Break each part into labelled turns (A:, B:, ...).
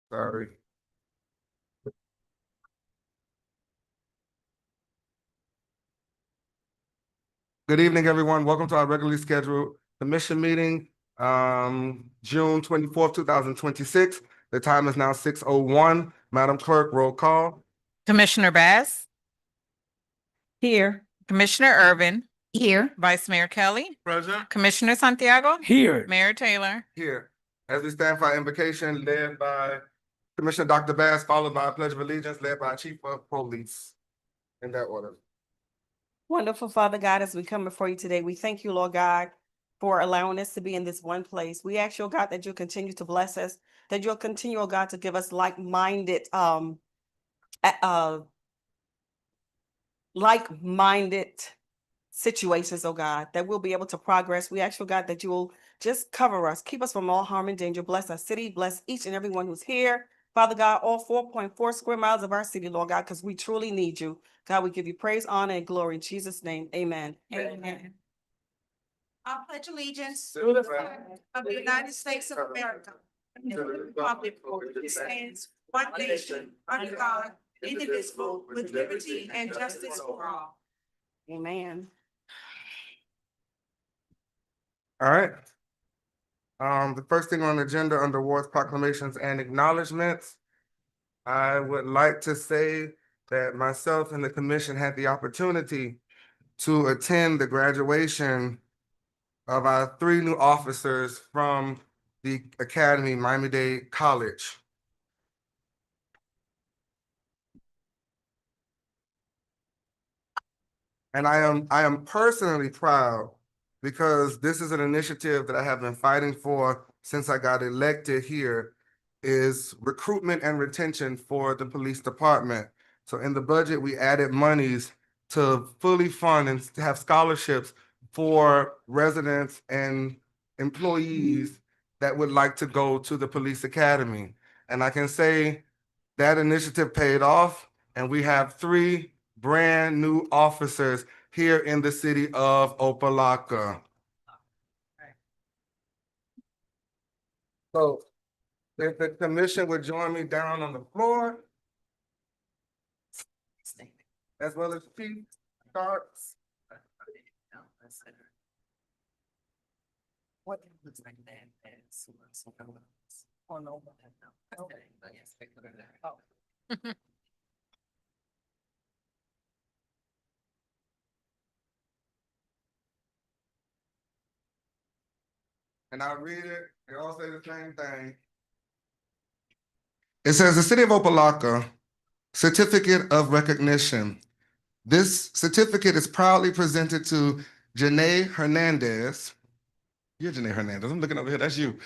A: Sorry. Good evening, everyone. Welcome to our regularly scheduled commission meeting, June 24th, 2026. The time is now 6:01. Madam Clerk, roll call.
B: Commissioner Bass,
C: Here.
B: Commissioner Irvin,
C: Here.
B: Vice Mayor Kelly,
A: Present.
B: Commissioner Santiago,
C: Here.
B: Mayor Taylor.
A: Here. As we stand for our invocation led by Commissioner Dr. Bass, followed by a pledge of allegiance led by Chief of Police. In that order.
C: Wonderful Father God, as we come before you today, we thank you, Lord God, for allowing us to be in this one place. We ask you, oh God, that you'll continue to bless us, that you'll continue, oh God, to give us like-minded situations, oh God, that we'll be able to progress. We ask you, oh God, that you will just cover us, keep us from all harm and danger. Bless our city, bless each and everyone who's here. Father God, all 4.4 square miles of our city, Lord God, because we truly need you. God, we give you praise, honor, and glory in Jesus' name. Amen.
D: Amen. I pledge allegiance
A: To the
D: flag of the United States of America and to the republic for which it stands, one nation, under God, indivisible, with liberty and justice for all.
C: Amen.
A: All right. The first thing on the agenda under awards, proclamations, and acknowledgements. I would like to say that myself and the commission had the opportunity to attend the graduation of our 3 new officers from the Academy, Miami-Dade College. And I am personally proud because this is an initiative that I have been fighting for since I got elected here, is recruitment and retention for the police department. So in the budget, we added monies to fully fund and to have scholarships for residents and employees that would like to go to the police academy. And I can say that initiative paid off, and we have 3 brand new officers here in the city of Opa-locka. So if the commission would join me down on the floor, as well as Chief Starks.
D: What looks like that is. Oh, no. Oh.
A: And I read it, they all say the same thing. It says, the City of Opa-locka Certificate of Recognition. This certificate is proudly presented to Janae Hernandez. You're Janae Hernandez, I'm looking over here, that's you.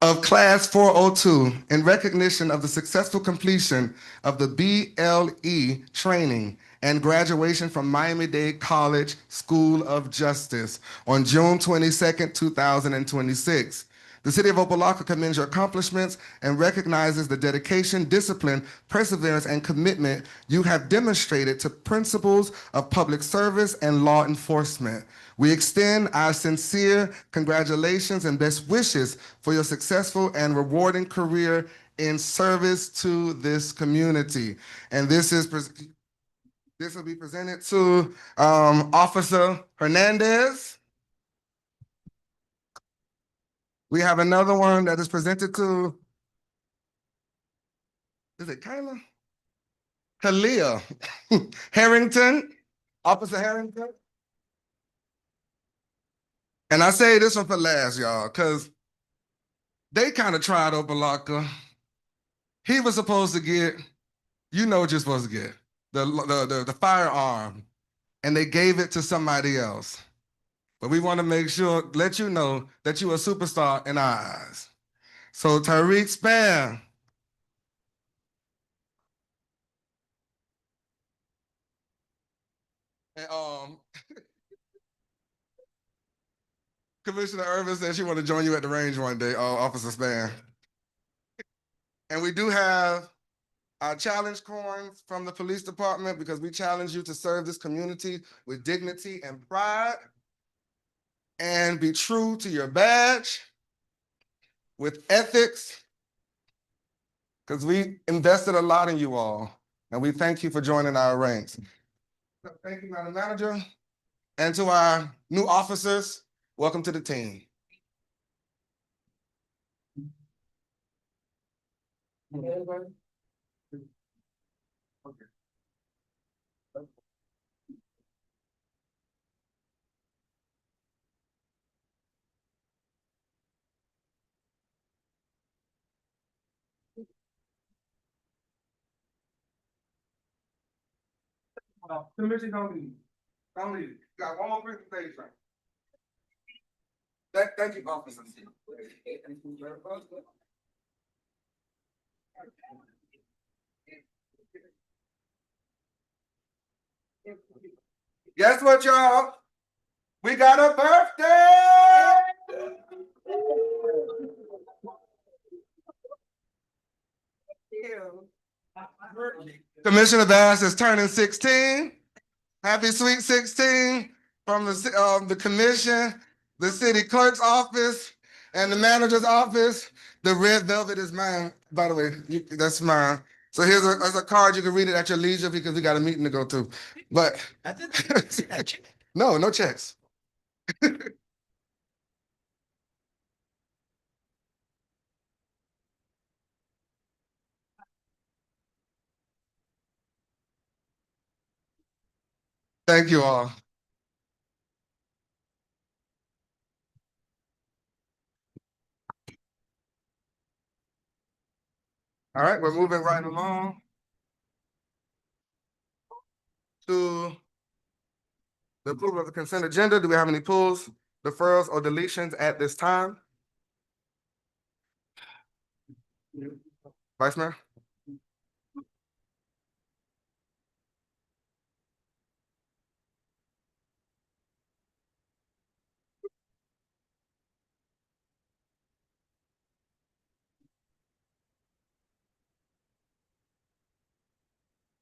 A: Of Class 402 in recognition of the successful completion of the BLE training and graduation from Miami-Dade College School of Justice on June 22nd, 2026. The City of Opa-locka commends your accomplishments and recognizes the dedication, discipline, perseverance, and commitment you have demonstrated to principles of public service and law enforcement. We extend our sincere congratulations and best wishes for your successful and rewarding career in service to this community. And this will be presented to Officer Hernandez. We have another one that is presented to, is it Kyla? Kalia Harrington, Officer Harrington. And I say this one for last, y'all, because they kind of tried Opa-locka. He was supposed to get, you know what you're supposed to get, the firearm, and they gave it to somebody else. But we want to make sure, let you know that you're a superstar in our eyes. So Tariq Span. And Commissioner Irvin said she want to join you at the range one day, Officer Span. And we do have our challenge coins from the police department because we challenge you to serve this community with dignity and pride and be true to your badge. with ethics, because we invested a lot in you all, and we thank you for joining our ranks. Thank you, Madam Manager. And to our new officers, welcome to the team. Commission, don't leave. Don't leave. Got one more presentation. Thank you, officers. Guess what, y'all? We got a birthday! Commissioner Bass is turning 16. Happy sweet 16 from the commission, the city clerk's office, and the manager's office. The red velvet is mine, by the way. That's mine. So here's a card. You can read it at your leisure because we got a meeting to go to. But no checks. Thank you all. All right, we're moving right along to the approval of the consent agenda. Do we have any pulls, deferrals, or deletions at this time? Vice Mayor?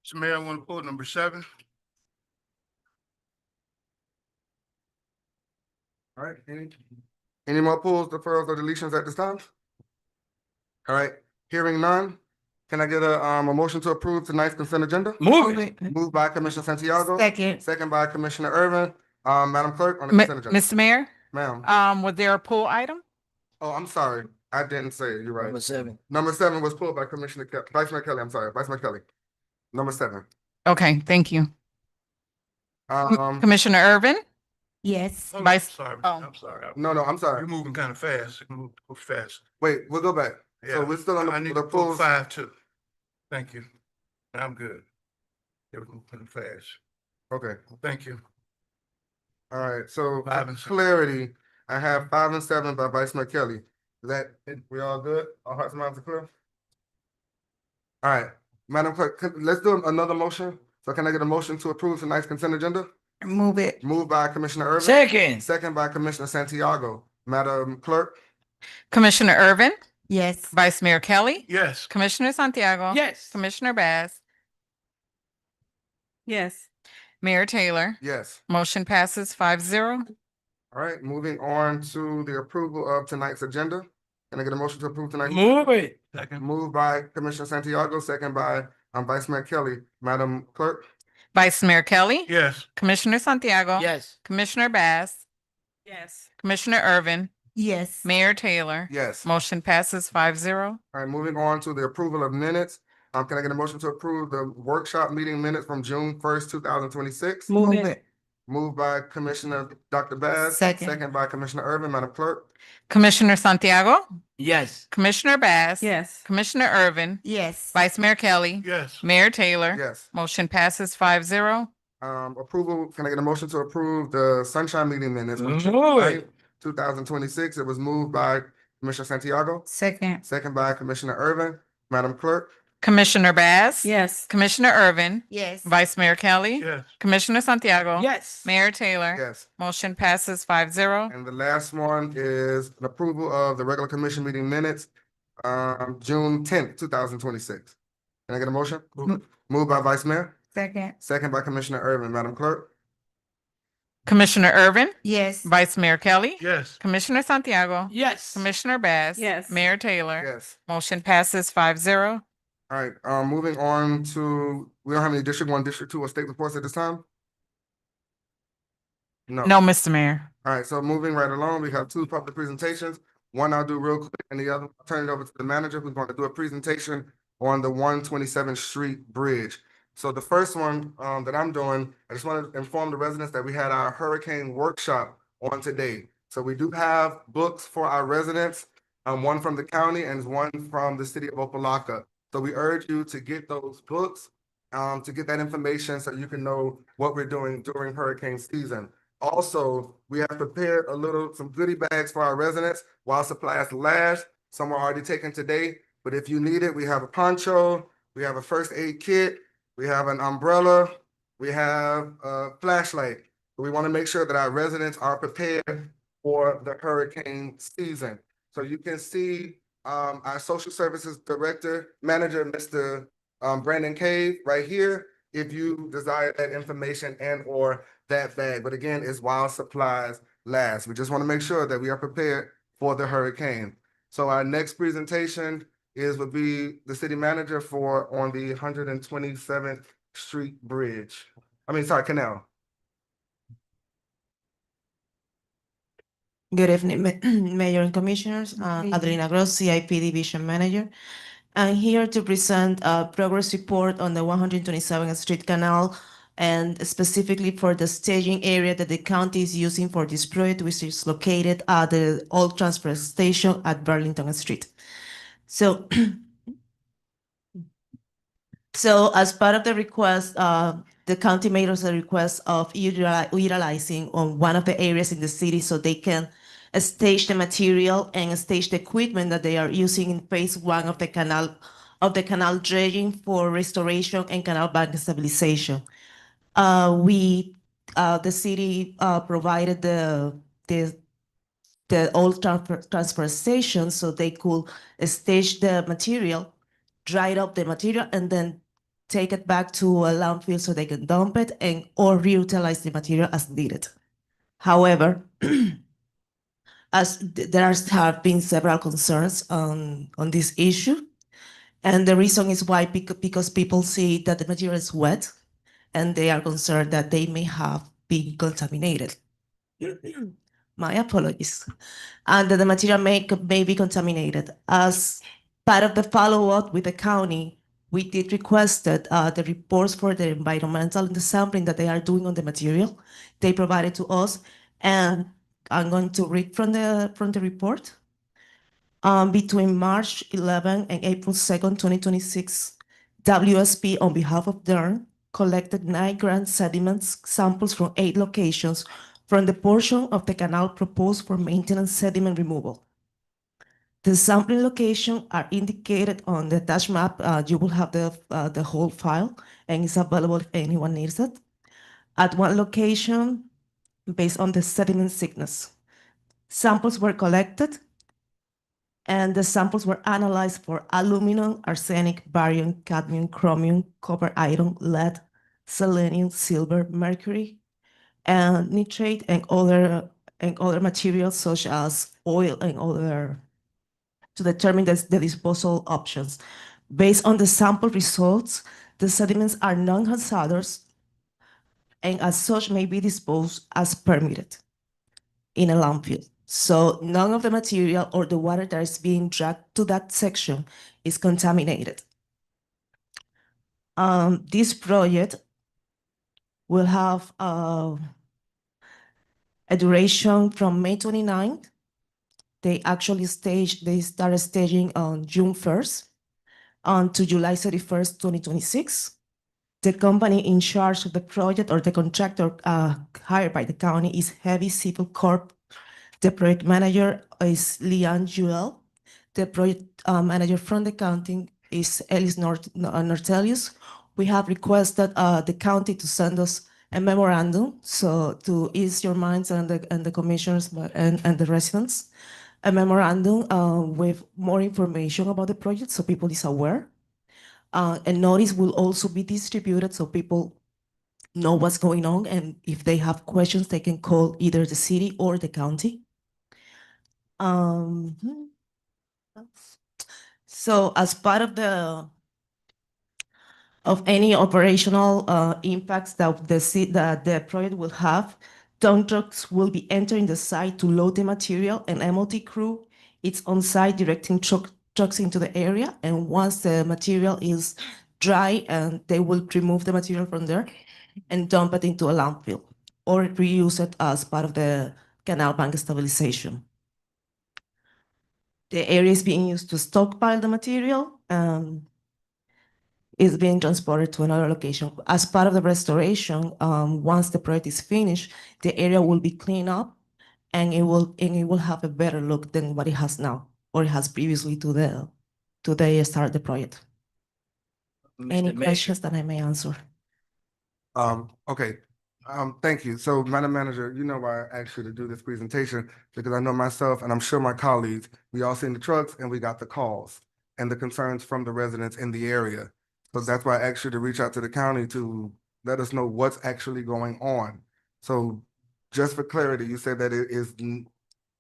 E: Mr. Mayor, I want to pull number 7.
A: All right, any more pulls, deferrals, or deletions at this time? All right, hearing none, can I get a motion to approve tonight's consent agenda?
E: Move it.
A: Moved by Commissioner Santiago.
B: Second.
A: Second by Commissioner Irvin. Madam Clerk, on the consent agenda.
B: Mr. Mayor,
A: Ma'am,
B: was there a pull item?
A: oh, I'm sorry, I didn't say it, you're right.
E: Number 7.
A: Number 7 was pulled by Vice Mayor Kelly, I'm sorry, Vice Mayor Kelly. Number 7.
B: Okay, thank you. Commissioner Irvin?
D: Yes.
E: Oh, I'm
B: Vice-
E: sorry.
B: oh.
E: I'm sorry.
A: No, I'm sorry.
E: You're moving kind of fast. Move fast.
A: Wait, we'll go back.
E: Yeah.
A: So we're still on
E: I need
A: the
E: to pull
A: pulls.
E: 5 too. Thank you. I'm good. Everything kind of fast.
A: Okay,
E: Thank you.
A: all right, so
E: 5
A: for
E: and 7.
A: clarity, I have 5 and 7 by Vice Mayor Kelly. Is that, we all good? Our hearts and minds are clear? All right, Madam Clerk, let's do another motion. So can I get a motion to approve tonight's consent agenda?
B: Move it.
A: Moved by Commissioner Irvin.
E: Second.
A: Second by Commissioner Santiago. Madam Clerk?
B: Commissioner Irvin?
D: Yes.
B: Vice Mayor Kelly?
E: Yes.
B: Commissioner Santiago?
E: Yes.
B: Commissioner Bass?
C: Yes.
B: Mayor Taylor?
A: Yes.
B: Motion passes 5-0.
A: All right, moving on to the approval of tonight's agenda. Can I get a motion to approve tonight's?
E: Move it. Second.
A: Moved by Commissioner Santiago, second by Vice Mayor Kelly. Madam Clerk?
B: Vice Mayor Kelly?
E: Yes.
B: Commissioner Santiago?
E: Yes.
B: Commissioner Bass?
C: Yes.
B: Commissioner Irvin?
D: Yes.
B: Mayor Taylor?
A: Yes.
B: Motion passes 5-0.
A: All right, moving on to the approval of minutes. Can I get a motion to approve the workshop meeting minutes from June 1st, 2026?
C: Move it.
A: Moved by Commissioner Dr. Bass.
D: Second.
A: Second by Commissioner Irvin. Madam Clerk?
B: Commissioner Santiago?
E: Yes.
B: Commissioner Bass?
C: Yes.
B: Commissioner Irvin?
D: Yes.
B: Vice Mayor Kelly?
E: Yes.
B: Mayor Taylor?
A: Yes.
B: Motion passes 5-0.
A: Approval, can I get a motion to approve the sunshine meeting minutes from June
E: Move it.
A: 9th, 2026? It was moved by Commissioner Santiago,
D: Second.
A: second by Commissioner Irvin. Madam Clerk?
B: Commissioner Bass?
C: Yes.
B: Commissioner Irvin?
D: Yes.
B: Vice Mayor Kelly?
E: Yes.
B: Commissioner Santiago?
E: Yes.
B: Mayor Taylor?
A: Yes.
B: Motion passes 5-0.
A: And the last one is an approval of the regular commission meeting minutes, June 10th, 2026. Can I get a motion?
E: Move it.
A: Moved by Vice Mayor,
D: Second.
A: second by Commissioner Irvin. Madam Clerk?
B: Commissioner Irvin,
D: Yes.
B: Vice Mayor Kelly,
E: Yes.
B: Commissioner Santiago,
D: Yes.
B: Commissioner Bass.
C: Yes.
B: Mayor Taylor.
A: Yes.
B: Motion passes 5-0.
A: All right, moving on to, we don't have any District 1, District 2, or state reports at this time? No.
B: No, Mr. Mayor.
A: All right, so moving right along, we have two public presentations. One I'll do real quick, and the other, I'll turn it over to the manager who's going to do a presentation on the 127th Street Bridge. So the first one that I'm doing, I just want to inform the residents that we had our hurricane workshop on today. So we do have books for our residents, one from the county and one from the city of Opa-locka. So we urge you to get those books, to get that information so you can know what we're doing during hurricane season. Also, we have prepared some goodie bags for our residents while supplies last. Some are already taken today, but if you need it, we have a poncho, we have a first aid kit, we have an umbrella, we have a flashlight. We want to make sure that our residents are prepared for the hurricane season. So you can see our social services manager, Mr. Brandon Cave, right here, if you desire that information and or that bag. But again, it's while supplies last. We just want to make sure that we are prepared for the hurricane. So our next presentation would be the city manager on the 127th Street Bridge. Canal.
F: Good evening, Mayor and Commissioners. Adelina Gross, CIP Division Manager. I'm here to present a progress report on the 127th Street Canal and specifically for the staging area that the county is using for this project, which is located at the old transfer station at Burlington Street. So, as part of the request, the county made us a request of utilizing on one of the areas in the city so they can stage the material and stage the equipment that they are using in phase 1 of the canal dredging for restoration and canal bank stabilization. The city provided the old transfer station so they could stage the material, dry up the material, and then take it back to a landfill so they can dump it or reutilize the material as needed. However, there have been several concerns on this issue, and the reason is why because people see that the material is wet, and they are concerned that they may have been contaminated. My apologies. And that the material may be contaminated. As part of the follow-up with the county, we did request that the reports for the environmental and the sampling that they are doing on the material, they provided to us, and I'm going to read from the report. Between March 11 and April 2nd, 2026, WSP, on behalf of DERN, collected 9 grand sediments samples from 8 locations from the portion of the canal proposed for maintenance sediment removal. The sampling locations are indicated on the attached map. You will have the whole file, and it's available if anyone needs it. At one location, based on the sediment thickness, samples were collected, and the samples were analyzed for aluminum, arsenic, barium, cadmium, chromium, copper, iron, lead, selenium, silver, mercury, and nitrate, and other materials such as oil and other, to determine the disposal options. Based on the sample results, the sediments are non-hazardous and as such may be disposed as permitted in a landfill. So none of the material or the water that is being dragged to that section is contaminated. This project will have a duration from May 29th. They started staging on June 1st to July 31st, 2026. The company in charge of the project, or the contractor hired by the county, is Heavy Civil Corp. The project manager is Leanne Jewell. The project manager from the county is Ellis Nortelius. We have requested the county to send us a memorandum, so to ease your minds and the commissioners and the residents, a memorandum with more information about the project so people is aware. A notice will also be distributed so people know what's going on, and if they have questions, they can call either the city or the county. Um, so as part of any operational impacts that the project will have, dump trucks will be entering the site to load the material, and MOT crew is on site directing trucks into the area. And once the material is dry, and they will remove the material from there and dump it into a landfill or reuse it as part of the canal bank stabilization. The area is being used to stockpile the material. Is being transported to another location. As part of the restoration, once the project is finished, the area will be cleaned up, and it will have a better look than what it has now, or it has previously to the start of the project. Any
G: Mr. Mayor.
F: questions that I may answer?
A: Okay, thank you. So, Madam Manager, you know why I asked you to do this presentation, because I know myself, and I'm sure my colleagues, we all seen the trucks and we got the calls and the concerns from the residents in the area. So that's why I asked you to reach out to the county to let us know what's actually going on. So just for clarity, you said that it is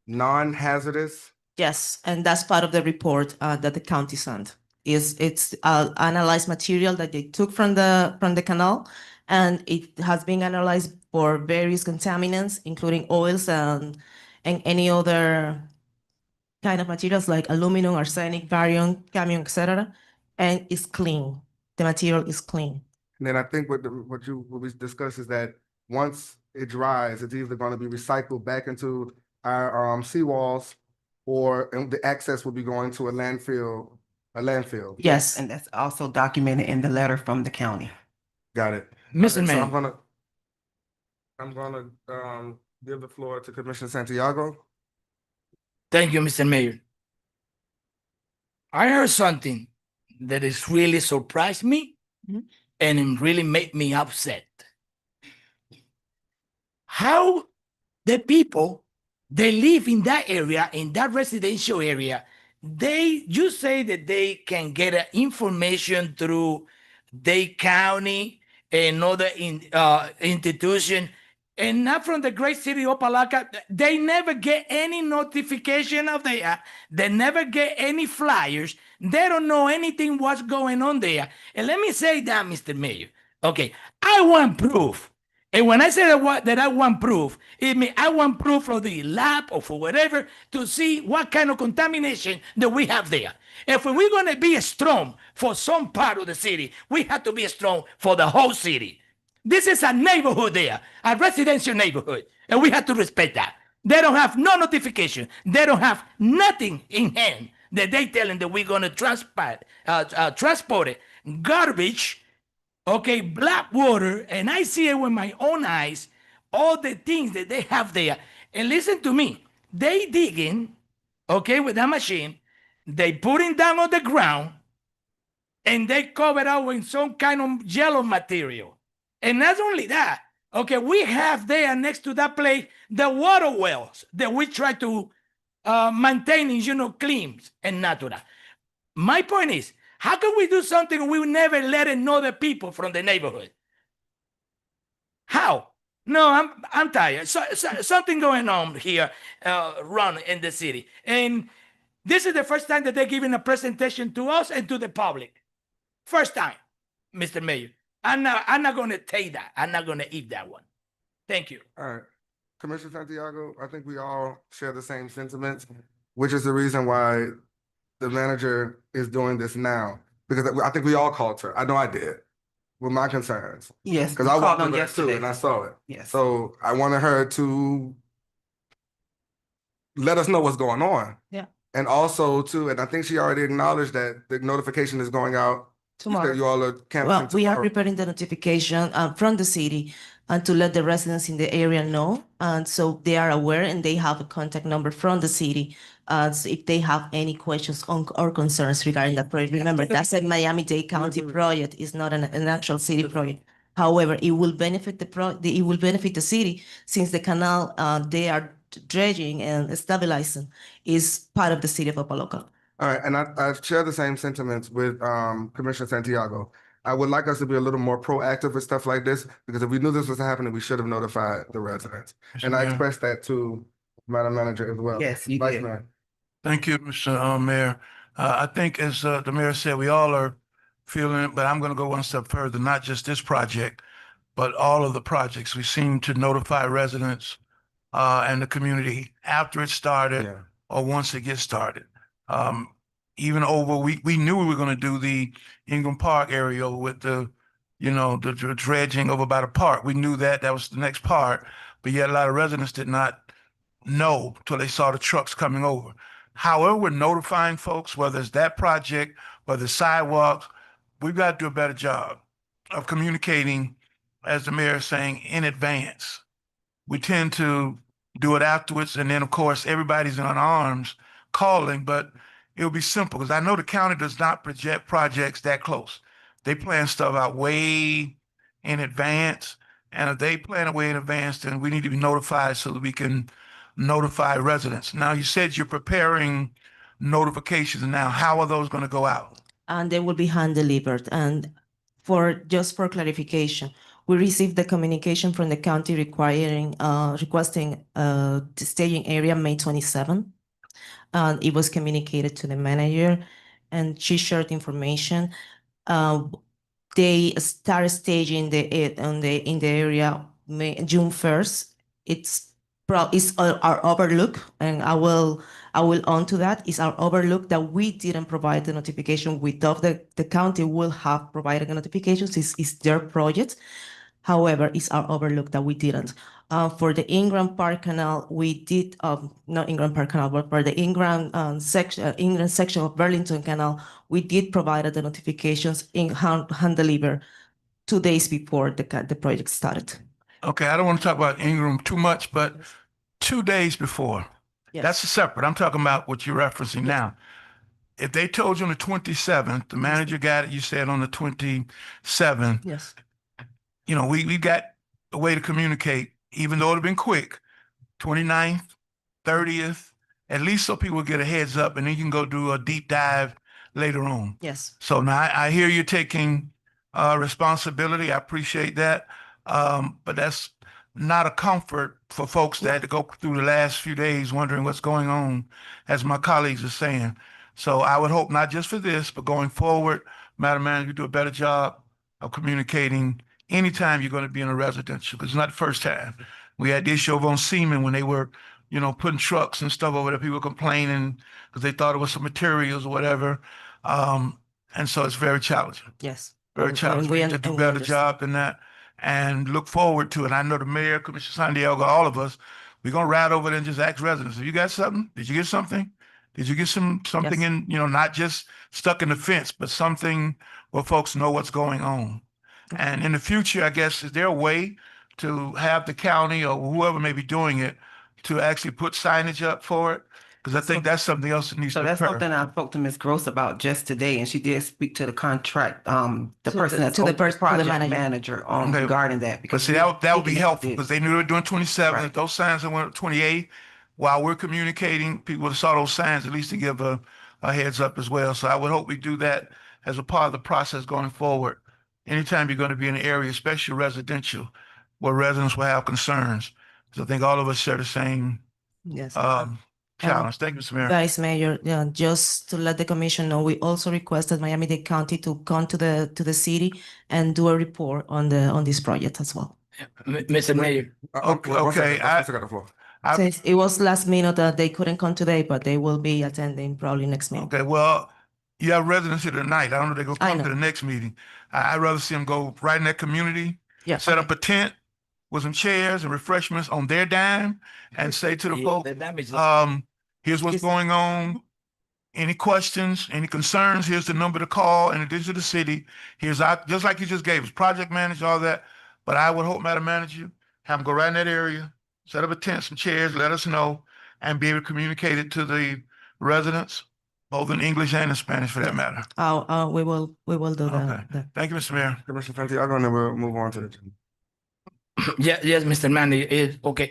A: non-hazardous?
F: Yes, and that's part of the report that the county sent. It's analyzed material that they took from the canal, and it has been analyzed for various contaminants, including oils and any other kind of materials like aluminum, arsenic, barium, cadmium, etc. And it's clean. The material is clean.
A: And then I think what we discussed is that once it dries, it's either going to be recycled back into our seawalls, and the access will be going to a landfill.
F: Yes.
H: And that's also documented in the letter from the county.
A: Got it.
G: Mr.
A: Okay, so
G: Mayor.
A: I'm gonna give the floor to Commissioner Santiago.
G: Thank you, Mr. Mayor. I heard something that is really surprised me
F: Mhm.
G: and it really made me upset. How the people they live in that area, in that residential area, you say that they can get information through the county and other institution, and not from the great city of Opa-locka. They never get any notification of that. They never get any flyers. They don't know anything what's going on there. And let me say that, Mr. Mayor. Okay, I want proof. And when I say that I want proof, it means I want proof from the lab or for whatever to see what kind of contamination that we have there. If we're going to be strong for some part of the city, we have to be strong for the whole city. This is a neighborhood there, a residential neighborhood, and we have to respect that. They don't have no notification. They don't have nothing in hand that they telling that we're going to transport it. Garbage, okay, black water, and I see it with my own eyes, all the things that they have there. And listen to me, they digging, okay, with that machine, they putting down on the ground, and they cover it up with some kind of yellow material. And not only that, okay, we have there next to that place the water wells that we try to maintain, clean and natural. My point is, how can we do something we never let it know the people from the neighborhood? How? No, I'm tired. Something going on here, run in the city, and this is the first time that they're giving a presentation to us and to the public. First time, Mr. Mayor. I'm not going to take that. I'm not going to eat that one. Thank you.
A: All right, Commissioner Santiago, I think we all share the same sentiments, which is the reason why the manager is doing this now, because I think we all called her. I know I did with my concerns,
H: Yes,
A: because
H: you
A: I
H: called
A: walked
H: on
A: over there too
H: yesterday.
A: and I saw it.
H: Yes.
A: So I wanted her to let us know what's going on.
F: Yeah.
A: And also too, and I think she already acknowledged that the notification is going out.
F: Tomorrow.
A: You all are canvassing
F: Well, we are
A: tomorrow.
F: preparing the notification from the city and to let the residents in the area know. And so they are aware, and they have a contact number from the city. So if they have any questions or concerns regarding that project, remember that's a Miami-Dade County project. It's not an actual city project. However, it will benefit it will benefit the city, since the canal they are dredging and stabilizing is part of the city of Opa-locka.
A: All right, and I share the same sentiments with Commissioner Santiago. I would like us to be a little more proactive with stuff like this, because if we knew this was happening, we should have notified the residents. And I
E: Mayor.
A: expressed that to Madam Manager as well.
H: Yes, you
A: Vice
H: did.
A: Mayor.
E: Thank you, Mr. Mayor. I think as the mayor said, we all are feeling it, but I'm going to go one step further, not just this project, but all of the projects. We seem to notify residents and the community after it started
A: Yeah.
E: or once it gets started. Even over, we knew we were going to do the Ingram Park area with the, the dredging over by the park. We knew that was the next part, but yet a lot of residents did not know till they saw the trucks coming over. However, we're notifying folks, whether it's that project, whether it's sidewalks, we've got to do a better job of communicating, as the mayor is saying, in advance. We tend to do it afterwards, and then of course everybody's in arms calling, but it'll be simple because I know the county does not project projects that close. They plan stuff out way in advance, and if they plan it way in advance, then we need to be notified so that we can notify residents. Now, you said you're preparing notifications now. How are those going to go out?
F: And they will be hand delivered. And just for clarification, we received the communication from the county requesting the staging area May 27. And it was communicated to the manager, and she shared information. They start staging in the area June 1st. It's our overlook, and I will on to that. It's our overlook that we didn't provide the notification. We thought that the county will have provided the notifications. It's their project. However, it's our overlook that we didn't. For the Ingram Park Canal, we did, not Ingram Park Canal, but for the Ingram section of Burlington Canal, we did provide the notifications in hand deliver 2 days before the project started.
E: Okay, I don't want to talk about Ingram too much, but 2 days before,
F: Yes.
E: that's separate. I'm talking about what you're referencing now. If they told you on the 27th, the manager got it, you said on the 27th,
F: Yes.
E: we got a way to communicate, even though it'd been quick, 29th, 30th, at least so people get a heads up, and then you can go do a deep dive later on.
F: Yes.
E: So now I hear you're taking responsibility. I appreciate that. But that's not a comfort for folks that had to go through the last few days wondering what's going on, as my colleagues are saying. So I would hope not just for this, but going forward, Madam Manager, you do a better job of communicating anytime you're going to be in a residential, because it's not the first time. We had the issue over on Seaman when they were, putting trucks and stuff over there. People complaining because they thought it was some materials or whatever. And so it's very challenging.
F: Yes.
E: Very challenging. We need to do a better
F: understand.
E: job than that and look forward to it. I know the mayor, Commissioner Santiago, all of us, we're going to ride over there and just ask residents, have you got something? Did you get something? Did you get something
F: Yes.
E: in, not just stuck in the fence, but something where folks know what's going on? And in the future, I guess, is there a way to have the county or whoever may be doing it to actually put signage up for it? Because I think that's something else that needs
H: So
E: to
H: that's
E: occur.
H: something I spoke to Ms. Gross about just today, and she did speak to the contract, the person that's
F: to the
H: over the
F: project
H: project
F: manager.
H: manager on
E: Okay.
H: regarding that.
E: But
H: Because
E: see, that would be helpful
H: did.
E: because they knew they were doing 27.
H: Right.
E: If those signs that went up 28, while we're communicating, people would have saw those signs at least to give a heads up as well. So I would hope we do that as a part of the process going forward. Anytime you're going to be in an area, especially residential, where residents will have concerns. So I think all of us share the same
F: Yes.
E: challenge. Thank you, Mr. Mayor.
F: Vice Mayor, just to let the commission know, we also requested Miami-Dade County to come to the city and do a report on this project as well.
G: Mr. Mayor,
E: Okay,
A: One second,
E: okay,
A: I still got the floor.
F: Since it was last minute that they couldn't come today, but they will be attending probably next meeting.
E: Okay, well, you have residents here tonight. I don't know if they're going to
F: I
E: come
F: know.
E: to the next meeting. I'd rather see them go right in that community,
F: Yeah.
E: set up a tent with some chairs and refreshments on their dime and say to the
G: yeah,
E: folks,
G: the damage.
E: here's what's
F: Yes.
E: going on. Any questions, any concerns, here's the number to call in addition to the city. Here's our, just like you just gave us, project manager, all that. But I would hope, Madam Manager, have them go right in that area, set up a tent, some chairs, let us know, and be able to communicate it to the residents, both in English and in Spanish for that matter.
F: We will do
E: Okay.
F: that.
E: Thank you, Mr. Mayor.
A: Commissioner Santiago, and then we'll move on to the.
G: Yes, Mr. Manny, okay.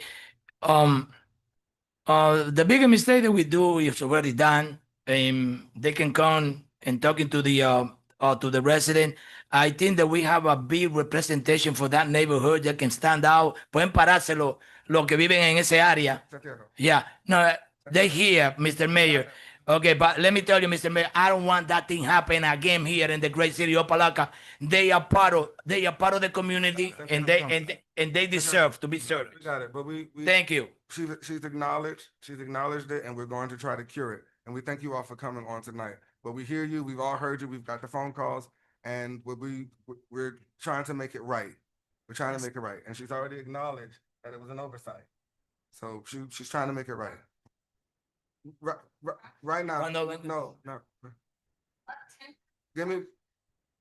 G: The biggest mistake that we do is already done. They can come and talking to the resident. I think that we have a big representation for that neighborhood that can stand out. Pueden pararse los que viven en ese área.
A: Santiago.
G: Yeah, no, they here, Mr. Mayor. Okay, but let me tell you, Mr. Mayor, I don't want that thing happen again here in the great city of Opa-locka. They are part of the community, and they deserve to be served.
A: We got it, but we
G: Thank you.
A: she's acknowledged it, and we're going to try to cure it. And we thank you all for coming on tonight. But we hear you, we've all heard you, we've got the phone calls, and we're trying to make it right. We're trying to make it right, and she's already acknowledged that it was an oversight. So she's trying to make it right. Right now, no. Give me,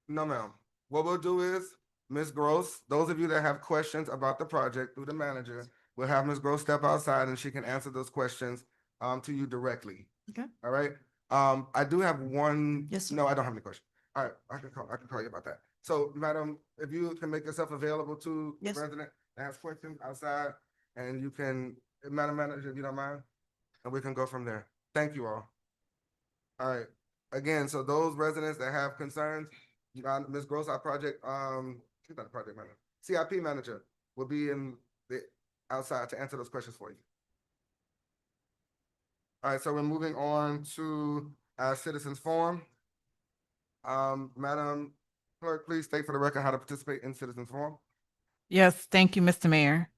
A: no, ma'am. What we'll do is, Ms. Gross, those of you that have questions about the project through the manager, we'll have Ms. Gross step outside and she can answer those questions to you directly.
F: Okay.
A: All right. I do have one.
F: Yes, sir.
A: No, I don't have any questions. All right, I can call you about that. So, madam, if you can make yourself available to the
F: Yes.
A: resident that has questions outside, and you can, Madam Manager, if you don't mind, and we can go from there. Thank you all. All right. Again, so those residents that have concerns, Ms. Gross, our project, she's not the project manager, CIP manager will be in the outside to answer those questions for you. All right, so we're moving on to our citizens forum. Madam Clerk, please state for the record how to participate in citizens forum.
B: Yes, thank you, Mr. Mayor.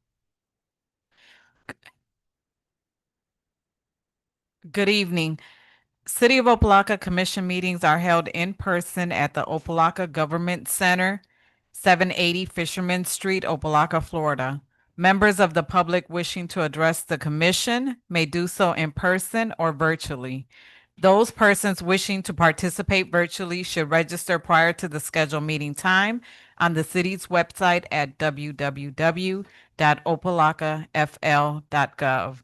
B: Good evening. City of Opa-locka Commission meetings are held in person at the Opa-locka Government Center, 780 Fisherman Street, Opa-locka, Florida. Members of the public wishing to address the commission may do so in person or virtually. Those persons wishing to participate virtually should register prior to the scheduled meeting time on the city's website at www.opalockafl.gov.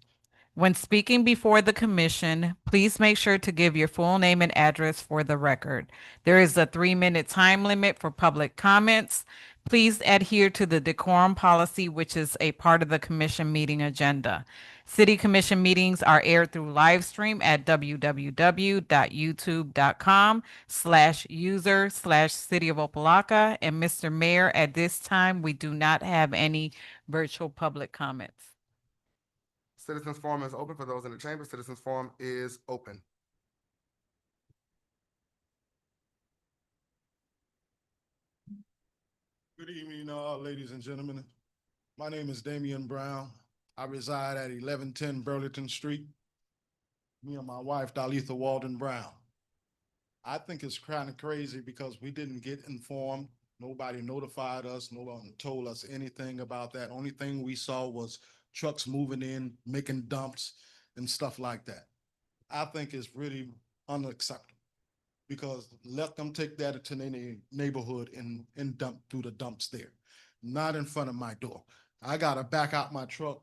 B: When speaking before the commission, please make sure to give your full name and address for the record. There is a 3-minute time limit for public comments. Please adhere to the decorum policy, which is a part of the commission meeting agenda. City commission meetings are aired through live stream at www.youtube.com/user/City of Opa-locka. And Mr. Mayor, at this time, we do not have any virtual public comments.
A: Citizens forum is open for those in the chamber. Citizens forum is open.
I: Good evening, ladies and gentlemen. My name is Damian Brown. I reside at 1110 Burlington Street. Me and my wife, Dalitha Walden Brown. I think it's kind of crazy because we didn't get informed. Nobody notified us. No one told us anything about that. Only thing we saw was trucks moving in, making dumps and stuff like that. I think it's really unacceptable because let them take that to their neighborhood and dump through the dumps there, not in front of my door. I gotta back out my truck.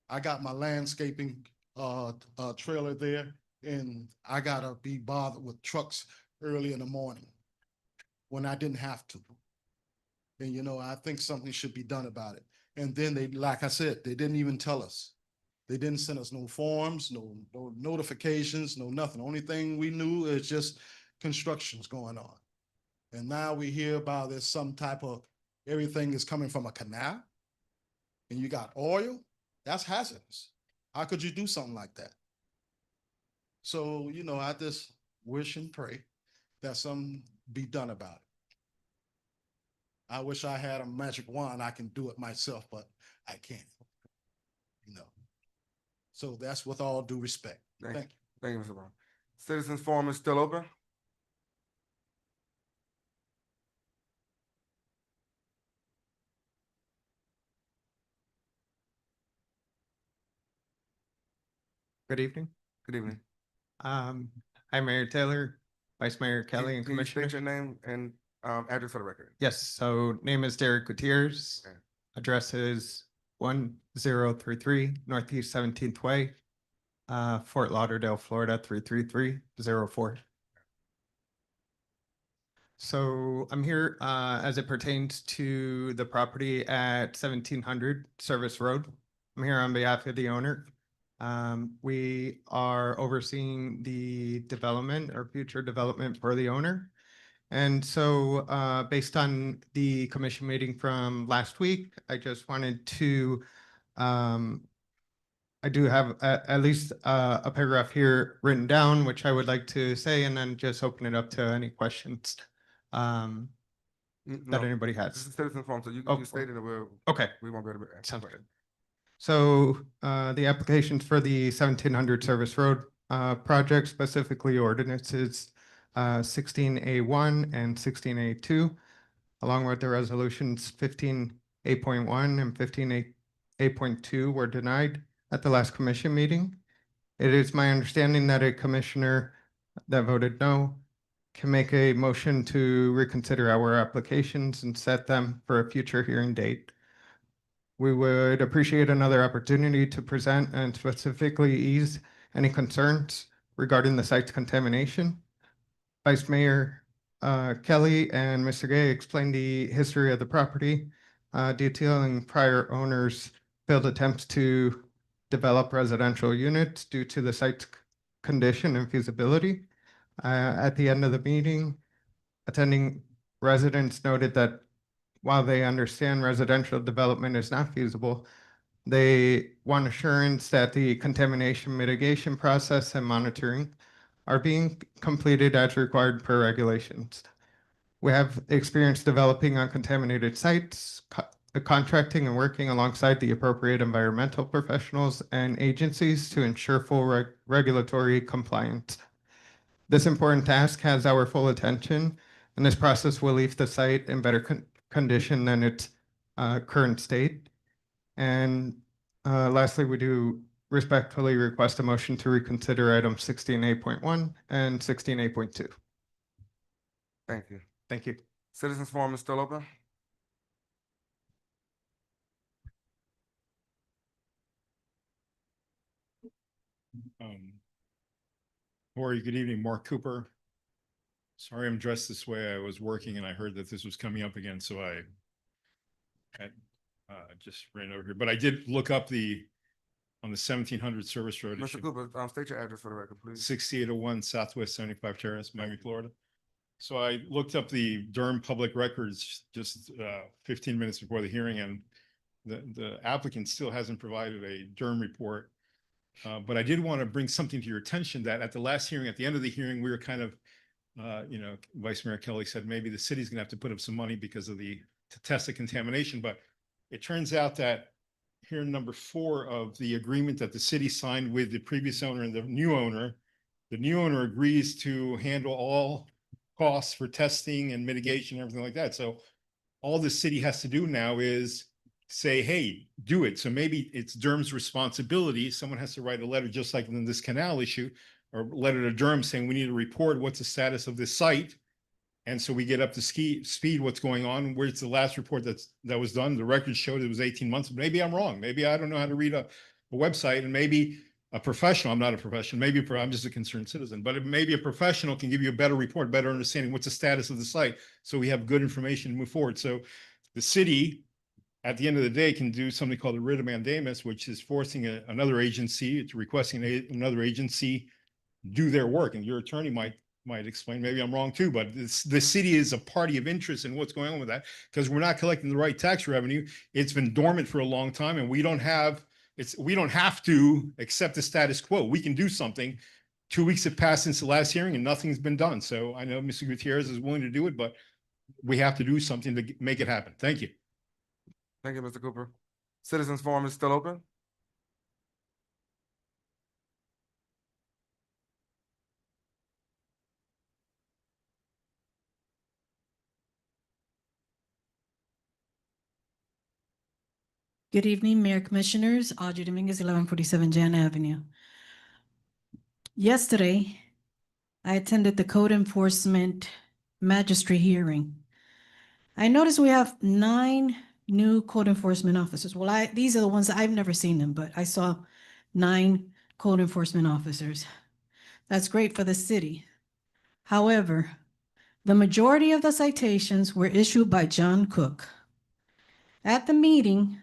I: I got my landscaping trailer there, and I gotta be bothered with trucks early in the morning when I didn't have to. And you know, I think something should be done about it. And then they, like I said, they didn't even tell us. They didn't send us no forms, no notifications, no nothing. Only thing we knew is just construction's going on. And now we hear about there's some type of, everything is coming from a canal. And you got oil, that's hazardous. How could you do something like that? So, you know, I just wish and pray that something be done about it. I wish I had a magic wand. I can do it myself, but I can't. You know. So that's with all due respect. Thank you.
A: Thank you, Mr. Brown. Citizens forum is still open.
J: Good evening.
A: Good evening.
J: I'm Mayor Taylor, Vice Mayor Kelly, and
A: Can you
J: Commissioner.
A: state your name and address for the record?
J: Yes, so name is Derek Gutierrez.
A: Okay.
J: Address is 1033 Northeast 17th Way, Fort Lauderdale, Florida 33304. So I'm here as it pertains to the property at 1700 Service Road. I'm here on behalf of the owner. We are overseeing the development or future development for the owner. And so, based on the commission meeting from last week, I just wanted to, I do have at least a paragraph here written down, which I would like to say, and then just open it up to any questions that
A: No,
J: anybody
A: this
J: has.
A: is citizen forum, so you
J: Oh,
A: stated that
J: Okay,
A: we won't be able to.
J: sounds good. So the applications for the 1700 Service Road project, specifically ordinances 16A1 and 16A2, along with the resolutions 15A.1 and 15A.2 were denied at the last commission meeting. It is my understanding that a commissioner that voted no can make a motion to reconsider our applications and set them for a future hearing date. We would appreciate another opportunity to present and specifically ease any concerns regarding the site's contamination. Vice Mayor Kelly and Mr. Gay explained the history of the property, detailing prior owners' failed attempts to develop residential units due to the site's condition and feasibility. At the end of the meeting, attending residents noted that while they understand residential development is not feasible, they want assurance that the contamination mitigation process and monitoring are being completed as required per regulations. We have experience developing uncontaminated sites, contracting and working alongside the appropriate environmental professionals and agencies to ensure full regulatory compliance. This important task has our full attention, and this process will leave the site in better condition than its current state. And lastly, we do respectfully request a motion to reconsider items 16A.1 and 16A.2.
A: Thank you.
J: Thank you.
A: Citizens forum is still open?
K: How are you? Good evening, Mark Cooper. Sorry I'm dressed this way. I was working and I heard that this was coming up again, so I just ran over here. But I did look up on the 1700 Service Road.
A: Mr. Cooper, state your address for the record, please.
K: 6801 Southwest 75 Terrace, Miami, Florida. So I looked up the Durham Public Records just 15 minutes before the hearing, and the applicant still hasn't provided a Durham report. But I did want to bring something to your attention that at the last hearing, at the end of the hearing, we were kind of, Vice Mayor Kelly said maybe the city's gonna have to put up some money because of to test the contamination. But it turns out that here in number 4 of the agreement that the city signed with the previous owner and the new owner agrees to handle all costs for testing and mitigation and everything like that. So all the city has to do now is say, hey, do it. So maybe it's Durham's responsibility. Someone has to write a letter, just like in this canal issue, or letter to Durham saying we need to report what's the status of this site. And so we get up to speed what's going on. Where's the last report that was done? The record showed it was 18 months. Maybe I'm wrong. Maybe I don't know how to read a website, and maybe a professional, I'm not a professional, maybe I'm just a concerned citizen, but maybe a professional can give you a better report, better understanding what's the status of the site. So we have good information to move forward. So the city, at the end of the day, can do something called a writ of mandamus, which is forcing another agency, it's requesting another agency do their work. And your attorney might explain, maybe I'm wrong too, but the city is a party of interest in what's going on with that, because we're not collecting the right tax revenue. It's been dormant for a long time, and we don't have to accept the status quo. We can do something. 2 weeks have passed since the last hearing and nothing's been done. So I know Mr. Gutierrez is willing to do it, but we have to do something to make it happen. Thank you.
A: Thank you, Mr. Cooper. Citizens forum is still open?
L: Good evening, Mayor Commissioners. Audrey Dominguez, 1147 Jan Avenue. Yesterday, I attended the Code Enforcement Magistrate hearing. I noticed we have 9 new code enforcement officers. Well, these are the ones that I've never seen them, but I saw 9 code enforcement officers. That's great for the city. However, the majority of the citations were issued by John Cook. At the meeting,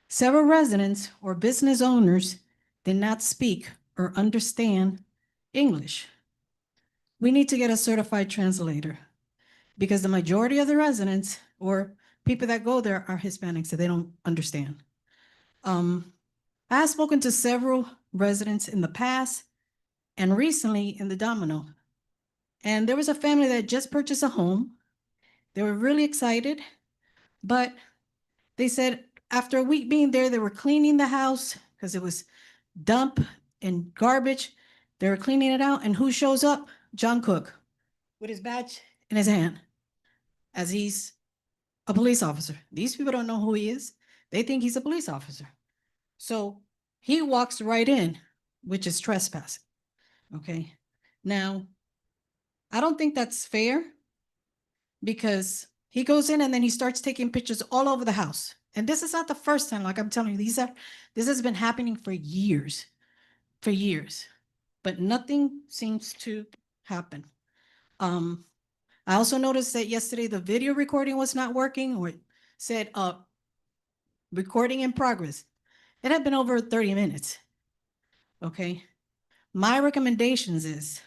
L: several residents or business owners did not speak or understand English. We need to get a certified translator. because the majority of the residents or people that go there are Hispanics, so they don't understand. I have spoken to several residents in the past and recently in the Domino. And there was a family that just purchased a home. They were really excited, but they said after a week being there, they were cleaning the house because it was dump and garbage. They were cleaning it out, and who shows up? John Cook with his badge in his hand as he's a police officer. These people don't know who he is. They think he's a police officer. So he walks right in, which is trespassing. Okay. Now, I don't think that's fair because he goes in and then he starts taking pictures all over the house. And this is not the first time, like I'm telling you, this has been happening for years, but nothing seems to happen. I also noticed that yesterday the video recording was not working, or it said recording in progress. It had been over 30 minutes. Okay. My recommendations is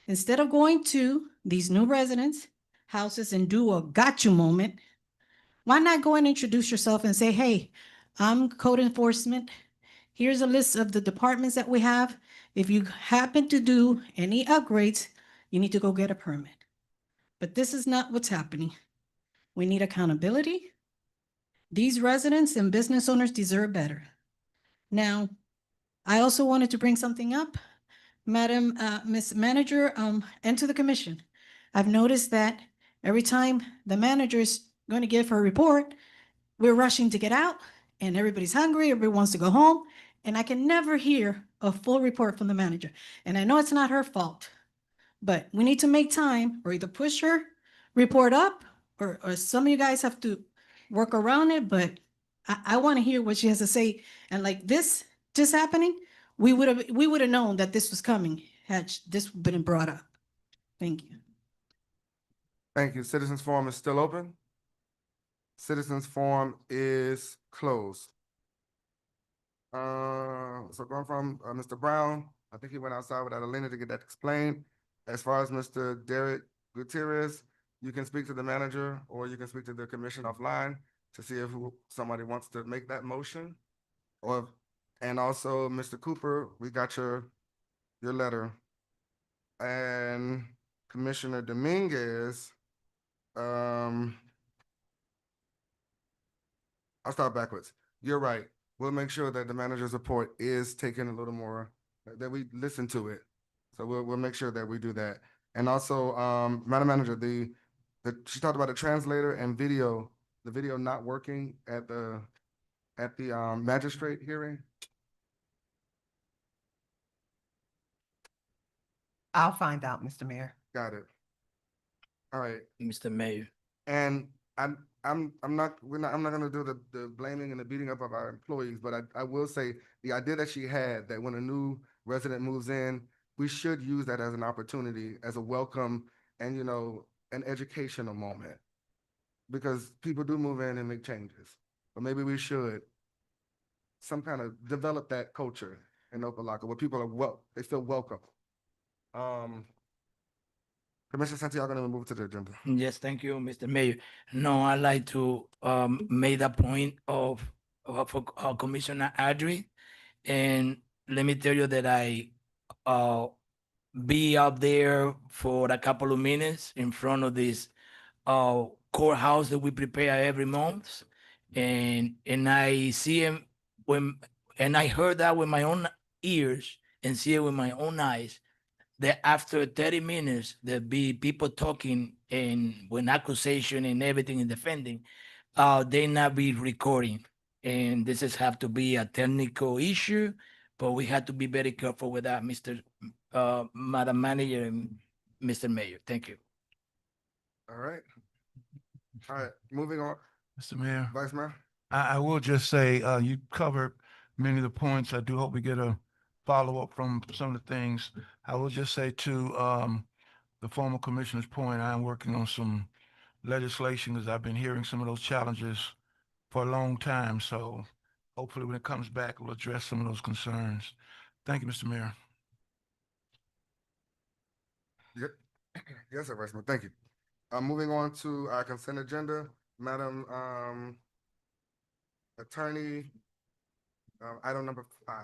L: instead of going to these new residents' houses and do a got you moment, why not go and introduce yourself and say, hey, I'm code enforcement. Here's a list of the departments that we have. If you happen to do any upgrades, you need to go get a permit. But this is not what's happening. We need accountability. These residents and business owners deserve better. Now, I also wanted to bring something up, Madam Ms. Manager, and to the commission. I've noticed that every time the manager is going to give her report, we're rushing to get out and everybody's hungry, everybody wants to go home, and I can never hear a full report from the manager. And I know it's not her fault, but we need to make time or either push her report up or some of you guys have to work around it, but I want to hear what she has to say. And like this just happening, we would have known that this was coming had this been brought up. Thank you.
A: Thank you. Citizens Forum is still open. Citizens Forum is closed. So going from Mr. Brown, I think he went outside without Elena to get that explained. As far as Mr. Derek Gutierrez, you can speak to the manager or you can speak to the commission offline to see if somebody wants to make that motion. And also Mr. Cooper, we got your letter. And Commissioner Dominguez, I'll start backwards. You're right. We'll make sure that the manager's report is taken a little more, that we listen to it. So we'll make sure that we do that. And also, Madam Manager, she talked about the translator and the video not working at the magistrate hearing.
H: I'll find out, Mr. Mayor.
A: Got it. All right.
G: Mr. Mayor.
A: And I'm not gonna do the blaming and the beating up of our employees, but I will say the idea that she had that when a new resident moves in, we should use that as an opportunity, as a welcome and an educational moment. Because people do move in and make changes. But maybe we should some kind of develop that culture in Opa-locka where people are they feel welcome. Commissioner Santiago, then we move to the agenda.
G: Yes, thank you, Mr. Mayor. No, I like to make a point of Commissioner Adri. And let me tell you that I be up there for a couple of minutes in front of this courthouse that we prepare every month. And I see him and I heard that with my own ears and see it with my own eyes, that after 30 minutes, there'll be people talking and when accusation and everything and defending, they not be recording. And this is have to be a technical issue, but we have to be very careful with that, Madam Manager and Mr. Mayor. Thank you.
A: All right. All right, moving on.
E: Mr. Mayor,
A: Vice Mayor.
E: I will just say, you covered many of the points. I do hope we get a follow-up from some of the things. I will just say to the former commissioner's point, I am working on some legislation because I've been hearing some of those challenges for a long time. So hopefully when it comes back, we'll address some of those concerns. Thank you, Mr. Mayor.
A: Yep. Yes, sir, Vice Mayor. Thank you. Moving on to our consent agenda, Madam Attorney, item number 5.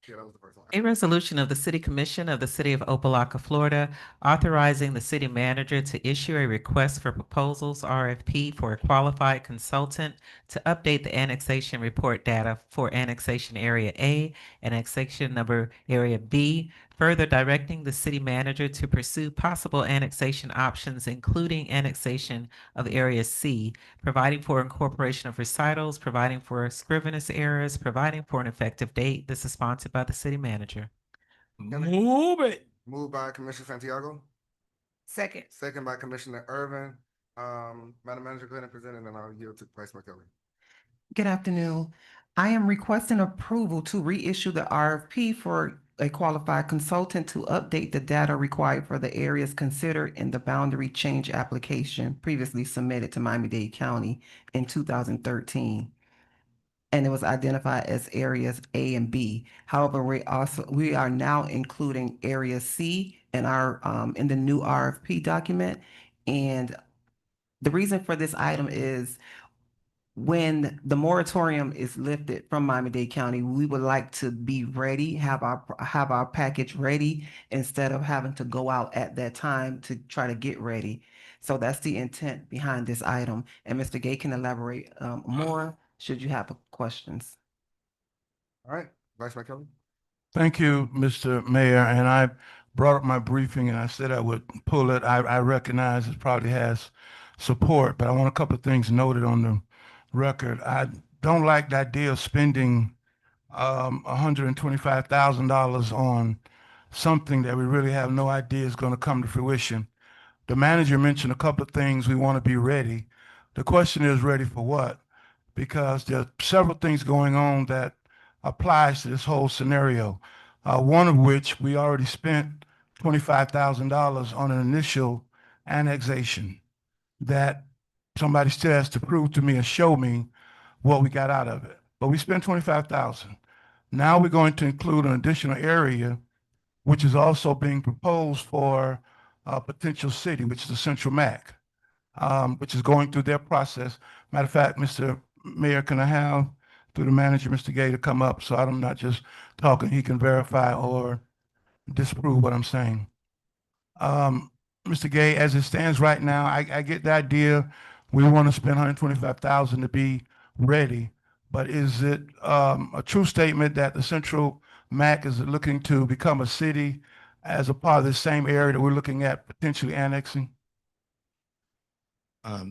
A: Yeah, that was the first one.
M: A resolution of the City Commission of the City of Opa-locka, Florida, authorizing the city manager to issue a request for proposals, RFP, for a qualified consultant to update the annexation report data for annexation area A, annexation number area B, further directing the city manager to pursue possible annexation options, including annexation of area C, providing for incorporation of recitals, providing for scrivener's errors, providing for an effective date. This is sponsored by the city manager.
G: Move it.
A: Moved by Commissioner Santiago,
H: Second.
A: second by Commissioner Irvin. Madam Manager, go ahead and present, and then I'll yield to Vice Mayor Kelly.
H: Good afternoon. I am requesting approval to reissue the RFP for a qualified consultant to update the data required for the areas considered in the boundary change application previously submitted to Miami-Dade County in 2013. And it was identified as areas A and B. However, we are now including area C in our in the new RFP document. And the reason for this item is when the moratorium is lifted from Miami-Dade County, we would like to be ready, have our package ready instead of having to go out at that time to try to get ready. So that's the intent behind this item. And Mr. Gay can elaborate more should you have questions.
A: All right, Vice Mayor Kelly.
E: Thank you, Mr. Mayor, and I brought up my briefing and I said I would pull it. I recognize it probably has support, but I want a couple of things noted on the record. I don't like the idea of spending $125,000 on something that we really have no idea is going to come to fruition. The manager mentioned a couple of things. We want to be ready. The question is, ready for what? Because there are several things going on that applies to this whole scenario. One of which we already spent $25,000 on an initial annexation that somebody still has to prove to me or show me what we got out of it. But we spent $25,000. Now we're going to include an additional area, which is also being proposed for a potential city, which is the Central MAC, which is going through their process. Matter of fact, Mr. Mayor, can I have, through the manager, Mr. Gay, to come up so I'm not just talking, he can verify or disprove what I'm saying. Mr. Gay, as it stands right now, I get the idea. We want to spend $125,000 to be ready, but is it a true statement that the Central MAC is looking to become a city as a part of the same area that we're looking at potentially annexing?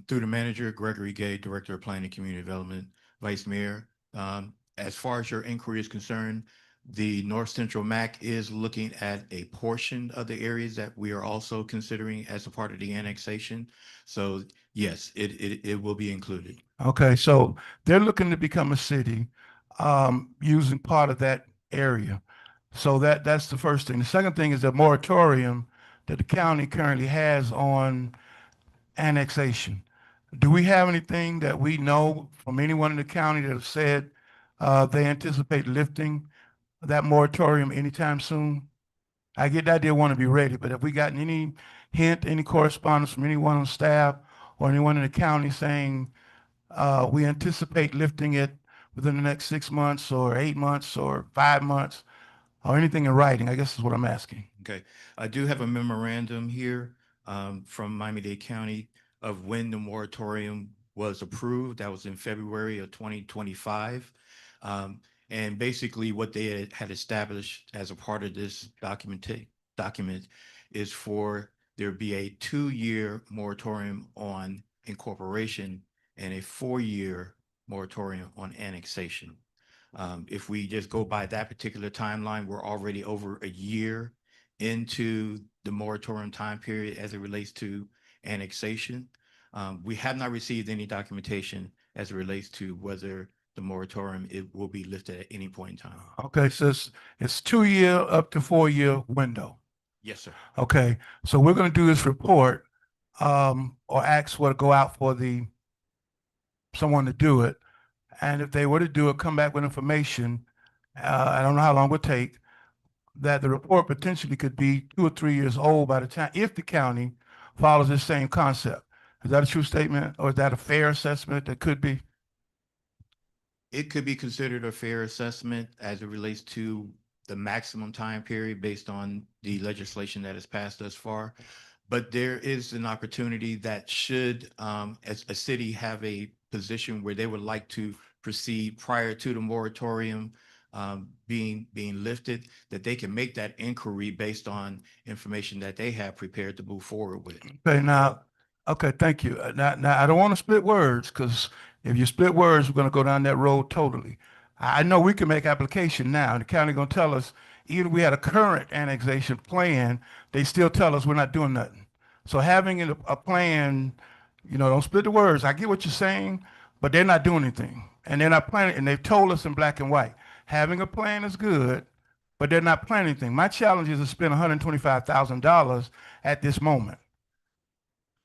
N: Through the manager, Gregory Gay, Director of Planning and Community Development, Vice Mayor. As far as your inquiry is concerned, the North Central MAC is looking at a portion of the areas that we are also considering as a part of the annexation. So yes, it will be included.
E: Okay, so they're looking to become a city using part of that area. So that's the first thing. The second thing is the moratorium that the county currently has on annexation. Do we have anything that we know from anyone in the county that have said they anticipate lifting that moratorium anytime soon? I get the idea, want to be ready, but have we gotten any hint, any correspondence from anyone on staff or anyone in the county saying we anticipate lifting it within the next 6 months or 8 months or 5 months or anything in writing? I guess is what I'm asking.
N: Okay, I do have a memorandum here from Miami-Dade County of when the moratorium was approved. That was in February of 2025. And basically what they had established as a part of this document is for there be a 2-year moratorium on incorporation and a 4-year moratorium on annexation. If we just go by that particular timeline, we're already over a year into the moratorium time period as it relates to annexation. We have not received any documentation as it relates to whether the moratorium will be lifted at any point in time.
E: Okay, so it's 2-year up to 4-year window.
N: Yes, sir.
E: Okay, so we're going to do this report or ask what to go out for someone to do it. And if they were to do it, come back with information. I don't know how long it would take. That the report potentially could be 2 or 3 years old by the time, if the county follows this same concept. Is that a true statement, or is that a fair assessment that could be?
N: It could be considered a fair assessment as it relates to the maximum time period based on the legislation that has passed thus far. But there is an opportunity that should, as a city, have a position where they would like to proceed prior to the moratorium being lifted, that they can make that inquiry based on information that they have prepared to move forward with.
E: Okay, now, okay, thank you. Now, I don't want to split words, because if you split words, we're going to go down that road totally. I know we can make application now, and the county going to tell us, even if we had a current annexation plan, they still tell us we're not doing nothing. So having a plan, don't split the words. I get what you're saying, but they're not doing anything. And they're not planning, and they've told us in black and white, having a plan is good, but they're not planning anything. My challenge is to spend $125,000 at this moment,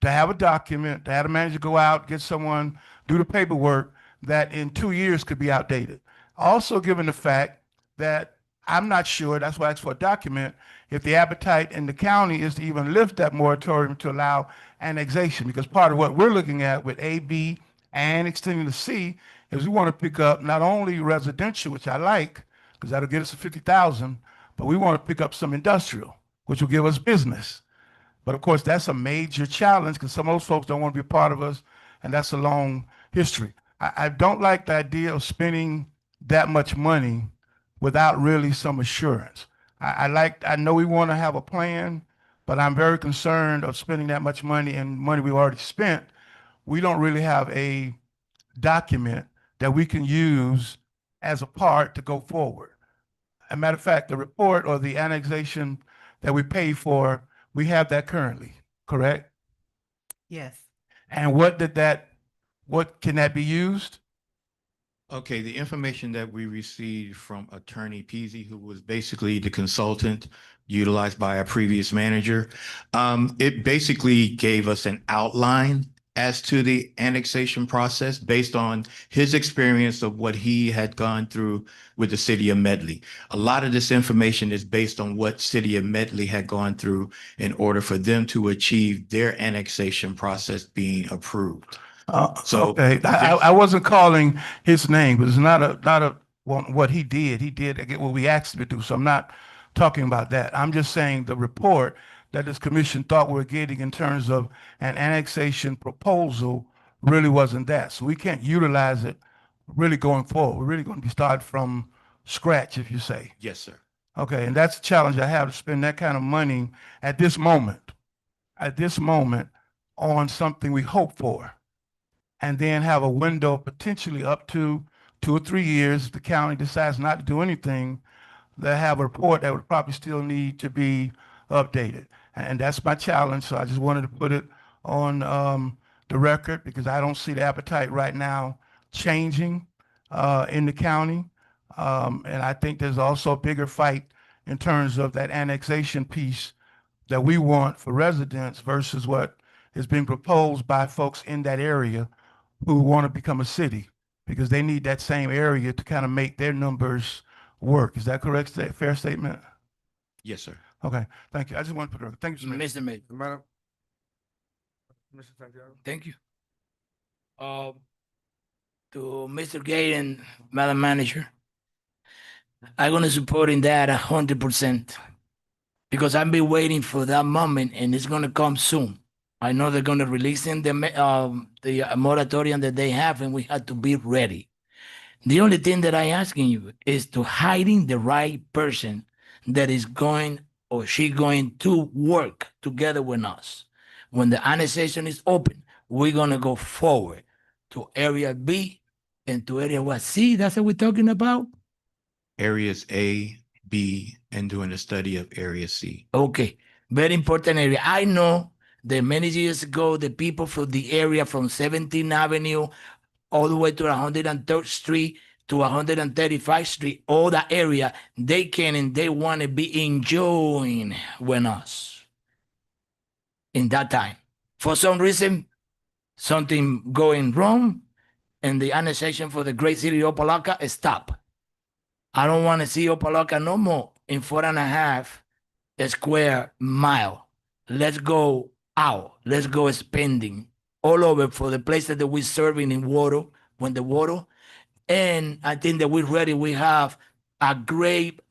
E: to have a document, to have a manager go out, get someone, do the paperwork that in 2 years could be outdated. Also, given the fact that I'm not sure, that's why I asked for a document, if the appetite in the county is to even lift that moratorium to allow annexation, because part of what we're looking at with A, B, and extending to C is we want to pick up not only residential, which I like, because that'll get us to 50,000, but we want to pick up some industrial, which will give us business. But of course, that's a major challenge, because some of those folks don't want to be a part of us, and that's a long history. I don't like the idea of spending that much money without really some assurance. I know we want to have a plan, but I'm very concerned of spending that much money, and money we've already spent. We don't really have a document that we can use as a part to go forward. As a matter of fact, the report or the annexation that we pay for, we have that currently, correct?
M: Yes.
E: And what can that be used?
N: Okay, the information that we received from Attorney Peasy, who was basically the consultant utilized by our previous manager, it basically gave us an outline as to the annexation process based on his experience of what he had gone through with the city of Medley. A lot of this information is based on what city of Medley had gone through in order for them to achieve their annexation process being approved. So
E: Okay, I wasn't calling his name, but it's not what he did. He did what we asked him to do. So I'm not talking about that. I'm just saying the report that this commission thought we were getting in terms of an annexation proposal really wasn't that. So we can't utilize it really going forward. We're really going to be starting from scratch, if you say.
N: yes, sir.
E: Okay, and that's the challenge I have, to spend that kind of money at this moment on something we hope for, and then have a window potentially up to 2 or 3 years if the county decides not to do anything, they have a report that would probably still need to be updated. And that's my challenge. So I just wanted to put it on the record, because I don't see the appetite right now changing in the county. And I think there's also a bigger fight in terms of that annexation piece that we want for residents versus what is being proposed by folks in that area who want to become a city, because they need that same area to kind of make their numbers work. Is that correct? Fair statement?
N: Yes, sir.
E: Okay, thank you. I just want to put it. Thank you,
G: Mr. Mayor.
A: Madam.
G: Thank you. To Mr. Gay and Madam Manager, I'm gonna support in that 100%, because I've been waiting for that moment, and it's gonna come soon. I know they're gonna release in the moratorium that they have, and we have to be ready. The only thing that I'm asking you is to hiding the right person that is going or she going to work together with us. When the annexation is open, we're gonna go forward to area B and to area what? C, that's what we're talking about?
N: Areas A, B, and doing a study of area C.
G: Okay, very important area. I know that many years ago, the people from the area from 17th Avenue all the way to 103rd Street to 135th Street, all that area, they can and they want to be enjoying with us in that time. For some reason, something going wrong, and the annexation for the great city of Opa-locka stop. I don't want to see Opa-locka no more in 4.5 square mile. Let's go out. Let's go spending all over for the places that we're serving in water, when the water. And I think that we're ready. We have a great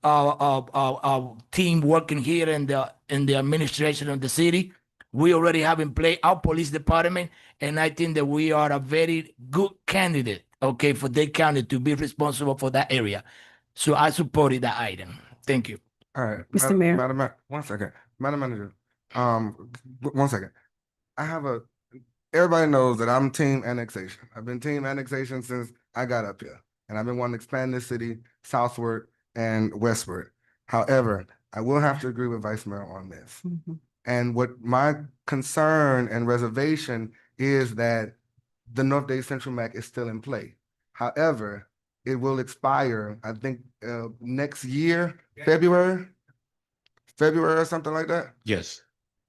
G: team working here in the administration of the city. We already have in place our police department, and I think that we are a very good candidate, okay, for the county to be responsible for that area. So I supported that item. Thank you.
A: All right,
C: Mr. Mayor.
A: One second, Madam Manager. One second. Everybody knows that I'm team annexation. I've been team annexation since I got up here, and I've been wanting to expand this city southward and westward. However, I will have to agree with Vice Mayor on this. And what my concern and reservation is that the North Day Central MAC is still in play. However, it will expire, I think, next year, February or something like that.
N: Yes.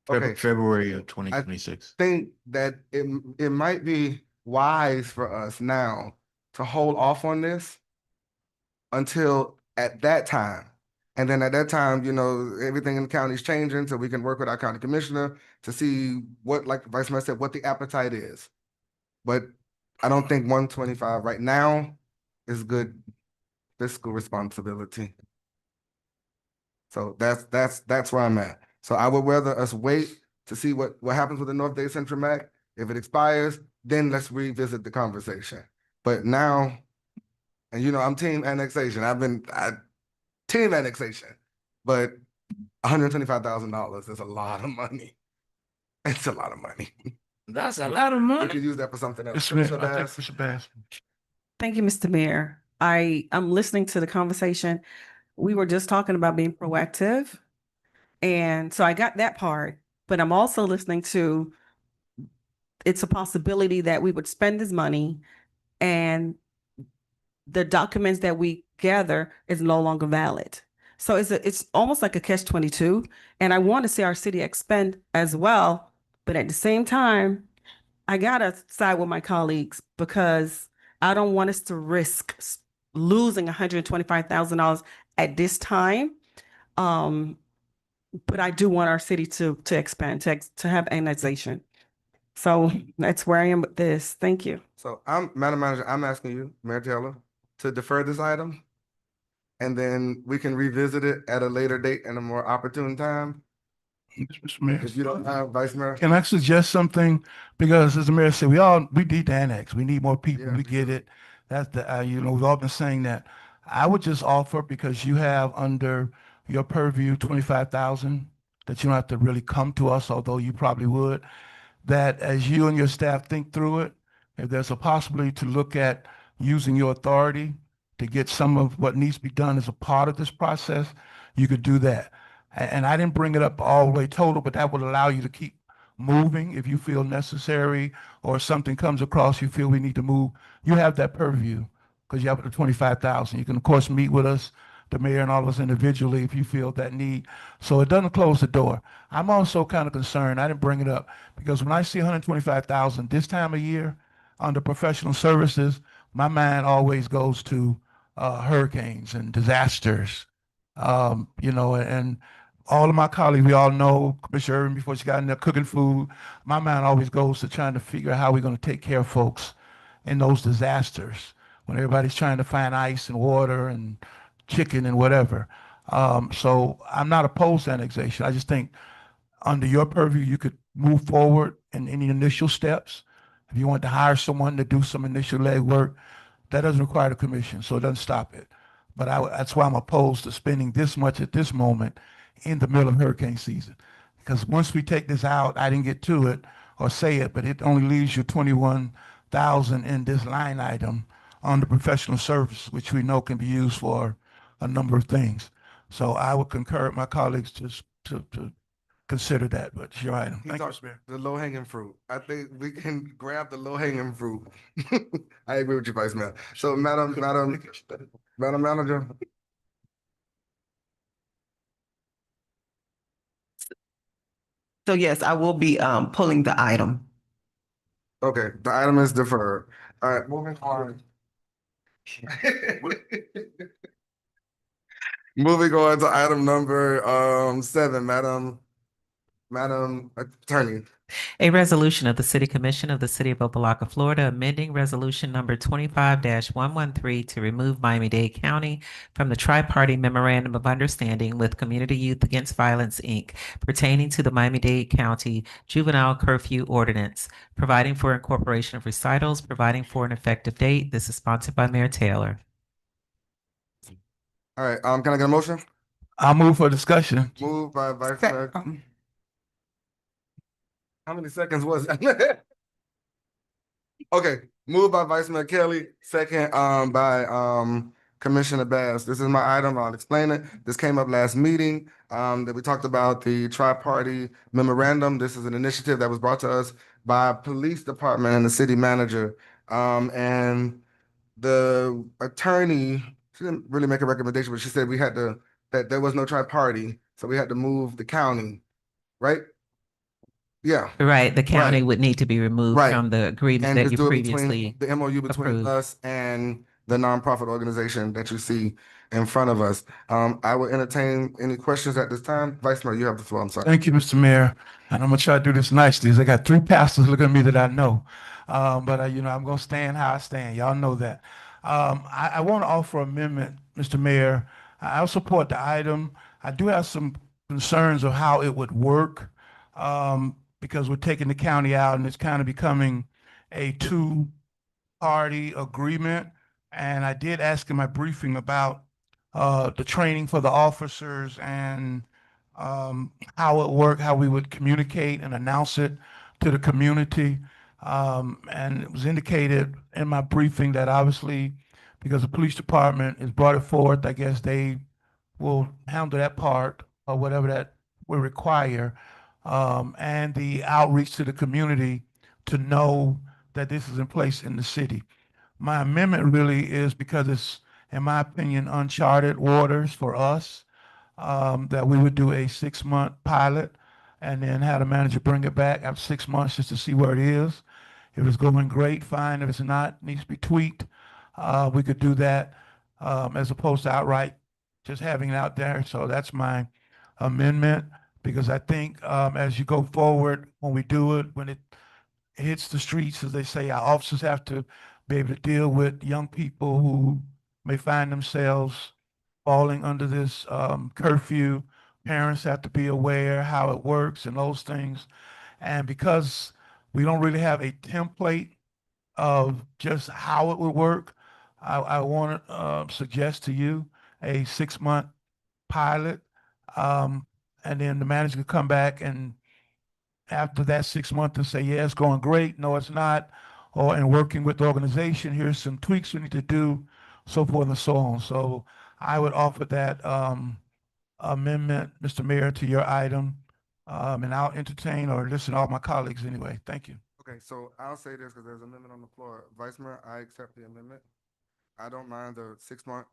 A: Okay.
N: February of 2026.
A: Think that it might be wise for us now to hold off on this until at that time. And then at that time, you know, everything in the county is changing, so we can work with our county commissioner to see what, like Vice Mayor said, what the appetite is. But I don't think 125 right now is good fiscal responsibility. So that's where I'm at. So I would rather us wait to see what happens with the North Day Central MAC. If it expires, then let's revisit the conversation. But now, and you know, I'm team annexation. Team annexation, but $125,000 is a lot of money. It's a lot of money.
G: That's a lot of
A: We
G: money.
A: could use that for something else.
E: Mr. Bass.
C: Thank you, Mr. Mayor. I'm listening to the conversation. We were just talking about being proactive. And so I got that part, but I'm also listening to it's a possibility that we would spend this money and the documents that we gather is no longer valid. So it's almost like a catch-22. And I want to see our city expand as well. But at the same time, I gotta side with my colleagues because I don't want us to risk losing $125,000 at this time. But I do want our city to expand, to have annexation. So that's where I am with this. Thank you.
A: So Madam Manager, I'm asking you, Mayor Taylor, to defer this item. And then we can revisit it at a later date and a more opportune time.
E: Mr. Mayor.
A: If you don't have Vice Mayor.
E: Can I suggest something? Because as the mayor said, we need to annex. We need more people.
A: Yeah.
E: We get it. That's we've all been saying that. I would just offer, because you have under your purview 25,000 that you don't have to really come to us, although you probably would, that as you and your staff think through it, if there's a possibility to look at using your authority to get some of what needs to be done as a part of this process, you could do that. And I didn't bring it up all the way total, but that would allow you to keep moving if you feel necessary, or something comes across you feel we need to move. You have that purview because you have the 25,000. You can of course meet with us, the mayor and all of us individually, if you feel that need. So it doesn't close the door. I'm also kind of concerned, I didn't bring it up, because when I see 125,000 this time of year under professional services, my mind always goes to hurricanes and disasters. And all of my colleagues, we all know Commissioner Irvin, before she got in there cooking food, my mind always goes to trying to figure out how we're going to take care of folks in those disasters when everybody's trying to find ice and water and chicken and whatever. So I'm not opposed to annexation. I just think under your purview, you could move forward in any initial steps. If you want to hire someone to do some initial legwork, that doesn't require the commission, so it doesn't stop it. But that's why I'm opposed to spending this much at this moment in the middle of hurricane season. Because once we take this out, I didn't get to it or say it, but it only leaves you 21,000 in this line item on the professional service, which we know can be used for a number of things. So I would concur with my colleagues just to consider that, but it's your item. Thank you, Mr. Mayor.
A: The low hanging fruit. I think we can grab the low hanging fruit. I agree with you, Vice Mayor. So Madam Manager.
H: So yes, I will be pulling the item.
A: Okay, the item is deferred. All right, moving on. Moving on to item number 7, Madam Attorney.
M: A resolution of the City Commission of the City of Opa-locka, Florida, amending Resolution Number 25-113 to remove Miami-Dade County from the Tri-Party Memorandum of Understanding with Community Youth Against Violence, Inc., pertaining to the Miami-Dade County Juvenile Curfew Ordinance, providing for incorporation of recitals, providing for an effective date. This is sponsored by Mayor Taylor.
A: All right, can I get a motion?
E: I'll move for discussion.
A: Moved by Vice Mayor. How many seconds was it? Okay, moved by Vice Mayor Kelly, second by Commissioner Bass. This is my item. I'll explain it. This came up last meeting that we talked about the tri-party memorandum. This is an initiative that was brought to us by police department and the city manager. And the attorney, she didn't really make a recommendation, but she said we had to, that there was no tri-party, so we had to move the county, right? Yeah.
M: Right, the county
A: Right.
M: would need to be removed
A: Right.
M: from the agreement
A: And
M: that
A: just
M: you
A: do it
M: previously
A: between the MOU between
M: approved.
A: us and the nonprofit organization that you see in front of us. I will entertain any questions at this time. Vice Mayor, you have the floor. I'm sorry.
E: Thank you, Mr. Mayor. And I'm gonna try to do this nicely. I got three pastors looking at me that I know. But I'm gonna stand how I stand. Y'all know that. I want to offer amendment, Mr. Mayor. I'll support the item. I do have some concerns of how it would work, because we're taking the county out and it's kind of becoming a two-party agreement. And I did ask in my briefing about the training for the officers and how it worked, how we would communicate and announce it to the community. And it was indicated in my briefing that obviously, because the police department has brought it forth, I guess they will handle that part or whatever that will require. And the outreach to the community to know that this is in place in the city. My amendment really is because it's, in my opinion, uncharted waters for us, that we would do a 6-month pilot and then have the manager bring it back after 6 months just to see where it is. If it's going great, fine. If it's not, needs to be tweaked. We could do that as opposed to outright just having it out there. So that's my amendment, because I think as you go forward, when we do it, when it hits the streets, as they say, our officers have to be able to deal with young people who may find themselves falling under this curfew. Parents have to be aware how it works and those things. And because we don't really have a template of just how it would work, I want to suggest to you a 6-month pilot. And then the manager could come back and after that 6 months and say, yeah, it's going great. No, it's not. Or in working with the organization, here's some tweaks we need to do, so forth and so on. So I would offer that amendment, Mr. Mayor, to your item. And I'll entertain or listen to all my colleagues anyway. Thank you.
A: Okay, so I'll say this because there's an amendment on the floor. Vice Mayor, I accept the amendment. I don't mind the 6-month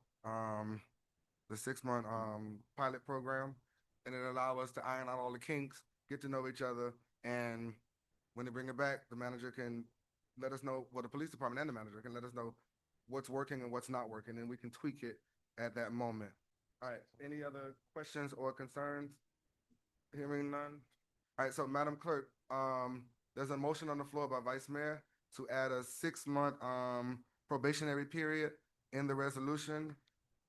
A: pilot program, and it allow us to iron out all the kinks, get to know each other, and when they bring it back, the manager can let us know, well, the police department and the manager can let us know what's working and what's not working, and we can tweak it at that moment. All right, any other questions or concerns? Hearing none. All right, so Madam Clerk, there's a motion on the floor by Vice Mayor to add a 6-month probationary period in the resolution.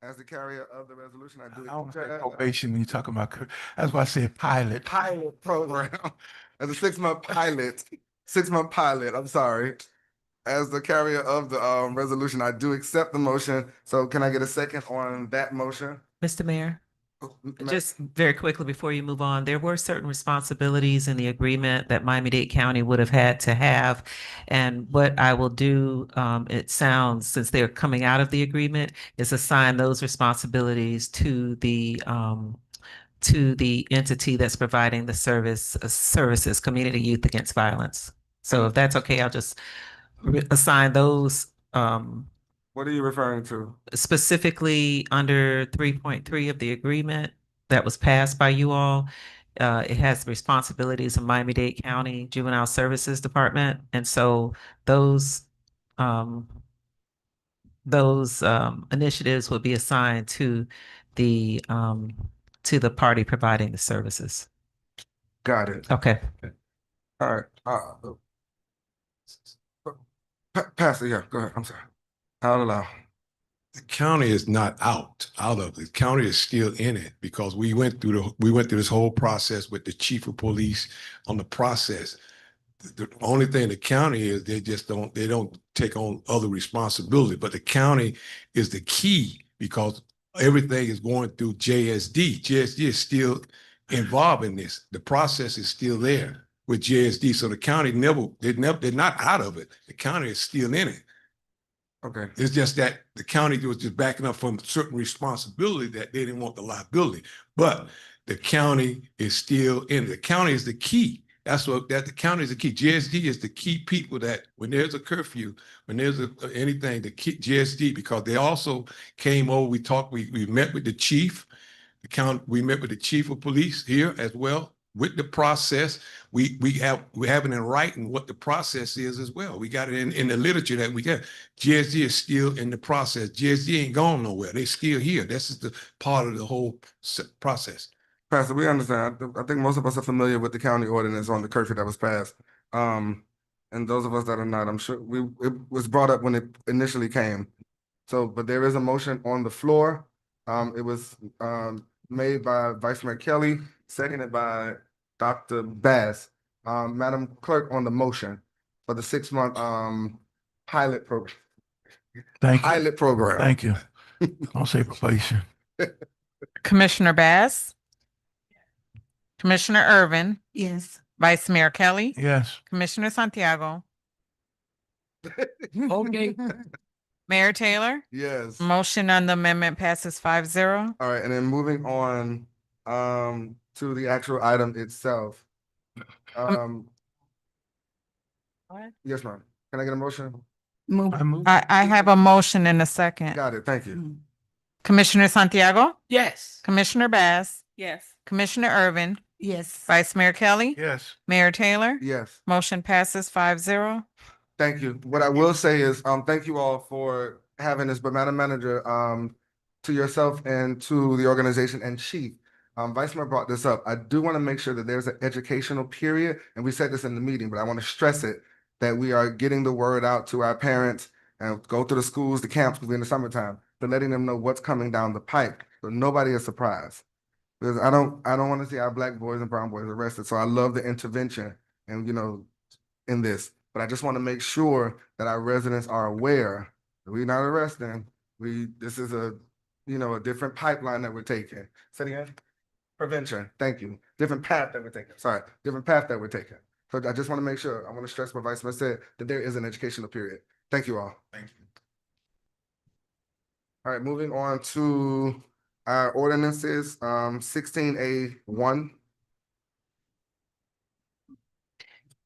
A: As the carrier of the resolution, I do.
E: I don't say probation when you're talking about, that's why I said pilot.
A: Pilot program. As a 6-month pilot, 6-month pilot, I'm sorry. As the carrier of the resolution, I do accept the motion. So can I get a second on that motion?
M: Mr. Mayor?
A: Ma-
M: Just very quickly before you move on, there were certain responsibilities in the agreement that Miami-Dade County would have had to have. And what I will do, it sounds, since they're coming out of the agreement, is assign those responsibilities to the entity that's providing the services, Community Youth Against Violence. So if that's okay, I'll just assign those
A: What are you referring to?
M: specifically under 3.3 of the agreement that was passed by you all. It has the responsibilities of Miami-Dade County Juvenile Services Department. And so those initiatives will be assigned to the party providing the services.
A: Got it.
M: Okay.
A: All right. Pastor, yeah, go ahead. I'm sorry. I'll allow.
O: The county is not out of it. The county is still in it because we went through this whole process with the chief of police on the process. The only thing the county is they don't take on other responsibility, but the county is the key because everything is going through JSD. JSD is still involved in this. The process is still there with JSD. So the county they're not out of it. The county is still in it.
A: Okay.
O: It's just that the county was just backing up from certain responsibility that they didn't want the liability. But the county is still in it. The county is the key. The county is the key. JSD is the key people that when there's a curfew, when there's anything, the key JSD, because they also came over, we talked, we met with the chief, we met with the chief of police here as well with the process. We have it in writing what the process is as well. We got it in the literature that we get. GSD is still in the process. GSD ain't gone nowhere. They still here. This is the part of the whole process.
A: Pastor, we understand. I think most of us are familiar with the county ordinance on the curfew that was passed. And those of us that are not, I'm sure it was brought up when it initially came. So, but there is a motion on the floor. It was made by Vice Mayor Kelly, seconded by Dr. Bass. Madam Clerk, on the motion for the 6-month pilot program.
E: Thank you.
A: Pilot program.
E: Thank you. I'll say probation.
B: Commissioner Bass? Commissioner Irvin?
L: Yes.
B: Vice Mayor Kelly?
E: Yes.
B: Commissioner Santiago?
G: Okay.
B: Mayor Taylor?
A: Yes.
B: Motion on the amendment passes 5-0.
A: All right, and then moving on to the actual item itself. Yes, ma'am. Can I get a motion?
B: I have a motion in a second.
A: Got it. Thank you.
B: Commissioner Santiago?
G: Yes.
B: Commissioner Bass?
C: Yes.
B: Commissioner Irvin?
L: Yes.
B: Vice Mayor Kelly?
E: Yes.
B: Mayor Taylor?
A: Yes.
B: Motion passes 5-0.
A: Thank you. What I will say is, thank you all for having this, but Madam Manager, to yourself and to the organization and Chief, Vice Mayor brought this up. I do want to make sure that there's an educational period, and we said this in the meeting, but I want to stress it, that we are getting the word out to our parents and go to the schools, the camps, because we're in the summertime, but letting them know what's coming down the pipe, so nobody is surprised. Because I don't want to see our Black boys and brown boys arrested, so I love the intervention and, in this. But I just want to make sure that our residents are aware that we're not arresting. This is a different pipeline that we're taking. Say it again. Prevention. Thank you. Different path that we're taking. Sorry, different path that we're taking. So I just want to make sure. I want to stress what Vice Mayor said, that there is an educational period. Thank you all.
O: Thank you.
A: All right, moving on to our ordinances. 16A1.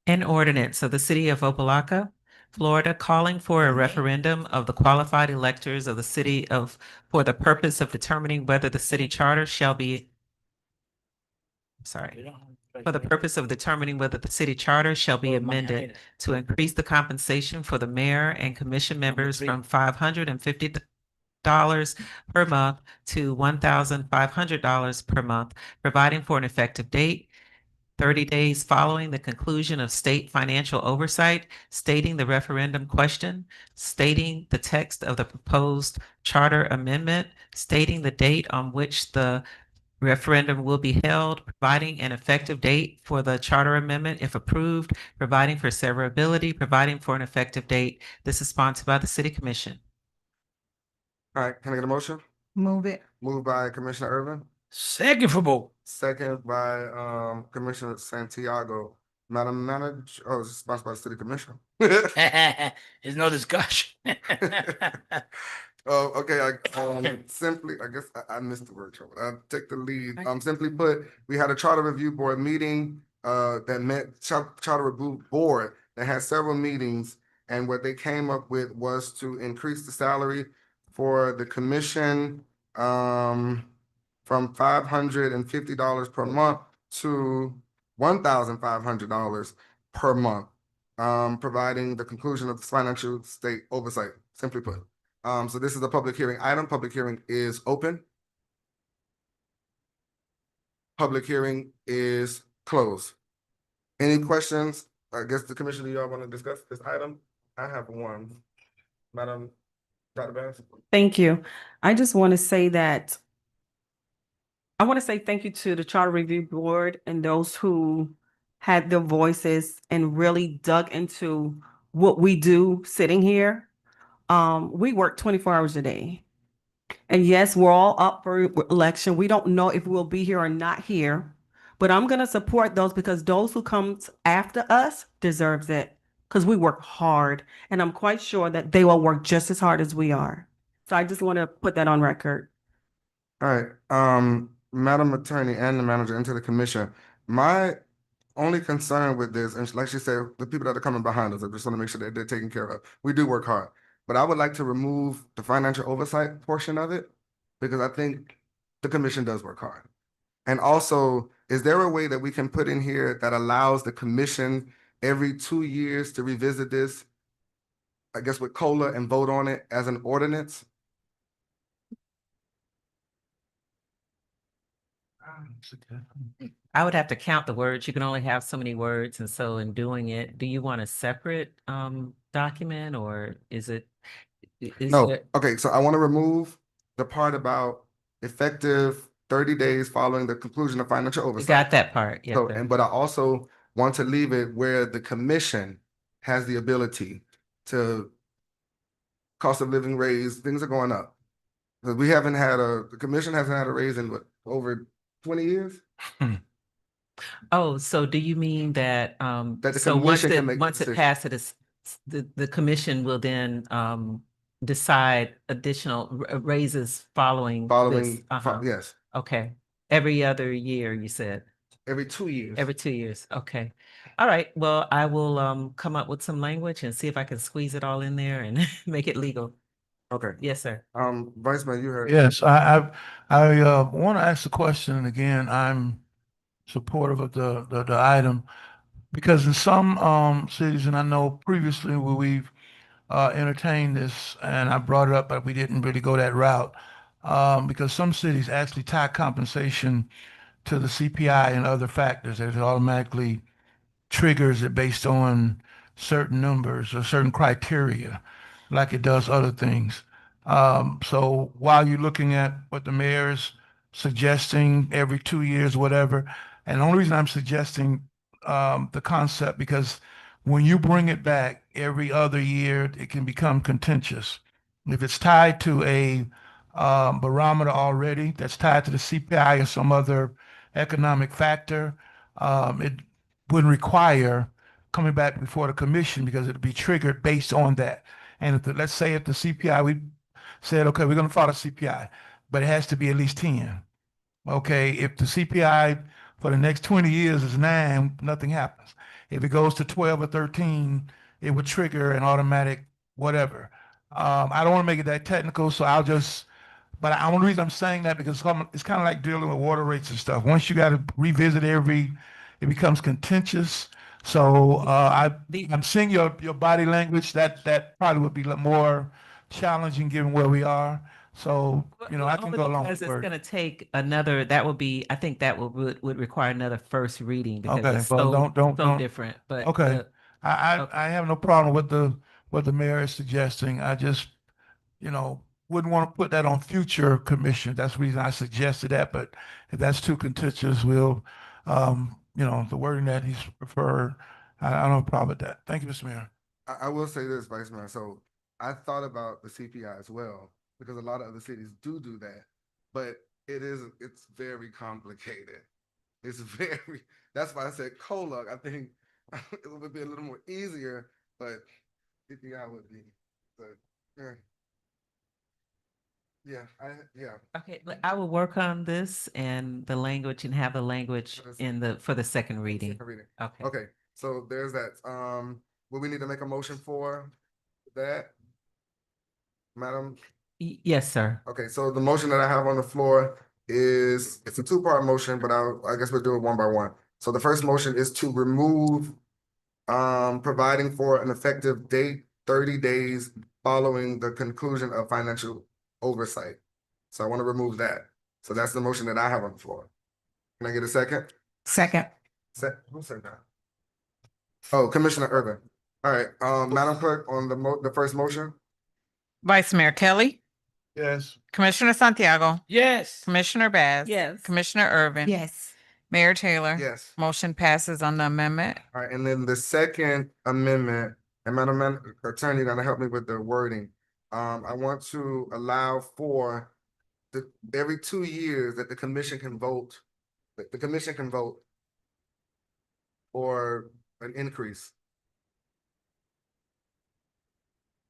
M: An ordinance of the city of Opa-locka, Florida, calling for a referendum of the qualified electors of the city for the purpose of determining whether the city charter shall be, for the purpose of determining whether the city charter shall be amended to increase the compensation for the mayor and commission members from $550 per month to $1,500 per month, providing for an effective date, 30 days following the conclusion of state financial oversight, stating the referendum question, stating the text of the proposed charter amendment, stating the date on which the referendum will be held, providing an effective date for the charter amendment if approved, providing for severability, providing for an effective date. This is sponsored by the City Commission.
A: All right, can I get a motion?
L: Move it.
A: Moved by Commissioner Irvin.
G: Second for both.
A: Second by Commissioner Santiago. Madam Manager, it's sponsored by the City Commission.
G: There's no discussion.
A: Oh, okay. I guess I missed the word trouble. I'll take the lead. Simply put, we had a charter review board meeting that met charter review board that had several meetings, and what they came up with was to increase the salary for the commission from $550 per month to $1,500 per month, providing the conclusion of the financial state oversight, simply put. So this is a public hearing item. Public hearing is open. Public hearing is closed. Any questions? I guess the commission, do y'all want to discuss this item? I have one. Madam Dr. Bass?
C: Thank you. I just want to say that I want to say thank you to the Charter Review Board and those who had their voices and really dug into what we do sitting here. We work 24 hours a day. And yes, we're all up for election. We don't know if we'll be here or not here. But I'm going to support those because those who comes after us deserves it because we work hard. And I'm quite sure that they will work just as hard as we are. So I just want to put that on record.
A: All right, Madam Attorney and the manager into the commission. My only concern with this, and like she said, the people that are coming behind us, I just want to make sure that they're taken care of. We do work hard, but I would like to remove the financial oversight portion of it because I think the commission does work hard. And also, is there a way that we can put in here that allows the commission every 2 years to revisit this, I guess with COLA, and vote on it as an ordinance?
M: I would have to count the words. You can only have so many words. And so in doing it, do you want a separate document or is it?
A: No, okay, so I want to remove the part about effective 30 days following the conclusion of financial
M: You
A: oversight.
M: got that part. Yes,
A: So,
M: sir.
A: but I also want to leave it where the commission has the ability to cost of living raise, things are going up. Because we haven't had the commission hasn't had a raise in what, over 20 years?
M: Oh, so do you mean that,
A: That the
M: so once
A: commission can
M: it,
A: make the
M: once it
A: decision.
M: passes, the commission will then, decide additional raises following this?
A: Following,
M: Uh-huh.
A: yes,
M: Okay. Every other year, you said?
A: every 2 years.
M: Every 2 years. Okay. All right. Well, I will, come up with some language and see if I can squeeze it all in there and make it legal.
A: Okay.
M: Yes, sir.
A: Vice Mayor, you heard.
E: Yes, I want to ask the question, and again, I'm supportive of the item because in some cities, and I know previously where we've entertained this, and I brought it up, but we didn't really go that route because some cities actually tie compensation to the CPI and other factors. It automatically triggers it based on certain numbers or certain criteria, like it does other things. So while you're looking at what the mayor is suggesting every 2 years, whatever, and the only reason I'm suggesting the concept because when you bring it back every other year, it can become contentious. If it's tied to a barometer already, that's tied to the CPI or some other economic factor, it wouldn't require coming back before the commission because it'd be triggered based on that. And if let's say if the CPI, we said, okay, we're going to follow CPI, but it has to be at least 10. Okay, if the CPI for the next 20 years is 9, nothing happens. If it goes to 12 or 13, it would trigger an automatic whatever. I don't want to make it that technical, so I'll just, but the only reason I'm saying that because it's kind of like dealing with water rates and stuff. Once you got to revisit it becomes contentious. So I'm seeing your body language. That probably would be more challenging given where we are. So I can go along
M: Because
E: with
M: it's
E: it.
M: going to take another. That would be. I think that would require another first reading because
E: Okay,
M: it's
E: well,
M: so different. But
E: Okay, I
M: okay.
E: I have no problem with what the mayor is suggesting. I just wouldn't want to put that on future commission. That's the reason I suggested that. But if that's too contentious, we'll the wording that he's preferred. I don't have a problem with that. Thank you, Mr. Mayor.
A: I will say this, Vice Mayor. So I thought about the CPI as well because a lot of other cities do that, but it's very complicated. It's very. That's why I said COLA. I think it would be a little more easier, but CPI would be. But yeah.
M: Okay, I will work on this and the language and have the language for the second reading. Okay.
A: Okay. So there's that. Will we need to make a motion for that, Madam?
M: Yes, sir.
A: Okay, so the motion that I have on the floor it's a two-part motion, but I guess we'll do it one by one. So the first motion is to remove providing for an effective date 30 days following the conclusion of financial oversight. So I want to remove that. So that's the motion that I have on the floor. Can I get a second?
L: Second.
A: Who said that? Oh, Commissioner Urban. All right, Madam Clerk, on the first motion?
B: Vice Mayor Kelly,
E: Yes.
B: Commissioner Santiago,
G: Yes.
B: Commissioner Baz.
C: Yes.
B: Commissioner Irvin.
L: Yes.
B: Mayor Taylor.
A: Yes.
B: Motion passes on the amendment.
A: All right, and then the second amendment, and Attorney, you're gonna help me with the wording. I want to allow for every 2 years that the commission can vote, the commission can vote for an increase.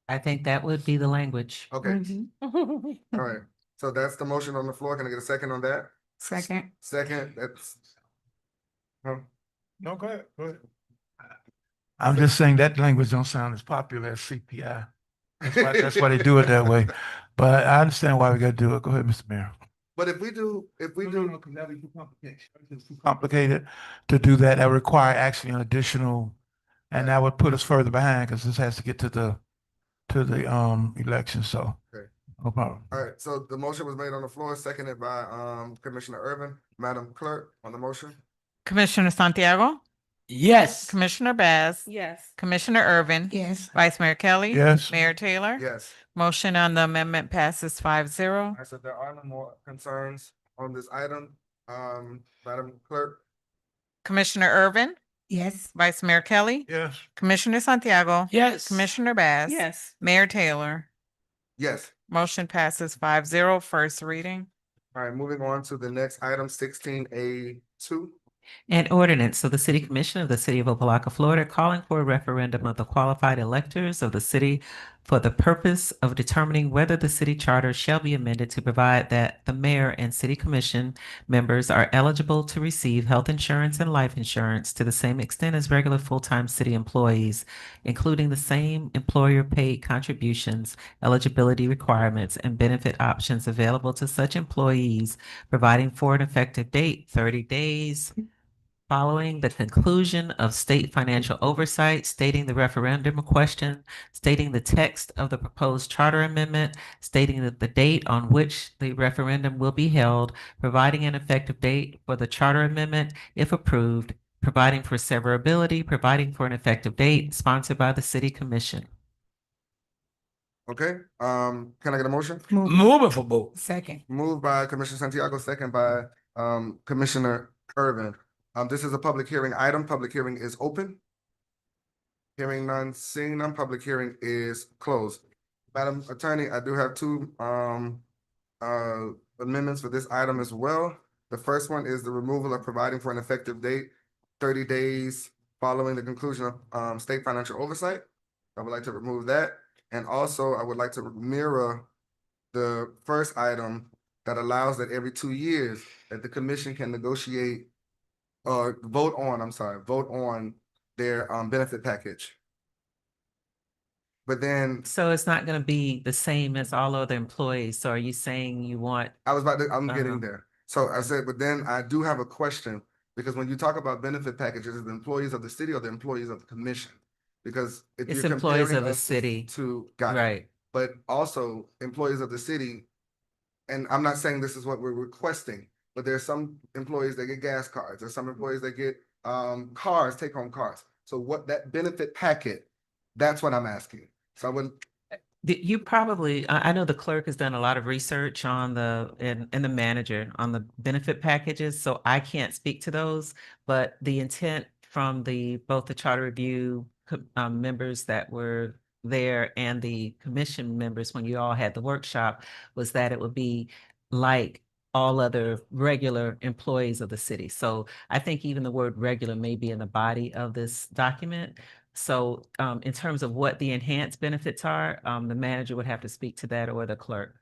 M: I think that would be the language.
A: Okay, all right. So that's the motion on the floor. Can I get a second on that?
L: Second.
A: Second, that's. Huh?
E: No, go ahead, go ahead. I'm just saying that language don't sound as popular as CPI. That's why they do it that way. But I understand why we gotta do it. Go ahead, Mr. Mayor.
A: But if we do,
E: That'd be too complicated. It's too complicated to do that. That would require actually an additional, and that would put us further behind because this has to get to the election. So
A: Okay.
E: no problem.
A: All right, so the motion was made on the floor, seconded by Commissioner Urban. Madam Clerk, on the motion?
B: Commissioner Santiago,
G: Yes.
B: Commissioner Baz.
C: Yes.
B: Commissioner Irvin.
L: Yes.
B: Vice Mayor Kelly.
E: Yes.
B: Mayor Taylor.
A: Yes.
B: Motion on the amendment passes 5-0.
A: All right, so there are no more concerns on this item. Madam Clerk?
B: Commissioner Irvin.
L: Yes.
B: Vice Mayor Kelly.
E: Yes.
B: Commissioner Santiago.
G: Yes.
B: Commissioner Baz.
C: Yes.
B: Mayor Taylor.
A: Yes.
B: Motion passes 5-0. First reading.
A: All right, moving on to the next item, 16A2.
M: An ordinance of the City Commission of the City of Opa-locka, Florida, calling for a referendum of the qualified electors of the city for the purpose of determining whether the city charter shall be amended to provide that the mayor and city commission members are eligible to receive health insurance and life insurance to the same extent as regular full-time city employees, including the same employer-paid contributions, eligibility requirements, and benefit options available to such employees, providing for an effective date 30 days following the conclusion of state financial oversight, stating the referendum question, stating the text of the proposed charter amendment, stating that the date on which the referendum will be held, providing an effective date for the charter amendment if approved, providing for severability, providing for an effective date, sponsored by the City Commission.
A: Okay, can I get a motion?
G: Move it for both.
L: Second.
A: Moved by Commissioner Santiago, second by Commissioner Irvin. This is a public hearing item. Public hearing is open. Hearing none, seeing none, public hearing is closed. Madam Attorney, I do have two amendments for this item as well. The first one is the removal of providing for an effective date 30 days following the conclusion of state financial oversight. I would like to remove that. And also, I would like to mirror the first item that allows that every 2 years that the commission can negotiate or vote on their benefit package. But then
M: So it's not going to be the same as all other employees. So are you saying you want?
A: I'm
M: Uh-huh.
A: getting there. So I said, but then I do have a question, because when you talk about benefit packages, is the employees of the city or the employees of the commission? Because if
M: It's
A: you're
M: employees
A: comparing
M: of the
A: us
M: city.
A: got it.
M: Right.
A: But also employees of the city, and I'm not saying this is what we're requesting, but there's some employees that get gas cards, there's some employees that get cars, take home cars. So what that benefit packet, that's what I'm asking. So I would,
M: You probably, I know the clerk has done a lot of research on and the manager on the benefit packages, so I can't speak to those. But the intent from both the charter review members that were there and the commission members when you all had the workshop was that it would be like all other regular employees of the city. So I think even the word regular may be in the body of this document. So in terms of what the enhanced benefits are, the manager would have to speak to that, or the clerk.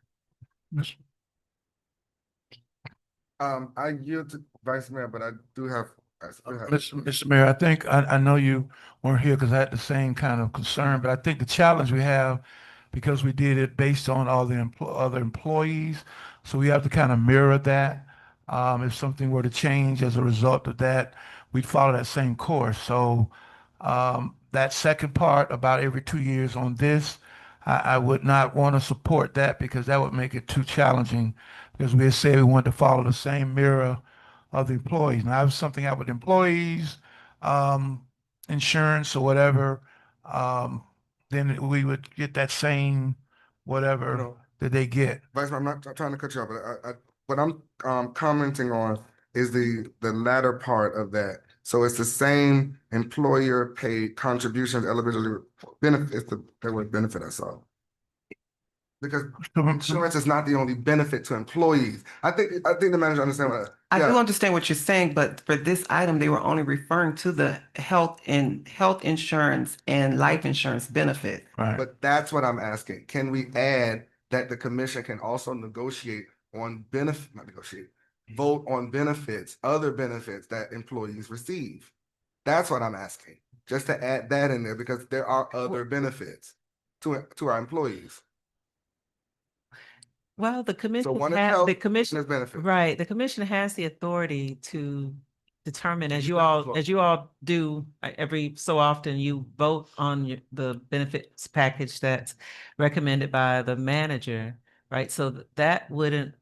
A: I yield to Vice Mayor, but I still have.
E: Mr. Mayor, I think, I know you weren't here because I had the same kind of concern, but I think the challenge we have, because we did it based on all the other employees, so we have to kind of mirror that. If something were to change as a result of that, we'd follow that same course. So that second part about every 2 years on this, I would not want to support that, because that would make it too challenging, because we had said we wanted to follow the same mirror of the employees. Now, if something happened with employees, insurance or whatever, then we would get that same whatever
A: No.
E: that they get.
A: Vice Mayor, I'm not trying to cut you off, but what I'm commenting on is the latter part of that. So it's the same employer paid contributions, eligibility benefits, the word benefit I saw. Because insurance is not the only benefit to employees. I think the manager understands what
H: I
A: yeah.
H: do understand what you're saying, but for this item, they were only referring to the health insurance and life insurance benefit.
E: Right.
A: But that's what I'm asking. Can we add that the commission can also negotiate on not negotiate, vote on benefits, other benefits that employees receive? That's what I'm asking. Just to add that in there because there are other benefits to our employees.
M: Well, the commission
A: one is
M: has,
A: health,
M: the
A: one
M: commission,
A: is benefits.
M: right, the commission has the authority to determine, as
A: You
M: you
A: have the
M: all,
A: floor.
M: as you all do, every so often, you vote on the benefits package that's recommended by the manager, right? So that wouldn't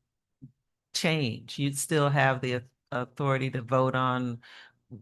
M: change. You'd still have the authority to vote on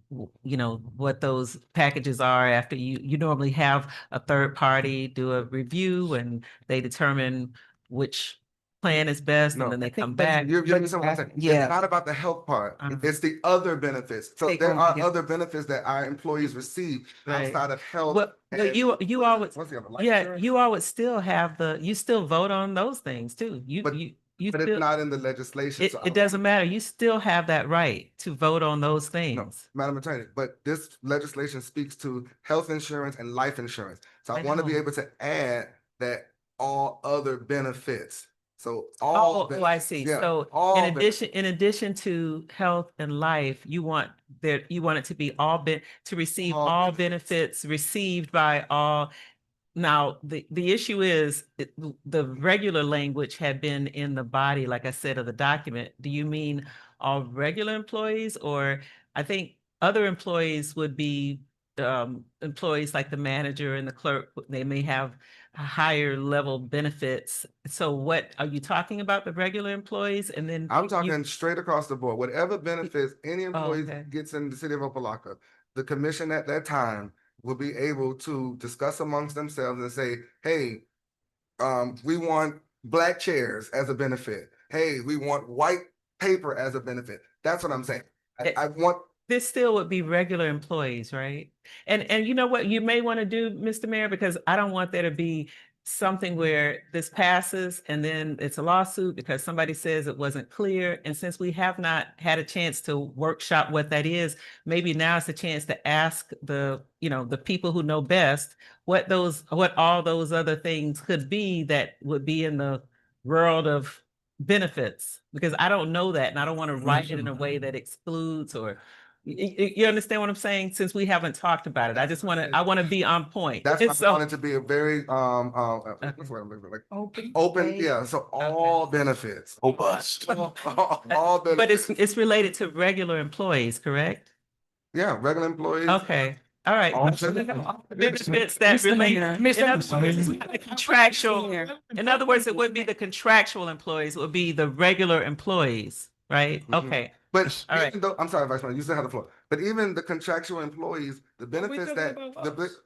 M: what those packages are after you normally have a third party do a review and they determine which plan is best and then they come back.
A: You're missing what I'm saying.
H: Yeah.
A: It's not about the health part.
M: Uh-huh.
A: It's the other benefits. So
H: Take
A: there
H: home
A: are
H: together.
A: other benefits that our employees receive
M: Right.
A: outside of health.
M: Well, no,
A: and-
M: you all would,
A: What's the other, life
M: yeah,
A: insurance?
M: you all would still have you still vote on those things too.
A: But-
M: You
A: But
M: still,
A: it's not in the legislation. so I
M: it doesn't matter. You still have that right to vote on those
A: No,
M: things.
A: Madam Attorney, but this legislation speaks to health insurance and life insurance. So I
M: I
A: want to be
M: know.
A: able to add that all other benefits. So all.
M: Oh, I see.
A: Yeah,
M: So
A: all
M: in addition to health and life, you want it to be to receive
A: All
M: all
A: benefits.
M: benefits received by all. Now, the issue is the regular language had been in the body, like I said, of the document. Do you mean all regular employees, or I think other employees would be employees like the manager and the clerk, they may have higher level benefits. So what are you talking about, the regular employees? And then
A: I'm talking straight across the board. Whatever benefits any employee
M: okay.
A: gets in the city of Opa-locka, the commission at that time will be able to discuss amongst themselves and say, hey, we want black chairs as a benefit. Hey, we want white paper as a benefit. That's what I'm saying. I want.
M: This still would be regular employees, right? And you know what you may want to do, Mr. Mayor, because I don't want there to be something where this passes and then it's a lawsuit because somebody says it wasn't clear. And since we have not had a chance to workshop what that is, maybe now is the chance to ask the people who know best what all those other things could be that would be in the world of benefits, because I don't know that and I don't want to write it in a way that excludes or you understand what I'm saying? Since we haven't talked about it, I want to be on point.
A: That's
M: And
A: why I
M: so-
A: wanted to be a very what's what I'm looking for, like open, yeah. So all benefits,
E: Robust.
A: all benefits.
M: But it's related to regular employees, correct?
A: Yeah, regular employees.
M: Okay, all right.
A: All
M: Benefits that relate, in other words, it's not the contractual, in other words, it would be the contractual employees, it would be the regular employees, right?
A: Mhm.
M: Okay,
A: But
M: All right.
A: even though, I'm sorry, Vice Mayor, you still have the floor. But even the contractual employees, the benefits that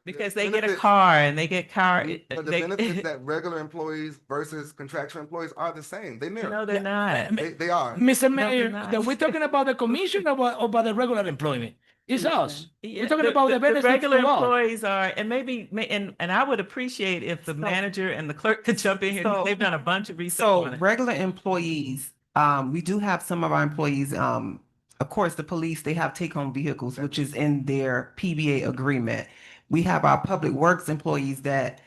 M: because they get a
A: benefits-
M: car and they get car.
A: But the benefits that regular employees versus contractual employees are the same. They mirror.
M: No, they're not.
A: They are.
G: Mr.
M: No,
G: Mayor,
M: they're not.
G: that we're talking about the commission or about the regular employment? It's us.
M: Yeah,
G: We're talking about the benefits
M: regular
G: for all.
M: employees are, and and I would appreciate if the manager and the clerk could jump in here.
H: So-
M: They've done a bunch of research
H: So
M: on it.
H: regular employees, we do have some of our employees, of course, the police, they have take-home vehicles, which is in their PBA agreement. We have our public works employees that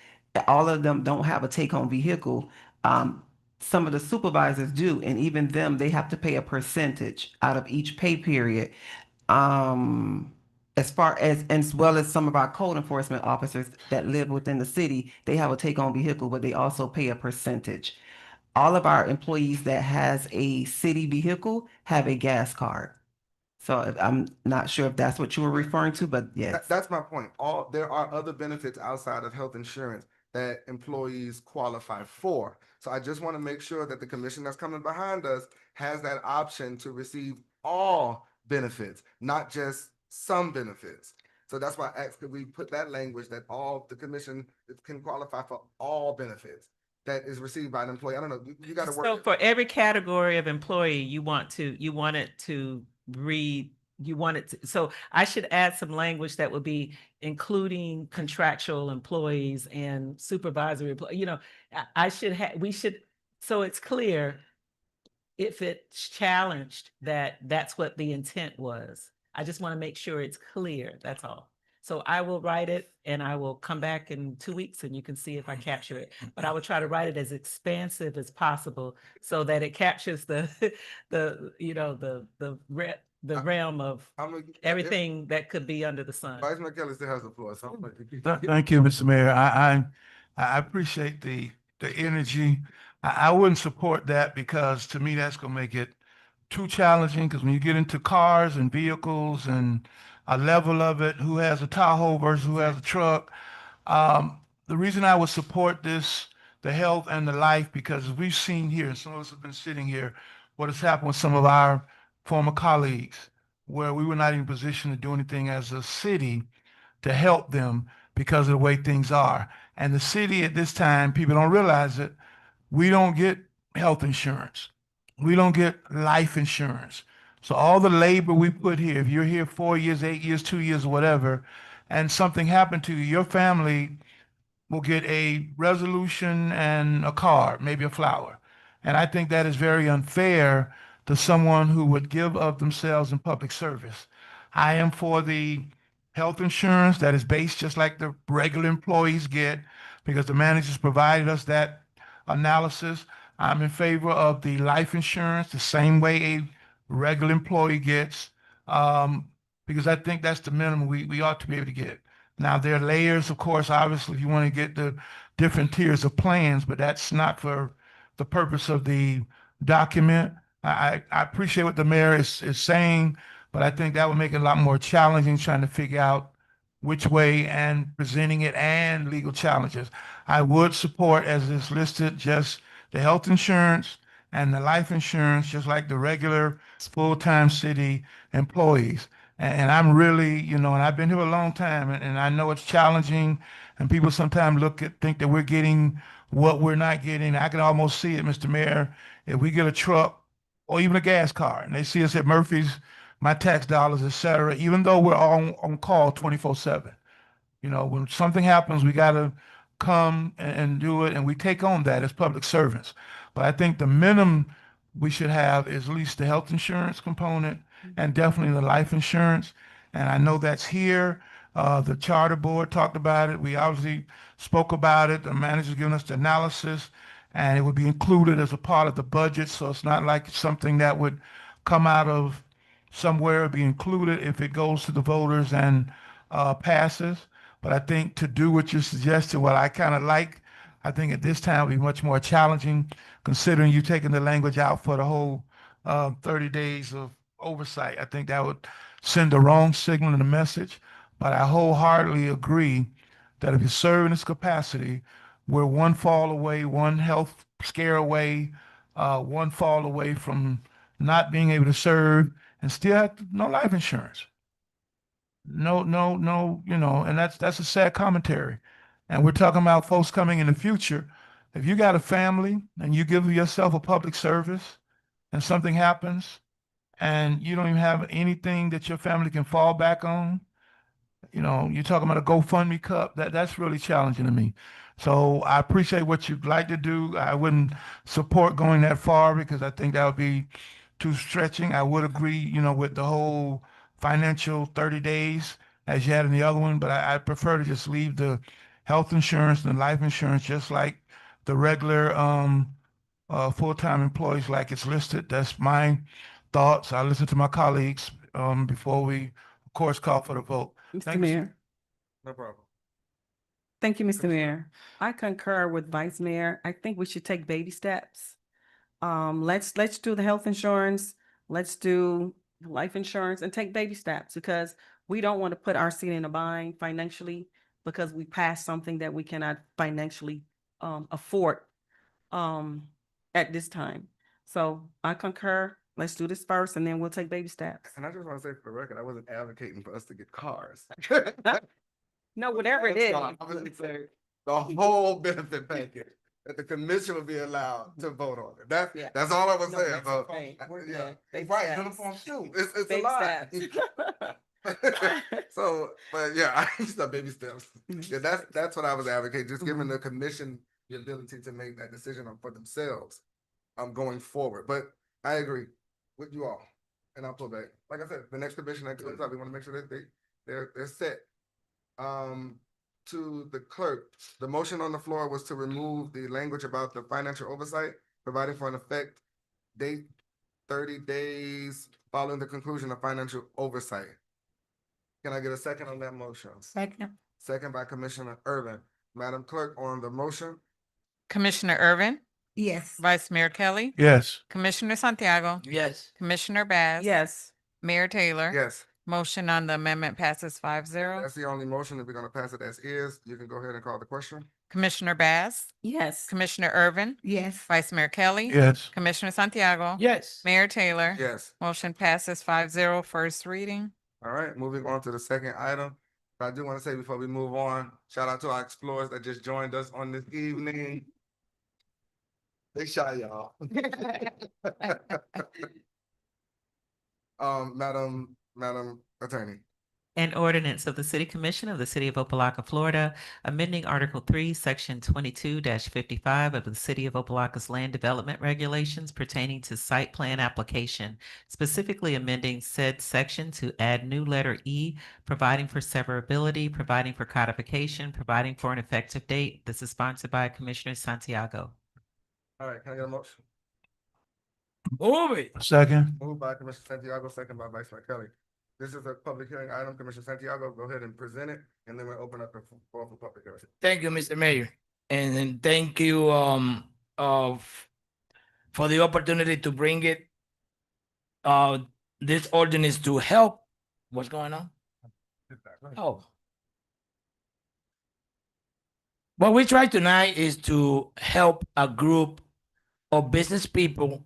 H: all of them don't have a take-home vehicle. Some of the supervisors do, and even them, they have to pay a percentage out of each pay period. As well as some of our code enforcement officers that live within the city, they have a take-home vehicle, but they also pay a percentage. All of our employees that has a city vehicle have a gas card. So I'm not sure if that's what you were referring to, but yes.
A: That's my point. There are other benefits outside of health insurance that employees qualify for. So I just want to make sure that the commission that's coming behind us has that option to receive all benefits, not just some benefits. So that's why I asked, could we put that language that all the commission can qualify for all benefits that is received by an employee? I don't know. You got to work.
M: So for every category of employee, you want it to read, so I should add some language that would be including contractual employees and supervisory, we should, so it's clear if it's challenged that that's what the intent was. I just want to make sure it's clear, that's all. So I will write it and I will come back in 2 weeks and you can see if I capture it. But I will try to write it as expansive as possible so that it captures the realm of everything that could be under the sun.
A: Vice Mayor Kelly still has the floor. So
E: Thank you, Mr. Mayor. I appreciate the energy. I wouldn't support that because to me, that's gonna make it too challenging because when you get into cars and vehicles and a level of it, who has a Tahoe versus who has a truck. The reason I would support this, the health and the life, because we've seen here, and some of us have been sitting here, what has happened with some of our former colleagues, where we were not in a position to do anything as a city to help them because of the way things are. And the city at this time, people don't realize it, we don't get health insurance. We don't get life insurance. So all the labor we put here, if you're here 4 years, 8 years, 2 years, whatever, and something happened to you, your family will get a resolution and a card, maybe a flower. And I think that is very unfair to someone who would give of themselves in public service. I am for the health insurance that is based just like the regular employees get because the managers provided us that analysis. I'm in favor of the life insurance the same way a regular employee gets because I think that's the minimum we ought to be able to get. Now, there are layers, of course, obviously, if you want to get the different tiers of plans, but that's not for the purpose of the document. I appreciate what the mayor is saying, but I think that would make it a lot more challenging trying to figure out which way and presenting it and legal challenges. I would support, as is listed, just the health insurance and the life insurance, just like the regular full-time city employees. And I'm really, and I've been here a long time, and I know it's challenging, and people sometimes think that we're getting what we're not getting. I can almost see it, Mr. Mayor, if we get a truck or even a gas car, and they see us at Murphy's, my tax dollars, et cetera, even though we're on call 24/7. When something happens, we got to come and do it, and we take on that as public servants. But I think the minimum we should have is at least the health insurance component and definitely the life insurance. And I know that's here. The charter board talked about it. We obviously spoke about it. The manager's given us the analysis, and it would be included as a part of the budget. So it's not like it's something that would come out of somewhere, be included if it goes to the voters and passes. But I think to do what you're suggesting, what I kind of like, I think at this time would be much more challenging, considering you taking the language out for the whole 30 days of oversight. I think that would send the wrong signal and a message. But I wholeheartedly agree that if you serve in this capacity, we're one fall away, one health scare away, one fall away from not being able to serve and still have no life insurance. No, and that's a sad commentary. And we're talking about folks coming in the future. If you got a family and you give yourself a public service and something happens and you don't even have anything that your family can fall back on, you're talking about a GoFundMe cup, that's really challenging to me. So I appreciate what you'd like to do. I wouldn't support going that far because I think that would be too stretching. I would agree, with the whole financial 30 days as you had in the other one, but I prefer to just leave the health insurance and life insurance just like the regular full-time employees like it's listed. That's my thoughts. I listen to my colleagues before we, of course, call for the vote.
C: Mr.
E: Thank you, sir.
C: Mayor.
A: no problem.
C: Thank you, Mr. Mayor. I concur with Vice Mayor. I think we should take baby steps. Let's do the health insurance. Let's do life insurance and take baby steps because we don't want to put our city in a bind financially because we passed something that we cannot financially afford at this time. So I concur. Let's do this first and then we'll take baby steps.
A: And I just want to say for the record, I wasn't advocating for us to get cars.
C: No, whatever it is.
A: I was just saying the whole benefit package, that the commission will be allowed to vote on it.
C: Yeah.
A: That's all I was
C: No,
A: saying.
C: that's
A: So,
C: okay. We're
A: yeah,
C: good. Baby
A: right,
C: steps.
A: uniforms too. It's a
C: Baby
A: lot.
C: steps.
A: So, but yeah, I used to baby steps. Yeah, that's what I was advocating, just giving the commission the ability to make that decision for themselves, going forward. But I agree with you all, and I'll pull back. Like I said, the next commission that comes up, we want to make sure that they're set. To the clerk, the motion on the floor was to remove the language about the financial oversight, providing for an effect date 30 days following the conclusion of financial oversight. Can I get a second on that motion?
L: Second.
A: Second by Commissioner Irvin. Madam Clerk, on the motion?
B: Commissioner Irvin,
L: Yes.
B: Vice Mayor Kelly,
E: Yes.
B: Commissioner Santiago,
G: Yes.
B: Commissioner Bass.
C: Yes.
B: Mayor Taylor.
A: Yes.
B: Motion on the amendment passes 5-0.
A: That's the only motion. If we're gonna pass it as is, you can go ahead and call the question.
B: Commissioner Bass,
C: Yes.
B: Commissioner Irvin,
L: Yes.
B: Vice Mayor Kelly.
E: Yes.
B: Commissioner Santiago.
G: Yes.
B: Mayor Taylor.
A: Yes.
B: Motion passes 5-0, first reading.
A: All right, moving on to the second item. I do want to say before we move on, shout out to our explorers that just joined us on this evening. They shy, y'all. Madam Attorney.
M: An ordinance of the City Commission of the City of Opa-locka, Florida, amending Article 3, Section 22-55 of the City of Opa-locka's Land Development Regulations pertaining to site plan application, specifically amending said section to add new letter E, providing for severability, providing for codification, providing for an effective date. This is sponsored by Commissioner Santiago.
A: All right, can I get a motion?
G: Move it.
E: Second.
A: Moved by Commissioner Santiago, second by Vice Mayor Kelly. This is a public hearing item. Commissioner Santiago, go ahead and present it, and then we'll open up the floor for public hearing.
G: Thank you, Mr. Mayor. And then thank you for the opportunity to bring it this ordinance to help. What's going on? Oh. What we try tonight is to help a group of business people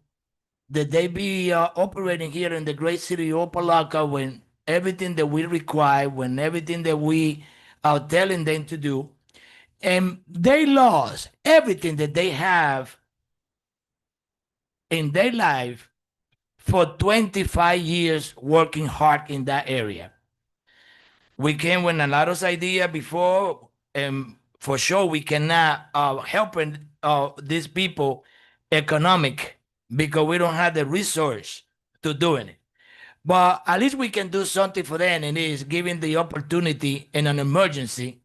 G: that they be operating here in the great city of Opa-locka when everything that we require, when everything that we are telling them to do, and they lost everything that they have in their life for 25 years working hard in that area. We came with a lot of ideas before, and for sure we cannot help these people economic because we don't have the resource to doing it. But at least we can do something for them, and it is giving the opportunity in an emergency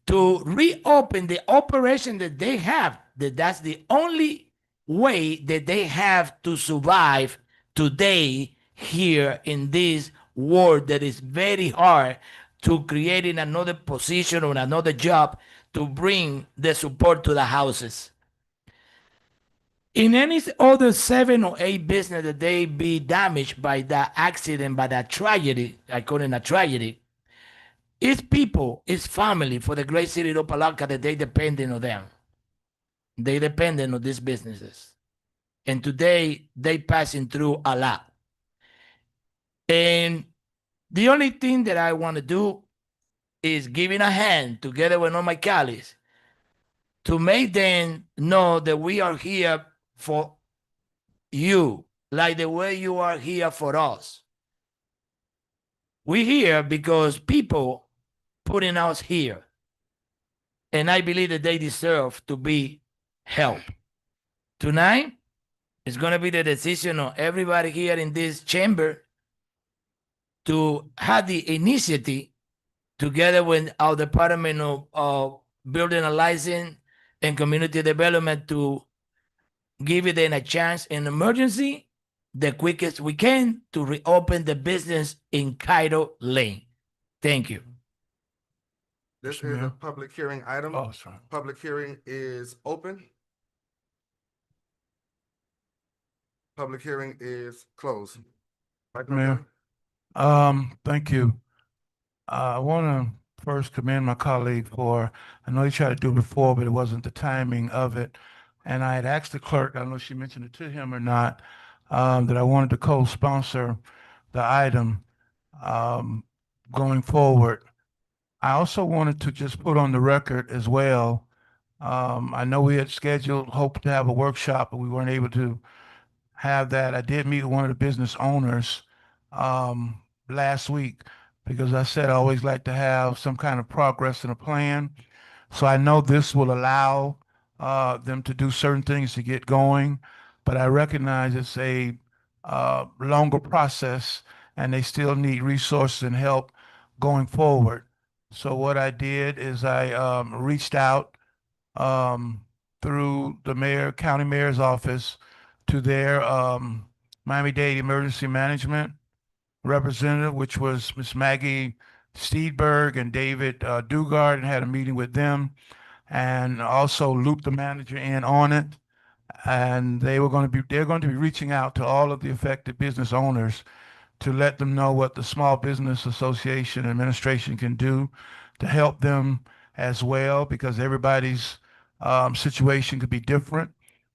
G: to reopen the operation that they have. That's the only way that they have to survive today here in this world that is very hard to creating another position or another job to bring the support to the houses. In any other 7 or 8 business that they be damaged by that accident, by that tragedy, I call it a tragedy, it's people, it's family for the great city of Opa-locka that they depending on them. They depending on these businesses. And today they passing through a lot. And the only thing that I want to do is giving a hand together with all my colleagues to make them know that we are here for you, like the way you are here for us. We're here because people putting us here. And I believe that they deserve to be helped. Tonight, it's going to be the decision of everybody here in this chamber to have the initiative together with our Department of Building and License and Community Development to give it a chance in emergency the quickest we can to reopen the business in Cairo Lane. Thank you.
A: This
E: Mr.
A: is a
E: Mayor?
A: public hearing item.
E: Oh, sorry.
A: Public hearing is open. Public hearing is closed. Vice
E: Mayor?
A: Kelly?
E: Thank you. I want to first commend my colleague for, I know he tried to do it before, but it wasn't the timing of it. And I had asked the clerk, I don't know if she mentioned it to him or not, that I wanted to co-sponsor the item going forward. I also wanted to just put on the record as well. I know we had scheduled, hoped to have a workshop, but we weren't able to have that. I did meet with one of the business owners last week because I said I always like to have some kind of progress and a plan. So I know this will allow them to do certain things to get going, but I recognize it's a longer process and they still need resources and help going forward. So what I did is I reached out um, through the county mayor's office to their Miami-Dade Emergency Management representative, which was Miss Maggie Steedberg and David Dugard, and had a meeting with them and also looped the manager in on it. And they're going to be reaching out to all of the affected business owners to let them know what the Small Business Association Administration can do to help them as well, because everybody's situation could be different.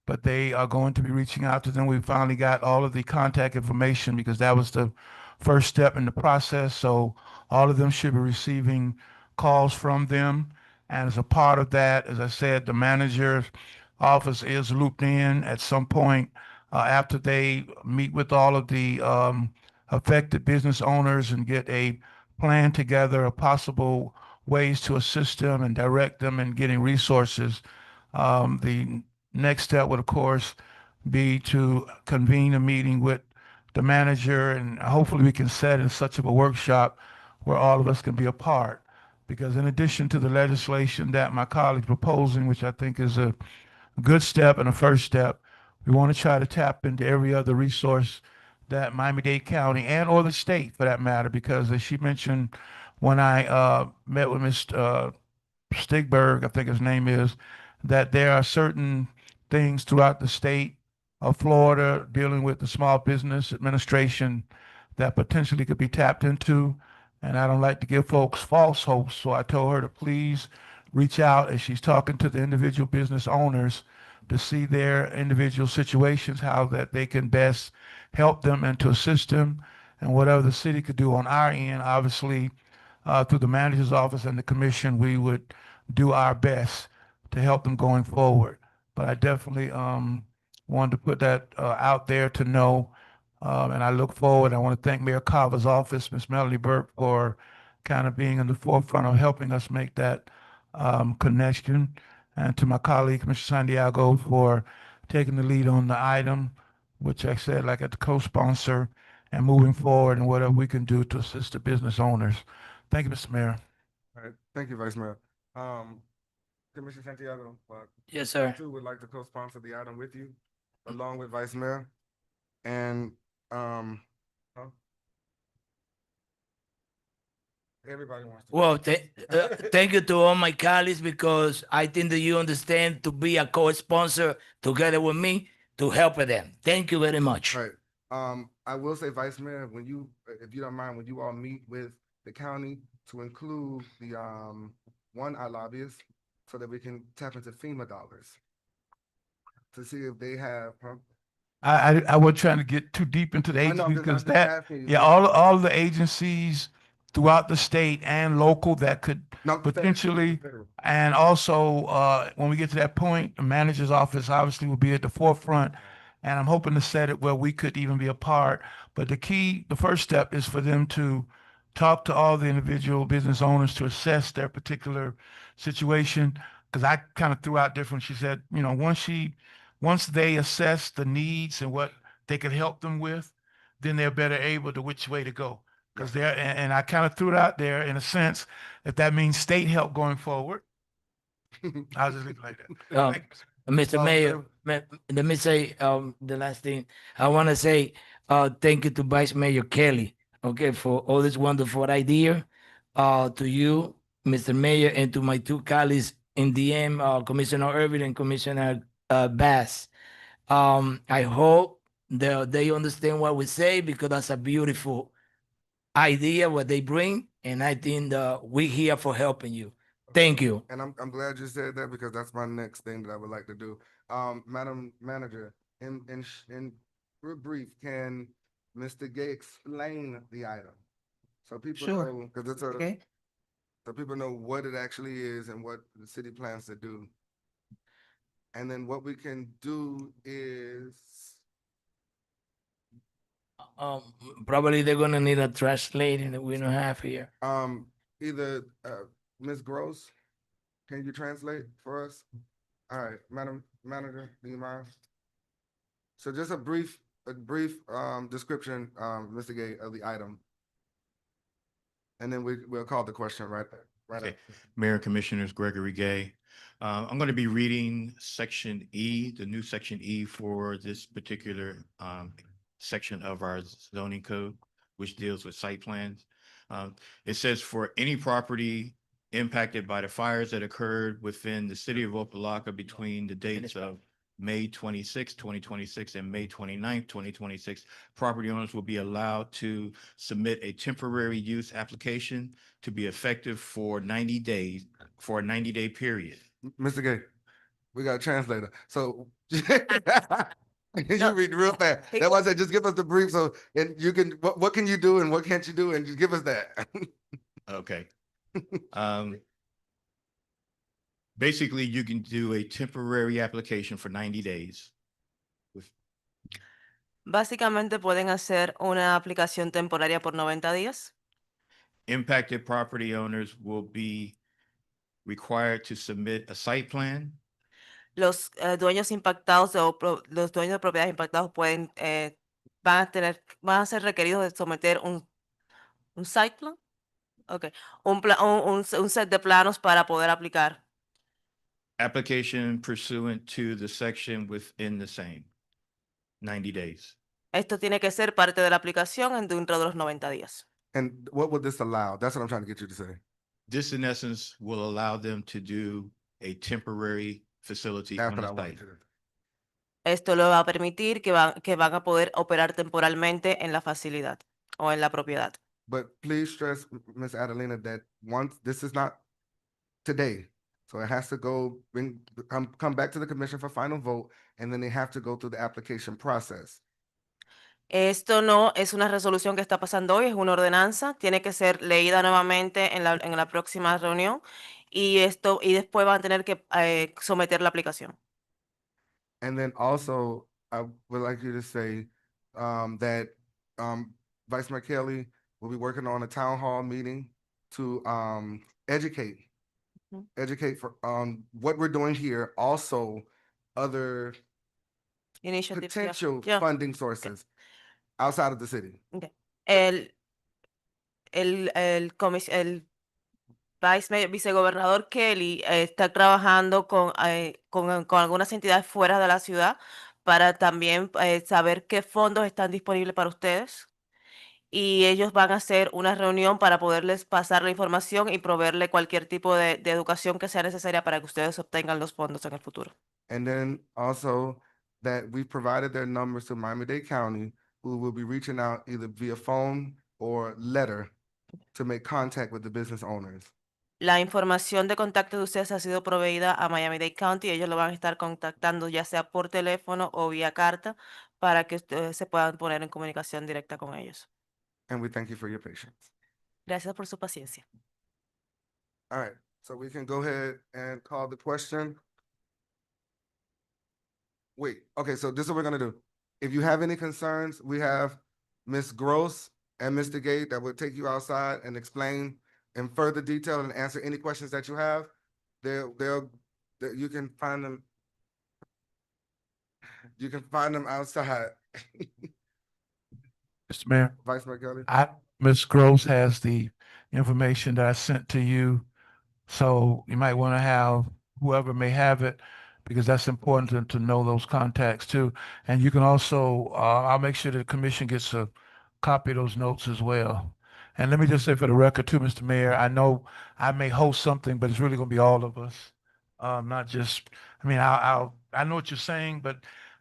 E: But they are going to be reaching out to them. We finally got all of the contact information because that was the first step in the process. So all of them should be receiving calls from them. And as a part of that, as I said, the manager's office is looped in at some point after they meet with all of the affected business owners and get a plan together of possible ways to assist them and direct them in getting resources. The next step would, of course, be to convene a meeting with the manager, and hopefully we can set in such of a workshop where all of us can be a part. Because in addition to the legislation that my colleague's proposing, which I think is a good step and a first step, we want to try to tap into every other resource that Miami-Dade County and or the state for that matter, because as she mentioned, when I met with Ms. Stigberg, I think his name is, that there are certain things throughout the state of Florida dealing with the Small Business Administration that potentially could be tapped into. And I don't like to give folks false hopes, so I told her to please reach out as she's talking to the individual business owners to see their individual situations, how that they can best help them and to assist them, and whatever the city could do on our end, obviously, through the manager's office and the commission, we would do our best to help them going forward. But I definitely wanted to put that out there to know, and I look forward. I want to thank Mayor Carver's office, Ms. Melanie Burke, for kind of being in the forefront of helping us make that connection, and to my colleague, Mr. Santiago, for taking the lead on the item, which I said, like at the co-sponsor, and moving forward and whatever we can do to assist the business owners. Thank you, Mr. Mayor.
A: All right, thank you, Vice Mayor. Commissioner Santiago,
G: Yes, sir.
A: too would like to co-sponsor the item with you, along with Vice Mayor. And everybody wants to.
G: Well, thank you to all my colleagues, because I think that you understand to be a co-sponsor together with me to help them. Thank you very much.
A: Right. I will say, Vice Mayor, when you, if you don't mind, when you all meet with the county, to include the our lobbyists, so that we can tap into FEMA dollars to see if they have.
E: I wasn't trying to get too deep into the
A: I know,
E: agencies
A: I'm
E: because
A: just
E: that,
A: asking you.
E: yeah, all the agencies throughout the state and local that could
A: No,
E: potentially,
A: federal.
E: and also when we get to that point, the manager's office obviously will be at the forefront. And I'm hoping to set it where we could even be a part. But the first step is for them to talk to all the individual business owners to assess their particular situation. Because I kind of threw out different, she said, once they assess the needs and what they could help them with, then they're better able to which way to go. Because and I kind of threw it out there in a sense, if that means state help going forward, I'll just leave it like that. Thank you.
G: Mr. Mayor, let me say the last thing. I want to say thank you to Vice Mayor Kelly, okay, for all this wonderful idea. To you, Mr. Mayor, and to my two colleagues in DM, Commissioner Irvin and Commissioner Bass. I hope that they understand what we say, because that's a beautiful idea what they bring, and I think we're here for helping you. Thank you.
A: And I'm glad you said that, because that's my next thing that I would like to do. Madam Manager, in real brief, can Mr. Gay explain the item? So people
F: Sure.
A: know, because it's a,
F: Okay.
A: so people know what it actually is and what the city plans to do. And then what we can do is,
G: Probably they're gonna need a translator that we don't have here.
A: either, Ms. Gross, can you translate for us? All right, Madam Manager, do you mind? So just a brief description, Mr. Gay, of the item. And then we'll call the question right
N: Okay.
A: after.
N: Mayor and Commissioners, Gregory Gay. I'm going to be reading Section E, the new Section E for this particular section of our zoning code, which deals with site plans. It says for any property impacted by the fires that occurred within the city of Opa-locka between the dates of May 26, 2026 and May 29th, 2026, property owners will be allowed to submit a temporary use application to be effective for 90 days, for a 90-day period.
A: Mr. Gay, we got a translator. So you read real fast. That's why I said just give us the brief. So and you can what can you do and what can't you do, and just give us that.
N: Okay. Basically, you can do a temporary application for 90 days.
C: Básicamente pueden hacer una aplicación temporaria por 90 días.
N: Impacted property owners will be required to submit a site plan.
C: Los dueños impactados los dueños de propiedades impactados pueden van a ser requeridos de someter un site plan, okay, un set de planos para poder aplicar.
N: Application pursuant to the section within the same 90 days.
C: Esto tiene que ser parte de la aplicación dentro de los 90 días.
A: And what would this allow? That's what I'm trying to get you to say.
N: This, in essence, will allow them to do a temporary facility
A: That's
N: on
A: what I
N: the
A: wanted
N: site.
A: to do.
C: Esto le va a permitir que van a poder operar temporalmente en la facilidad o en la propiedad.
A: But please stress, Ms. Adelina, that once this is not today. So it has to come back to the commission for final vote, and then they have to go through the application process.
C: Esto no es una resolución que está pasando hoy, es una ordenanza, tiene que ser leída nuevamente en la próxima reunión y después van a tener que someter la aplicación.
A: And then also, I would like you to say that Vice Mayor Kelly will be working on a town hall meeting to educate for what we're doing here, also other
C: Initiatives,
A: potential
C: yeah.
A: funding sources outside of the city.
C: Okay. El vicegobernador Kelly está trabajando con algunas entidades fuera de la ciudad para también saber qué fondos están disponibles para ustedes. Y ellos van a hacer una reunión para poderles pasar la información y proveerle cualquier tipo de educación que sea necesaria para que ustedes obtengan los fondos en el futuro.
A: And then also that we've provided their numbers to Miami-Dade County, who will be reaching out either via phone or letter to make contact with the business owners.
C: La información de contacto de ustedes ha sido proveída a Miami-Dade County. Ellos lo van a estar contactando ya sea por teléfono o vía carta para que ustedes se puedan poner en comunicación directa con ellos.
A: And we thank you for your patience.
C: Gracias por su paciencia.
A: All right, so we can go ahead and call the question. Wait, okay, so this is what we're gonna do. If you have any concerns, we have Ms. Gross and Mr. Gate that will take you outside and explain in further detail and answer any questions that you have. You can find them. You can find them outside.
E: Mr. Mayor,
A: Vice Mayor Kelly.
E: Ms. Gross has the information that I sent to you. So you might want to have whoever may have it, because that's important to know those contacts too. And you can also, I'll make sure the commission gets a copy of those notes as well. And let me just say for the record too, Mr. Mayor, I know I may host something, but it's really going to be all of us. Not just, I mean, I know what you're saying, but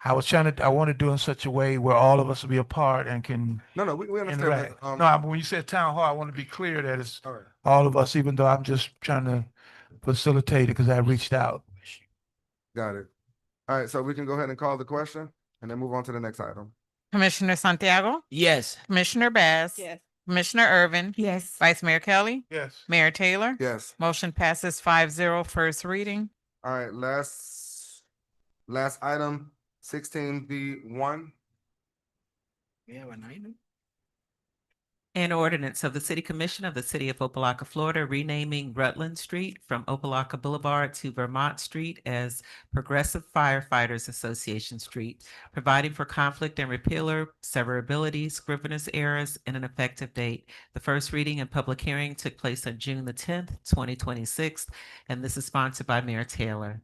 E: I want to do it in such a way where all of us will be a part and can
A: No, we understand.
E: interact.
A: But,
E: No, when you said town hall, I want to be clear that it's
A: all right.
E: all of us, even though I'm just trying to facilitate it because I reached out.
A: Got it. All right, so we can go ahead and call the question and then move on to the next item.
B: Commissioner Santiago,
G: Yes.
B: Commissioner Bass,
C: Yes.
B: Commissioner Irvin,
L: Yes.
B: Vice Mayor Kelly,
E: Yes.
B: Mayor Taylor.
A: Yes.
B: Motion passes 5-0, first reading.
A: All right, last item, 16B1.
G: We have an item.
M: An ordinance of the City Commission of the City of Opa-locka, Florida, renaming Rutland Street from Opa-locka Boulevard to Vermont Street as Progressive Firefighters Association Street, providing for conflict and repealer, severability, scrivener's errors, and an effective date. The first reading and public hearing took place on June the 10th, 2026, and this is sponsored by Mayor Taylor.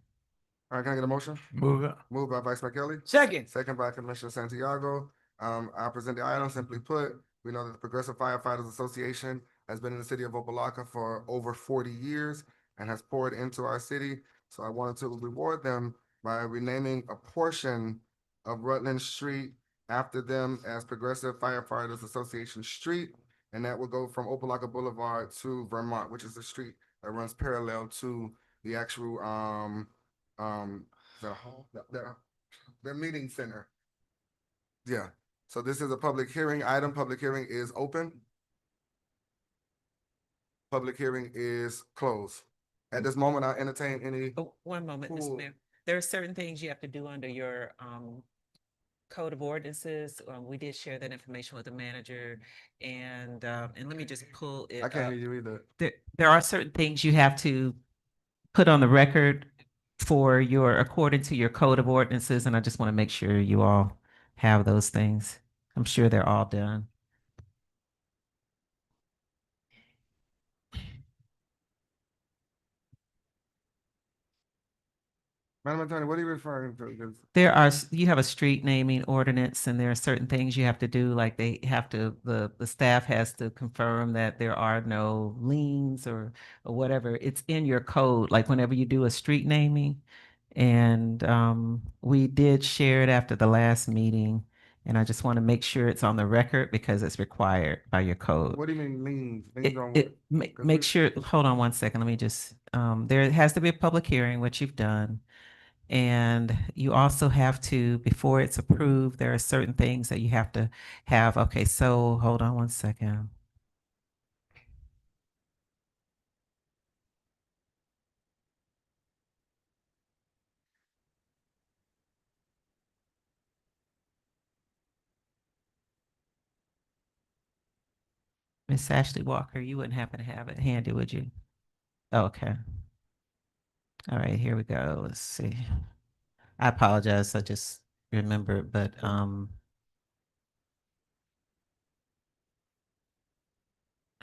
A: All right, can I get a motion?
E: Move it.
A: Moved by Vice Mayor Kelly.
G: Second.
A: Second by Commissioner Santiago. I present the item. Simply put, we know that the Progressive Firefighters Association has been in the city of Opa-locka for over 40 years and has poured into our city. So I wanted to reward them by renaming a portion of Rutland Street after them as Progressive Firefighters Association Street. And that will go from Opa-locka Boulevard to Vermont, which is the street that runs parallel to the actual the meeting center. Yeah. So this is a public hearing item. Public hearing is open. Public hearing is closed. At this moment, I entertain any.
M: Oh, one moment,
A: Cool.
M: Mr. Mayor. There are certain things you have to do under your code of ordinances. We did share that information with the manager, and let me just pull it
A: I can't
M: up.
A: hear you either.
M: There are certain things you have to put on the record for your, according to your code of ordinances, and I just want to make sure you all have those things. I'm sure they're all done.
A: Madam Attorney, what are you referring to? 'Cause
M: There are, you have a street naming ordinance, and there are certain things you have to do, like they have to, the staff has to confirm that there are no liens or whatever. It's in your code, like whenever you do a street naming. And we did share it after the last meeting, and I just want to make sure it's on the record because it's required by your code.
A: What do you mean liens? Liens on what?
M: It,
A: 'Cause
M: make
A: we-
M: sure, hold on one second, let me just, there has to be a public hearing, which you've done. And you also have to, before it's approved, there are certain things that you have to have. Okay, so hold on one second. Miss Ashley Walker, you wouldn't happen to have it handy, would you? Okay. All right, here we go. Let's see. I apologize. I just remembered, but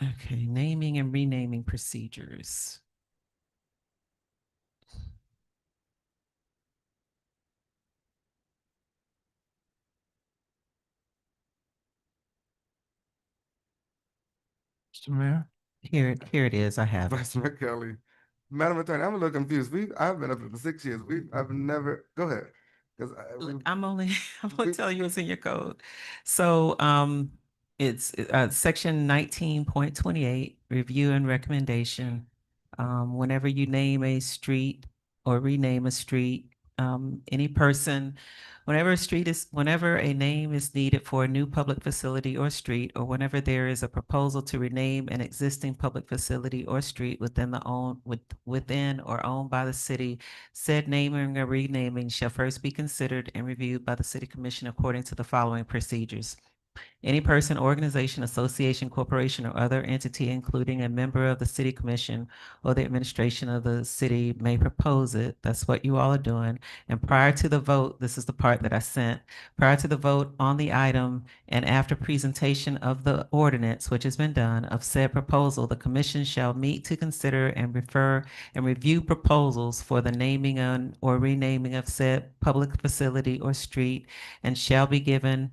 M: okay, naming and renaming procedures.
E: Mr. Mayor.
M: Here it is. I have it.
A: Vice Mayor Kelly. Madam Attorney, I'm a little confused. I've been up here for 6 years. I've never, go ahead. 'Cause
M: I'm only
A: we-
M: telling you what's in your code. So it's section 19.28, review and recommendation. Whenever you name a street or rename a street, any person, whenever a name is needed for a new public facility or street, or whenever there is a proposal to rename an existing public facility or street within or owned by the city, said naming or renaming shall first be considered and reviewed by the City Commission according to the following procedures. Any person, organization, association, corporation, or other entity, including a member of the City Commission or the administration of the city, may propose it. That's what you all are doing. And prior to the vote, this is the part that I sent, prior to the vote on the item and after presentation of the ordinance, which has been done, of said proposal, the commission shall meet to consider and refer and review proposals for the naming or renaming of said public facility or street, and shall be given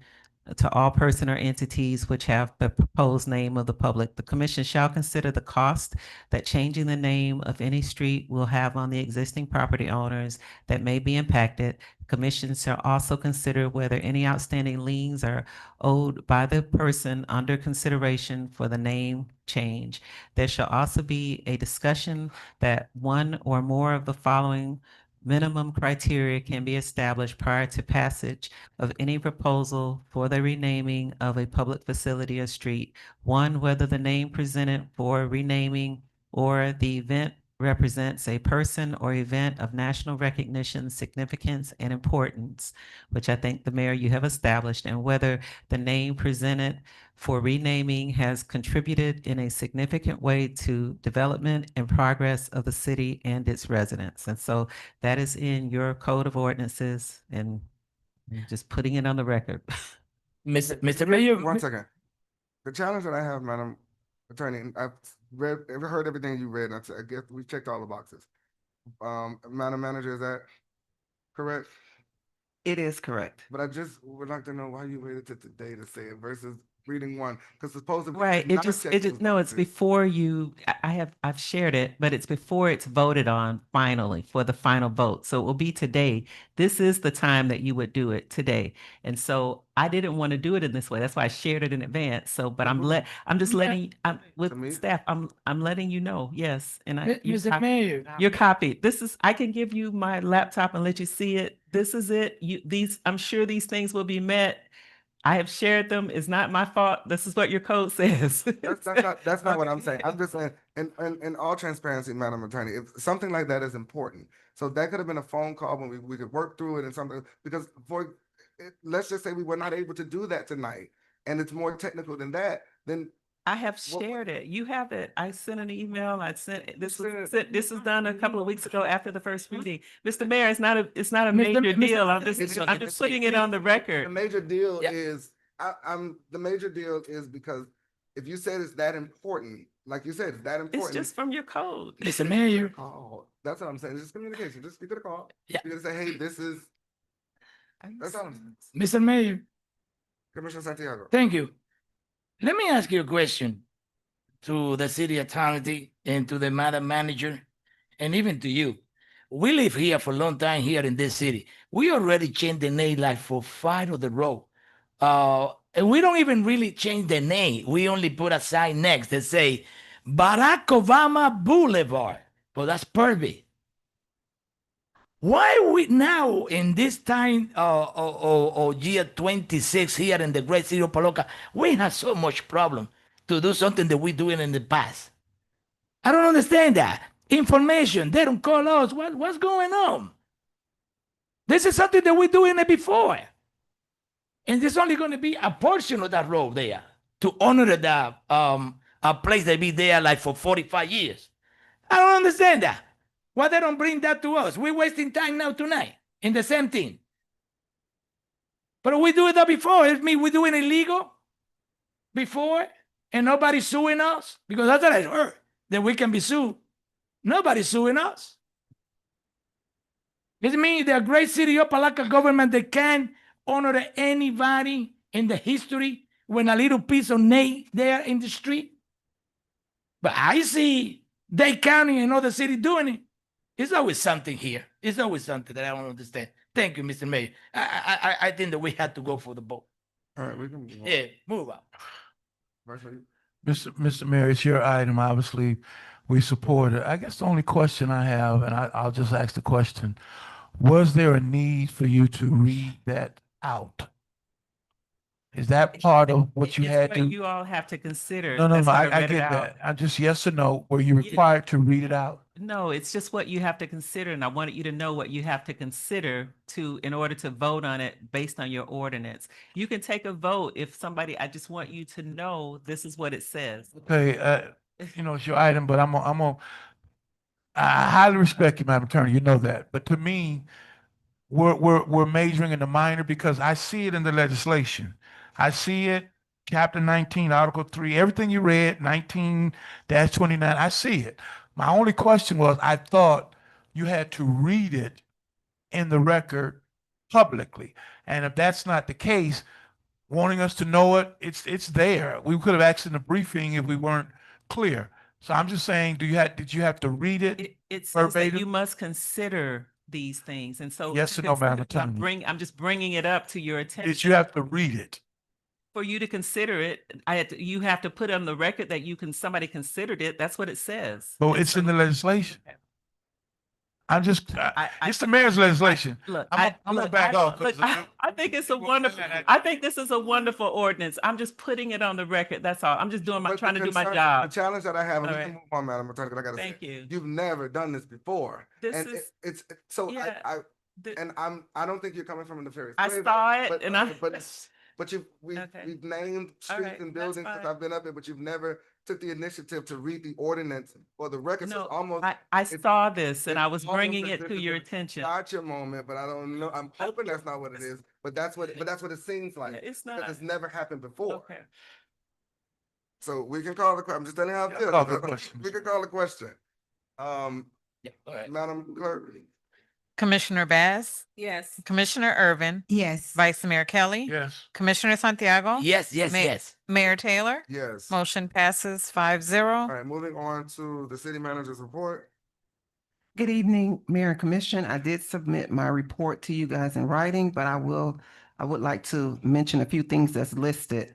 M: to all person or entities which have the proposed name of the public. The commission shall consider the cost that changing the name of any street will have on the existing property owners that may be impacted. The commission shall also consider whether any outstanding liens are owed by the person under consideration for the name change. There shall also be a discussion that one or more of the following minimum criteria can be established prior to passage of any proposal for the renaming of a public facility or street. One, whether the name presented for renaming or the event represents a person or event of national recognition, significance, and importance, which I think the mayor you have established, and whether the name presented for renaming has contributed in a significant way to development and progress of the city and its residents. And so that is in your code of ordinances, and I'm just putting it on the record.
G: Mr. Mayor.
A: One second. The challenge that I have, Madam Attorney, and I've heard everything you read, and I guess we checked all the boxes. Madam Manager, is that correct?
H: It is correct.
A: But I just would like to know why you waited to today to say it versus reading one, because supposedly.
M: Right, it just, no, it's before you, I've shared it, but it's before it's voted on finally for the final vote. So it will be today. This is the time that you would do it today. And so I didn't want to do it in this way. That's why I shared it in advance. So, but I'm just letting, with staff, I'm letting you know, yes. And
G: Mr. Mayor.
M: you're copied. This is, I can give you my laptop and let you see it. This is it. I'm sure these things will be met. I have shared them. It's not my fault. This is what your code says.
A: That's not what I'm saying. I'm just saying, in all transparency, Madam Attorney, if something like that is important, so that could have been a phone call when we could work through it and something, because let's just say we were not able to do that tonight, and it's more technical than that, then
M: I have shared it. You have it. I sent an email. I sent this was done a couple of weeks ago after the first meeting. Mr. Mayor, it's not a major deal. I'm just putting it on the
A: the
M: record.
A: major deal is, the major deal is because if you said it's that important, like you said, it's that important.
M: It's just from your code.
G: Mr. Mayor.
A: Oh, that's what I'm saying. It's just communication. Just speak to the call.
G: Yeah.
A: You're gonna say, hey, this is, that's all.
G: Mr. Mayor,
A: Commissioner Santiago.
G: thank you. Let me ask you a question to the city attorney and to the madam manager, and even to you. We live here for a long time here in this city. We already changed the name like for 5 of the road. And we don't even really change the name. We only put a sign next that say Barack Obama Boulevard. But that's perfect. Why we now in this time year 26 here in the great city of Opa-locka, we have so much problem to do something that we doing in the past? I don't understand that. Information, they don't call us. What's going on? This is something that we're doing it before. And there's only going to be a portion of that road there to honor the a place that be there like for 45 years. I don't understand that. Why they don't bring that to us? We're wasting time now tonight in the same thing. But we do that before. It means we're doing illegal before and nobody's suing us, because that's what I heard, that we can be sued. Nobody's suing us. It means the great city of Opa-locka government that can honor anybody in the history when a little piece of nail there in the street. But I see Dade County and other cities doing it. It's always something here. It's always something that I don't understand. Thank you, Mr. Mayor. I think that we had to go for the vote.
A: All right, we can move on.
G: Yeah, move on.
E: Mr. Mayor, it's your item. Obviously, we support it. I guess the only question I have, and I'll just ask the question, was there a need for you to read that out? Is that part of what you
M: It's
E: had
M: what
E: to?
M: you all have to consider.
E: No,
M: That's why
E: I
M: read it
E: get
M: out.
E: that. I just, yes or no, were you required to read it out?
M: No, it's just what you have to consider, and I wanted you to know what you have to consider in order to vote on it based on your ordinance. You can take a vote if somebody, I just want you to know this is what it says.
E: Okay, it's your item, but I highly respect you, Madam Attorney, you know that. But to me, we're majoring in the minor because I see it in the legislation. I see it, Chapter 19, Article 3, everything you read, 19-29, I see it. My only question was, I thought you had to read it in the record publicly. And if that's not the case, wanting us to know it, it's there. We could have asked in a briefing if we weren't clear. So I'm just saying, did you have to read it?
M: It says that
E: verbatim?
M: you must consider these things, and so
E: Yes or no, Madam Attorney?
M: I'm just bringing it up to your attention.
E: Did you have to read it?
M: For you to consider it, you have to put on the record that somebody considered it. That's what it says.
E: Well, it's in the legislation. I'm just, it's the mayor's legislation.
P: Look,
E: I'm gonna back off.
P: look, I think it's a wonderful, I think this is a wonderful ordinance. I'm just putting it on the record. That's all. I'm just doing my,
A: But
P: trying
A: the
P: to do my
A: concern-
P: job.
A: The challenge that I have, and
P: All
A: we
P: right.
A: can move on, Madam Attorney, 'cause I gotta
P: Thank
A: say,
P: you.
A: you've never done this before.
P: This
A: And
P: is-
A: so
P: yeah,
A: I don't think you're coming from a nefarious
P: I
A: place,
P: saw it
A: but,
P: and I.
A: but we've
P: Okay.
A: named
P: All
A: streets
P: right,
A: and
P: that's
A: buildings since
P: fine.
A: I've been up here, but you've never took the initiative to read the ordinance for the record. So
P: No,
A: it's almost.
P: I
A: it's-
P: saw this and
A: it's
P: I was
A: almost
P: bringing
A: as
P: it
A: if
P: to
A: it's
P: your
A: a
P: attention.
A: Gotcha moment, but I don't know. I'm hoping that's not what it is, but that's what it seems like.
P: Yeah, it's
A: because
P: not.
A: it's never happened before.
P: Okay.
A: So we can call the question. I'm just telling you how I feel.
E: call the question.
A: We can call the question.
E: Yeah, go ahead.
A: Madam Clerk.
B: Commissioner Bass,
C: Yes.
B: Commissioner Irvin,
L: Yes.
B: Vice Mayor Kelly,
E: Yes.
B: Commissioner Santiago.
G: Yes, yes, yes.
B: Mayor Taylor.
A: Yes.
B: Motion passes 5-0.
A: All right, moving on to the city manager's report.
H: Good evening, Mayor and Commission. I did submit my report to you guys in writing, but I would like to mention a few things that's listed.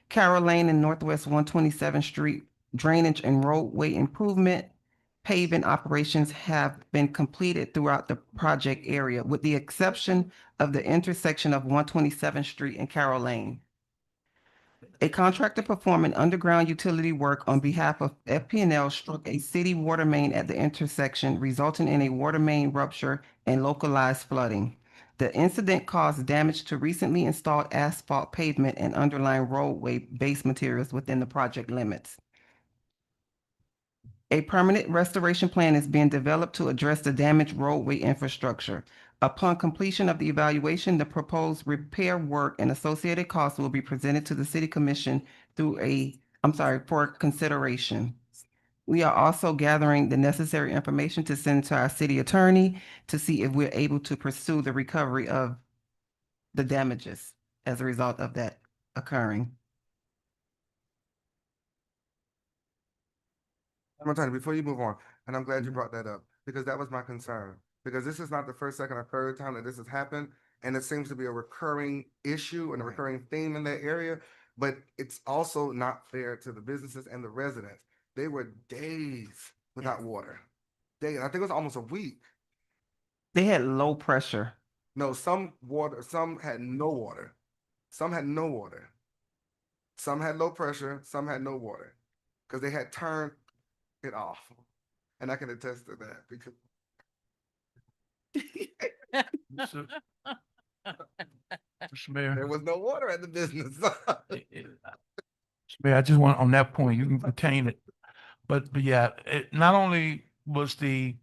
H: Carroll Lane and Northwest 127th Street drainage and roadway improvement. Paving operations have been completed throughout the project area, with the exception of the intersection of 127th Street and Carroll Lane. A contractor performing underground utility work on behalf of FP&L struck a city water main at the intersection, resulting in a water main rupture and localized flooding. The incident caused damage to recently installed asphalt pavement and underlying roadway base materials within the project limits. A permanent restoration plan is being developed to address the damaged roadway infrastructure. Upon completion of the evaluation, the proposed repair work and associated costs will be presented to the City Commission for consideration. We are also gathering the necessary information to send to our city attorney to see if we're able to pursue the recovery of the damages as a result of that occurring.
A: I'm gonna tell you before you move on, and I'm glad you brought that up because that was my concern. Because this is not the first, second, or third time that this has happened, and it seems to be a recurring issue and a recurring theme in that area. But it's also not fair to the businesses and the residents. They were days without water. I think it was almost a week.
H: They had low pressure.
A: No, some had no water. Some had no water. Some had low pressure, some had no water. Because they had turned it off. And I can attest to that because
E: Mr. Mayor.
A: there was no water at the business.
E: Mr. Mayor, I just want, on that point, you can contain it. But yeah, not only was the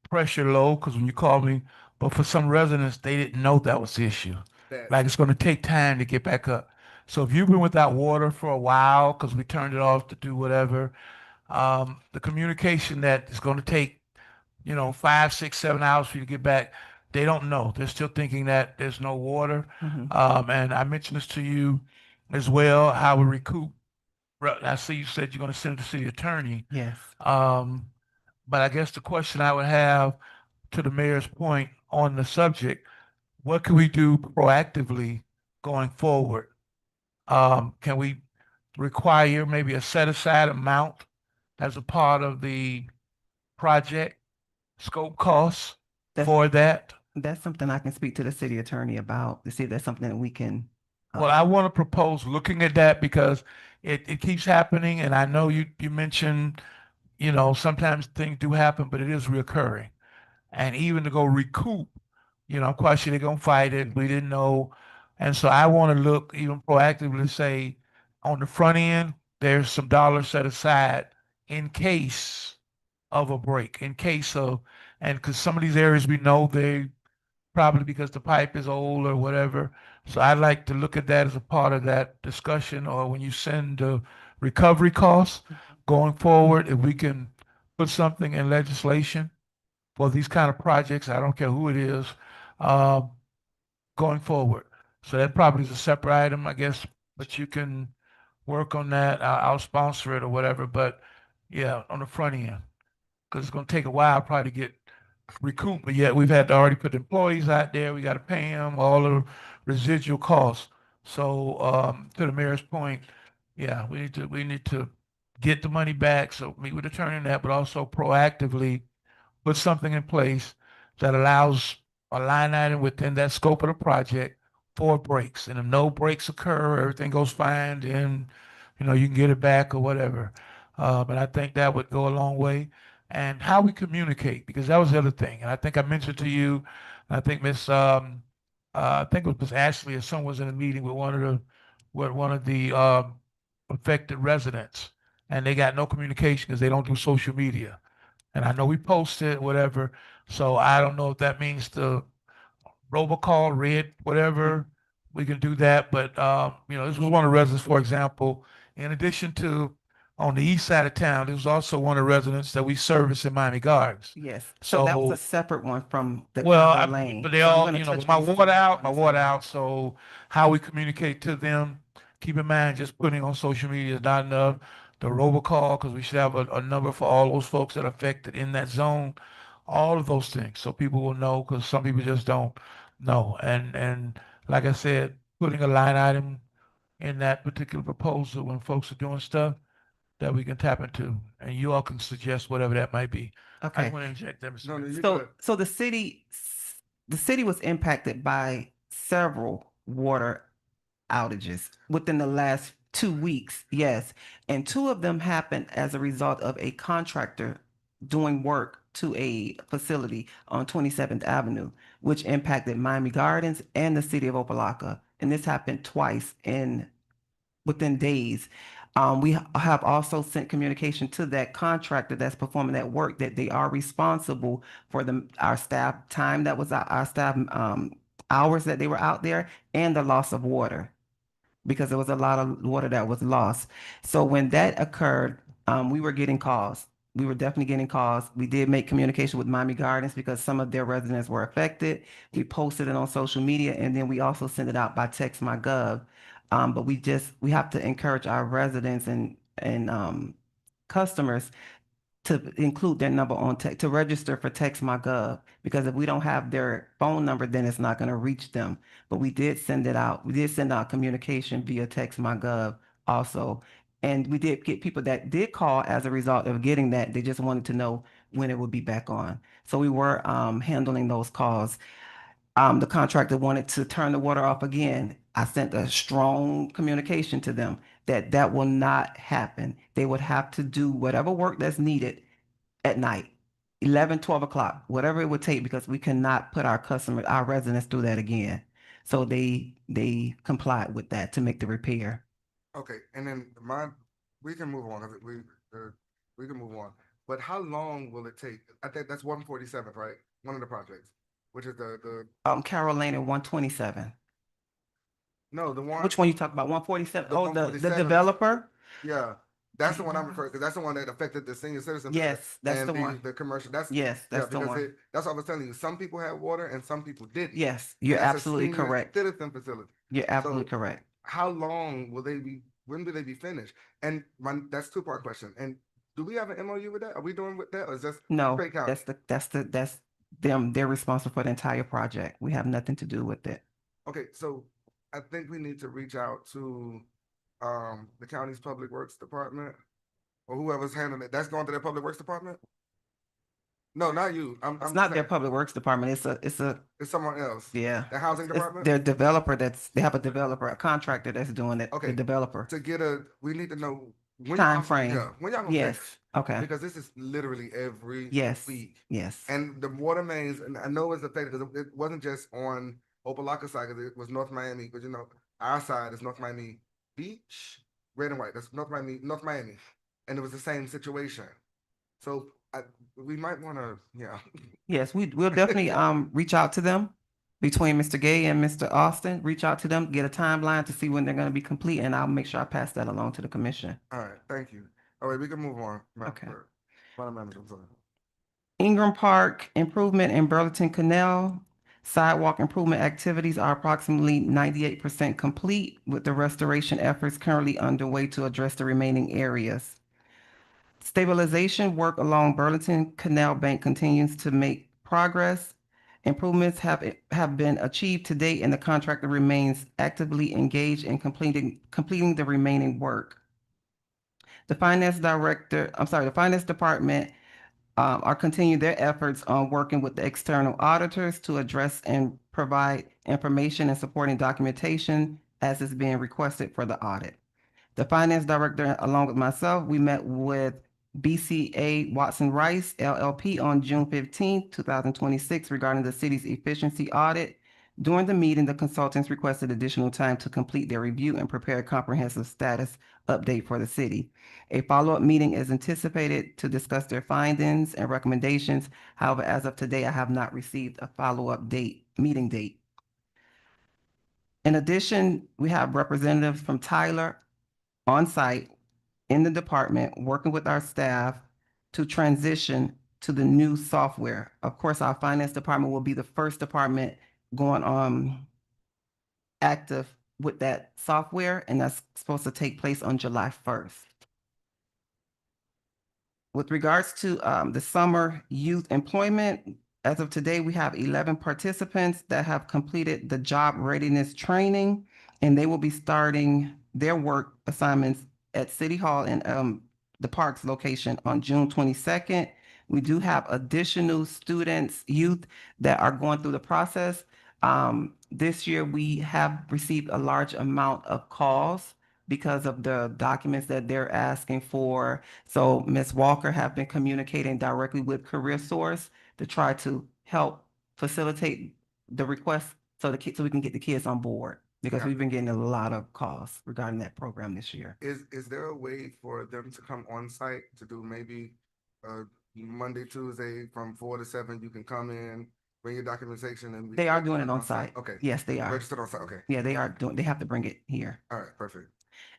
E: pressure low, because when you called me, but for some residents, they didn't know that was the issue. Like it's gonna take time to get back up. So if you've been without water for a while, because we turned it off to do whatever, the communication that is gonna take, 5, 6, 7 hours for you to get back, they don't know. They're still thinking that there's no water. And I mentioned this to you as well, how we recoup. I see you said you're gonna send it to city attorney.
H: Yes.
E: But I guess the question I would have to the mayor's point on the subject, what can we do proactively going forward? Can we require maybe a set aside amount as a part of the project scope costs for that?
H: That's something I can speak to the city attorney about to see if that's something that we can.
E: Well, I want to propose looking at that because it keeps happening. And I know you mentioned, sometimes things do happen, but it is reoccurring. And even to go recoup, I'm quite sure they're going to fight it. We didn't know. And so I want to look even proactively say on the front end, there's some dollars set aside in case of a break, in case of, and because some of these areas we know they probably because the pipe is old or whatever. So I'd like to look at that as a part of that discussion, or when you send the recovery costs going forward, if we can put something in legislation for these kind of projects, I don't care who it is, going forward. So that probably is a separate item, I guess, but you can work on that. I'll sponsor it or whatever, but yeah, on the front end, because it's going to take a while probably to get recouped, but yet we've had to already put employees out there. We got to pay them all the residual costs. So to the mayor's point, yeah, we need to get the money back. So meet with attorney on that, but also proactively put something in place that allows a line item within that scope of the project for breaks. And if no breaks occur, everything goes fine, then, you can get it back or whatever. But I think that would go a long way. And how we communicate, because that was the other thing. And I think I mentioned to you, I think I think it was Miss Ashley or someone was in a meeting with one of the affected residents, and they got no communication because they don't do social media. And I know we posted whatever, so I don't know if that means the robocall, red, whatever, we can do that. But this was one of the residents, for example, in addition to on the east side of town, there was also one of the residents that we service in Miami Gardens.
H: Yes, so that was a
E: So,
H: separate one from the
E: well,
H: Carroll Lane.
E: but they
H: So I'm
E: all,
H: gonna touch
E: with my
H: base with
E: water
H: you
E: out,
H: on this one.
E: so how we communicate to them, keep in mind, just putting on social media is not enough. The robocall, because we should have a number for all those folks that are affected in that zone, all of those things, so people will know, because some people just don't know. And like I said, putting a line item in that particular proposal when folks are doing stuff that we can tap into, and you all can suggest whatever that might be. I
H: Okay.
E: just want to inject that, Mr.
A: No, no,
E: Mayor.
A: you
H: So,
A: good.
H: so the city was impacted by several water outages within the last 2 weeks. Yes, and two of them happened as a result of a contractor doing work to a facility on 27th Avenue, which impacted Miami Gardens and the city of Opa-locka. And this happened twice within days. We have also sent communication to that contractor that's performing that work that they are responsible for our staff time that was our staff hours that they were out there and the loss of water because there was a lot of water that was lost. So when that occurred, we were getting calls. We were definitely getting calls. We did make communication with Miami Gardens because some of their residents were affected. We posted it on social media and then we also sent it out by text my gov. But we have to encourage our residents and customers to include their number on to register for Text My Gov because if we don't have their phone number, then it's not going to reach them. But we did send it out. We did send out communication via Text My Gov also. And we did get people that did call as a result of getting that. They just wanted to know when it would be back on. So we were handling those calls. The contractor wanted to turn the water off again. I sent a strong communication to them that that will not happen. They would have to do whatever work that's needed at night, 11, 12 o'clock, whatever it would take, because we cannot put our residents through that again. So they complied with that to make the repair.
A: Okay, and then we can move on. 'Cause we can move on. But how long will it take? I think that's 147th, right? One of the projects, which is the
H: Carroll Lane and 127.
A: no, the one.
H: Which one you talk about? 147?
A: The
H: Oh, the
A: 147.
H: developer?
A: Yeah, that's the one I'm referring, because that's the one that affected the senior citizen.
H: Yes, that's
A: and
H: the one.
A: The commercial. That's
H: Yes, that's the
A: because
H: one.
A: that's what I was telling you. Some people had water and some people didn't.
H: Yes,
A: And
H: you're
A: that's a
H: absolutely
A: senior
H: correct.
A: Citizen facility.
H: You're absolutely
A: So
H: correct.
A: how long will they be? When will they be finished? And that's two-part question. And do we have an MOU with that? Are we doing with that, or is that
H: No,
A: straight county?
H: that's them. They're responsible for the entire project. We have nothing to do with it.
A: Okay, so I think we need to reach out to the county's public works department or whoever's handling it. That's going to their public works department? No, not you.
H: It's not their public works department. It's
A: someone else.
H: yeah.
A: The housing
H: It's
A: department?
H: their developer they have a developer, a contractor that's doing it.
A: Okay.
H: The developer.
A: We need to know when
H: Time
A: y'all-
H: frame.
A: Yeah, when y'all gonna
H: Yes.
A: fix it?
H: Okay.
A: Because this is literally every
H: Yes.
A: week.
H: Yes.
A: And the water mains, and I know it's affected because it wasn't just on Opa-locka side, because it was North Miami, because our side is North Miami Beach, red and white. That's North Miami. And it was the same situation. So we might want to, yeah.
H: Yes, we'll definitely reach out to them between Mr. Gay and Mr. Austin. Reach out to them, get a timeline to see when they're going to be complete, and I'll make sure I pass that along to the commission.
A: All right, thank you. All right, we can move on.
H: Okay.
A: Madam Manager, I'm sorry.
H: Ingram Park improvement in Burlington Canal. Sidewalk improvement activities are approximately 98% complete, with the restoration efforts currently underway to address the remaining areas. Stabilization work along Burlington Canal Bank continues to make progress. Improvements have been achieved to date, and the contractor remains actively engaged in completing the remaining work. The finance department are continuing their efforts on working with the external auditors to address and provide information and supporting documentation as is being requested for the audit. The finance director, along with myself, we met with BCA Watson Rice LLP on June 15, 2026 regarding the city's efficiency audit. During the meeting, the consultants requested additional time to complete their review and prepare a comprehensive status update for the city. A follow-up meeting is anticipated to discuss their findings and recommendations. However, as of today, I have not received a follow-up meeting date. In addition, we have representatives from Tyler on site in the department, working with our staff to transition to the new software. Of course, our finance department will be the first department going active with that software, and that's supposed to take place on July 1st. With regards to the summer youth employment, as of today, we have 11 participants that have completed the job readiness training, and they will be starting their work assignments at City Hall and the Parks location on June 22nd. We do have additional students, youth that are going through the process. This year, we have received a large amount of calls because of the documents that they're asking for. So Ms. Walker have been communicating directly with Career Source to try to help facilitate the request so we can get the kids on board, because
A: Yeah.
H: we've been getting a lot of calls regarding that program this year.
A: Is there a way for them to come on site to do maybe Monday, Tuesday from 4 to 7? You can come in, bring your documentation, and
H: They are doing it on site.
A: Okay.
H: Yes, they are.
A: Registered on site. Okay.
H: Yeah, they are doing, they have to bring it here.
A: All right. Perfect.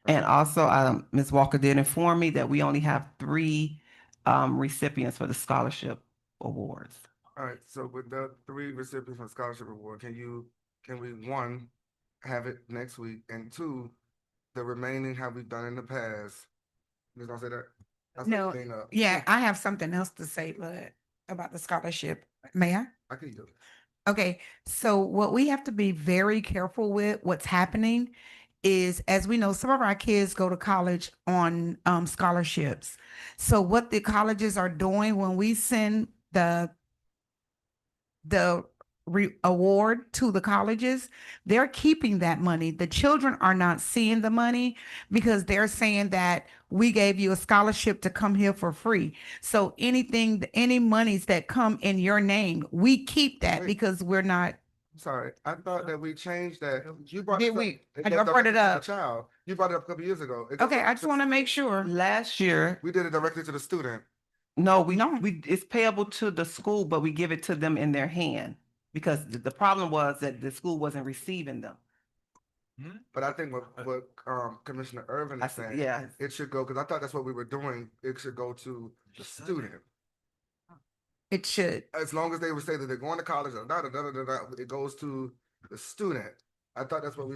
H: And also, Ms. Walker did inform me that we only have 3 recipients for the scholarship awards.
A: All right. So with the 3 recipients from scholarship award, can we, 1, have it next week, and 2, the remaining have we done in the past? You gonna say that? That's
D: No,
A: the thing,
D: yeah, I have something else to say, but about the scholarship. May I?
A: I can do it.
D: Okay, so what we have to be very careful with, what's happening is, as we know, some of our kids go to college on scholarships. So what the colleges are doing when we send the award to the colleges, they're keeping that money. The children are not seeing the money because they're saying that we gave you a scholarship to come here for free. So any monies that come in your name, we keep that
A: Wait.
D: because we're not.
A: Sorry, I thought that we changed that. You brought
D: Did
A: this up.
D: we?
A: It
D: I
A: goes
D: brought it
A: directly to the
D: up.
A: child. You brought it up a couple years ago. It goes
D: Okay, I just want to make sure.
H: Last year,
A: We did it directly to the student.
H: no,
D: No.
H: it's payable to the school, but we give it to them in their hand, because the problem was that the school wasn't receiving them.
A: But I think what Commissioner Irvin
H: I
A: is
H: said,
A: saying,
H: yeah.
A: it should go, because I thought that's what we were doing. It should go to the student.
D: It should.
A: As long as they would say that they're going to college, or it goes to the student. I thought that's what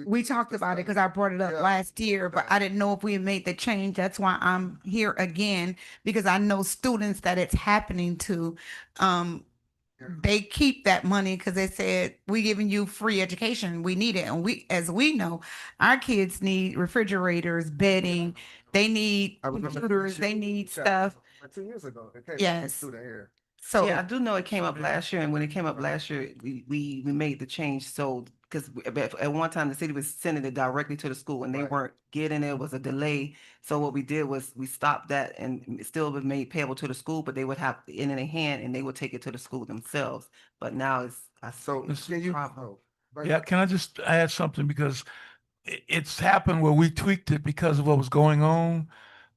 D: We talked about it because I brought it up
A: Yeah.
D: last year, but I didn't know if we had made the change. That's why I'm here again, because I know students that it's happening to. They keep that money because they said, we giving you free education. We need it. And as we know, our kids need refrigerators, bedding, they need
A: I remember
D: computers, they need stuff.
A: like 2 years ago. It came from
D: Yes.
A: the student here.
D: So
H: Yeah, I do know it came up last year, and when it came up last year, we made the change. So, because at one time the city was sending it directly to the school, and they
A: Right.
H: weren't getting it. It was a delay. So what we did was we stopped that, and it still was made payable to the school, but they would have it in their hand, and they would take it to the school themselves. But now
A: So can you?
H: problem.
A: Oh, right.
E: Yeah, can I just add something? Because it's happened where we tweaked it because of what was going on.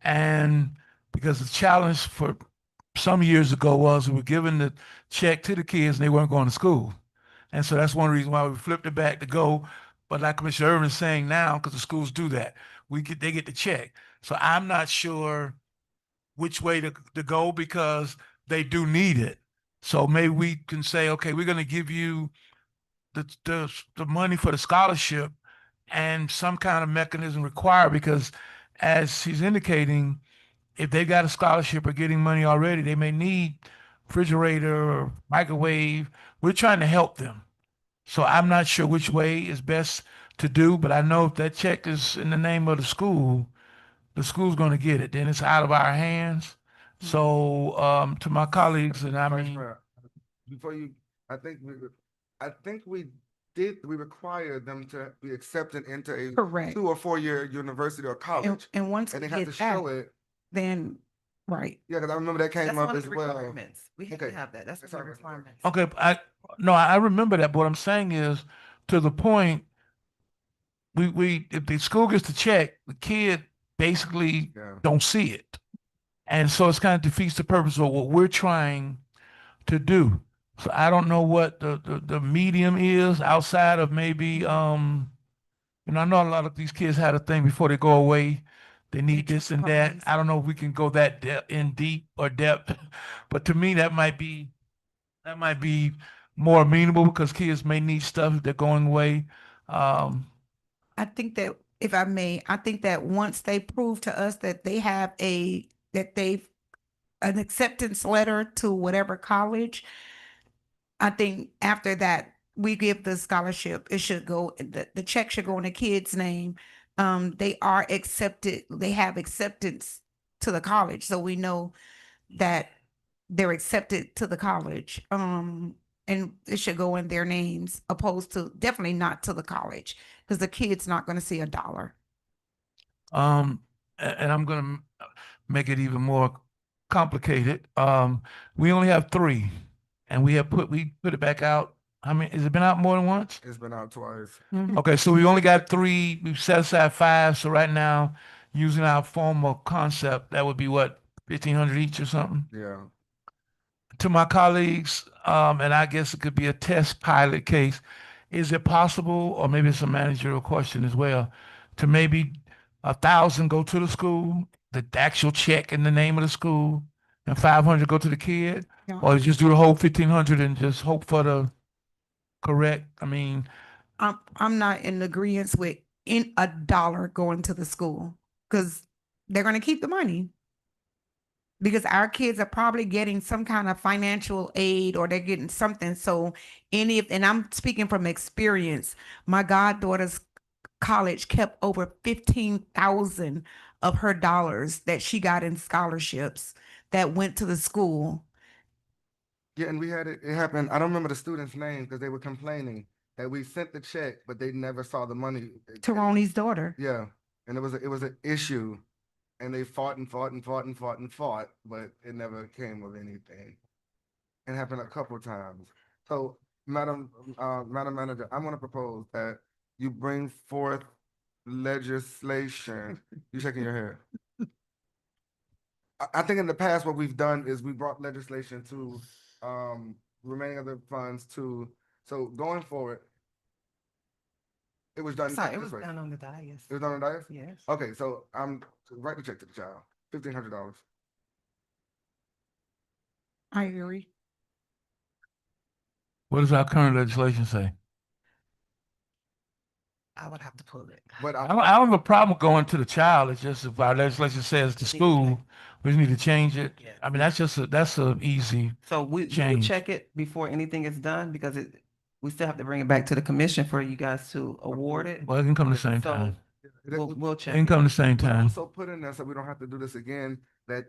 E: And because the challenge for some years ago was we were giving the check to the kids and they weren't going to school. And so that's one reason why we flipped it back to go. But like Commissioner Irvin is saying now, because the schools do that, they get the check. So I'm not sure which way to go, because they do need it. So maybe we can say, okay, we're going to give you the money for the scholarship, and some kind of mechanism required, because as he's indicating, if they got a scholarship or getting money already, they may need refrigerator or microwave. We're trying to help them. So I'm not sure which way is best to do, but I know if that check is in the name of the school's going to get it. Then it's out of our hands. So, to my colleagues, and I
A: Vice
E: mean,
A: Mayor, before you, I think we required them to be accepted into a
D: Correct.
A: 2 or 4 year university or college.
D: And once
A: And
D: we
A: they have
D: get
A: to
D: that,
A: show it.
D: then, right.
A: Yeah, because I remember that came
H: That's
A: up
H: one of
A: as
H: the
A: well.
H: requirements. We have to
A: Okay.
H: have that. That's one of the requirements.
E: okay, no, I remember that, but what I'm saying is, to the point, if the school gets the check, the kid basically
A: Yeah.
E: don't see it. And so it's kind of defeats the purpose of what we're trying to do. So I don't know what the medium is outside of maybe, I know a lot of these kids had a thing before they go away. They need this and that. I don't know if we can go that in deep or depth, but to me, that might be more amenable because kids may need stuff if they're going away.
D: I think that, if I may, I think that once they prove to us that they have an acceptance letter to whatever college, I think after that, we give the scholarship. It should go, the check should go in the kid's name. They are accepted, they have acceptance to the college, so we know that they're accepted to the college. And it should go in their names, opposed to definitely not to the college, because the kid's not going to see $1.
E: And I'm gonna make it even more complicated. We only have 3, and we put it back out. I mean, has it been out more than once?
A: It's been out twice.
E: Okay, so we only got 3. We've set aside 5. So right now, using our formal concept, that would be what, 1,500 each or something?
A: Yeah.
E: To my colleagues, and I guess it could be a test pilot case, is it possible, or maybe it's a managerial question as well, to maybe 1,000 go to the school, the actual check in the name of the school, and 500 go to the kid?
D: Yeah.
E: Or just do the whole 1,500 and just hope for the correct? I mean,
D: I'm not in agreement with in $1 going to the school, because they're going to keep the money. Because our kids are probably getting some kind of financial aid, or they're getting something. So and I'm speaking from experience, my goddaughter's college kept over 15,000 of her dollars that she got in scholarships that went to the school.
A: Yeah, and it happened. I don't remember the student's name because they were complaining that we sent the check, but they never saw the money.
D: Taroni's daughter.
A: Yeah. And it was an issue. And they fought and fought and fought and fought and fought, but it never came of anything. It happened a couple of times. So, Madam Manager, I'm going to propose that you bring forth legislation. You shaking your head. I think in the past, what we've done is we brought legislation to remaining of the funds to. So going forward, it was done.
H: Sorry, it
A: this
H: was
A: way.
H: done on the dais.
A: It was done on the dais?
H: Yes.
A: Okay, so I'm write the check to the child, $1,500.
D: I agree.
E: what does our current legislation say?
H: I would have to pull it.
A: But
E: I don't have a problem going to the child. It's just if our legislation says the school, we just need to change it.
H: Yeah.
E: I mean, that's a easy
H: So we will
E: change.
H: check it before anything is done, because we still have to bring it back to the commission for you guys to award it.
E: Well, it can come the same
H: So
E: time.
H: we'll
E: It
H: check.
E: can come the same
A: But
E: time.
A: also put in there so we don't have to do this again, that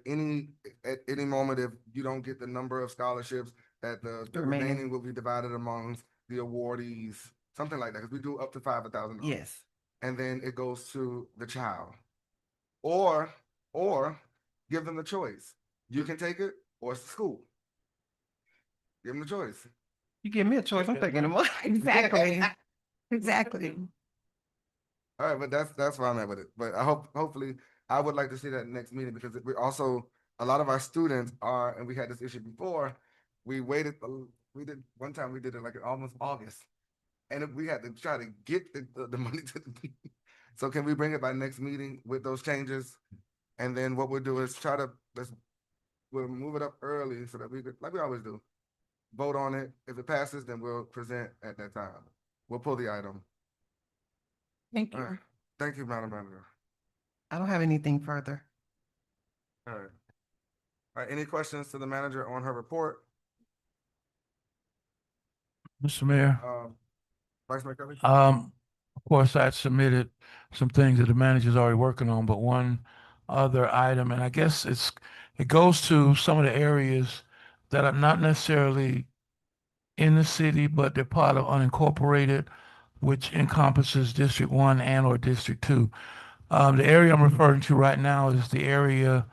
A: at any moment, if you don't get the number of scholarships, that the remaining will be divided amongst the awardees, something like that, because we do up to $5,000.
H: Yes.
A: And then it goes to the child. Or give them the choice. You can take it, or it's the school. Give them the choice.
H: You give me a choice, I'm taking them.
D: Exactly. Exactly.
A: All right, but that's where I'm at with it. But hopefully, I would like to see that next meeting, because we also, a lot of our students are, and we had this issue before, we did one time, we did it like in almost August. And we had to try to get the money to the. So can we bring it by next meeting with those changes? And then what we'll do is we'll move it up early so that we could, like we always do, vote on it. If it passes, then we'll present at that time. We'll pull the item.
D: Thank you.
A: All right. Thank you, Madam Manager.
H: I don't have anything further.
A: All right. All right, any questions to the manager on her report?
E: Mr. Mayor,
A: Vice Mayor Kelly?
E: of course, I submitted some things that the manager's already working on, but one other item, and I guess it goes to some of the areas that are not necessarily in the city, but they're part of unincorporated, which encompasses District 1 and or District 2. The area I'm referring to right now is the area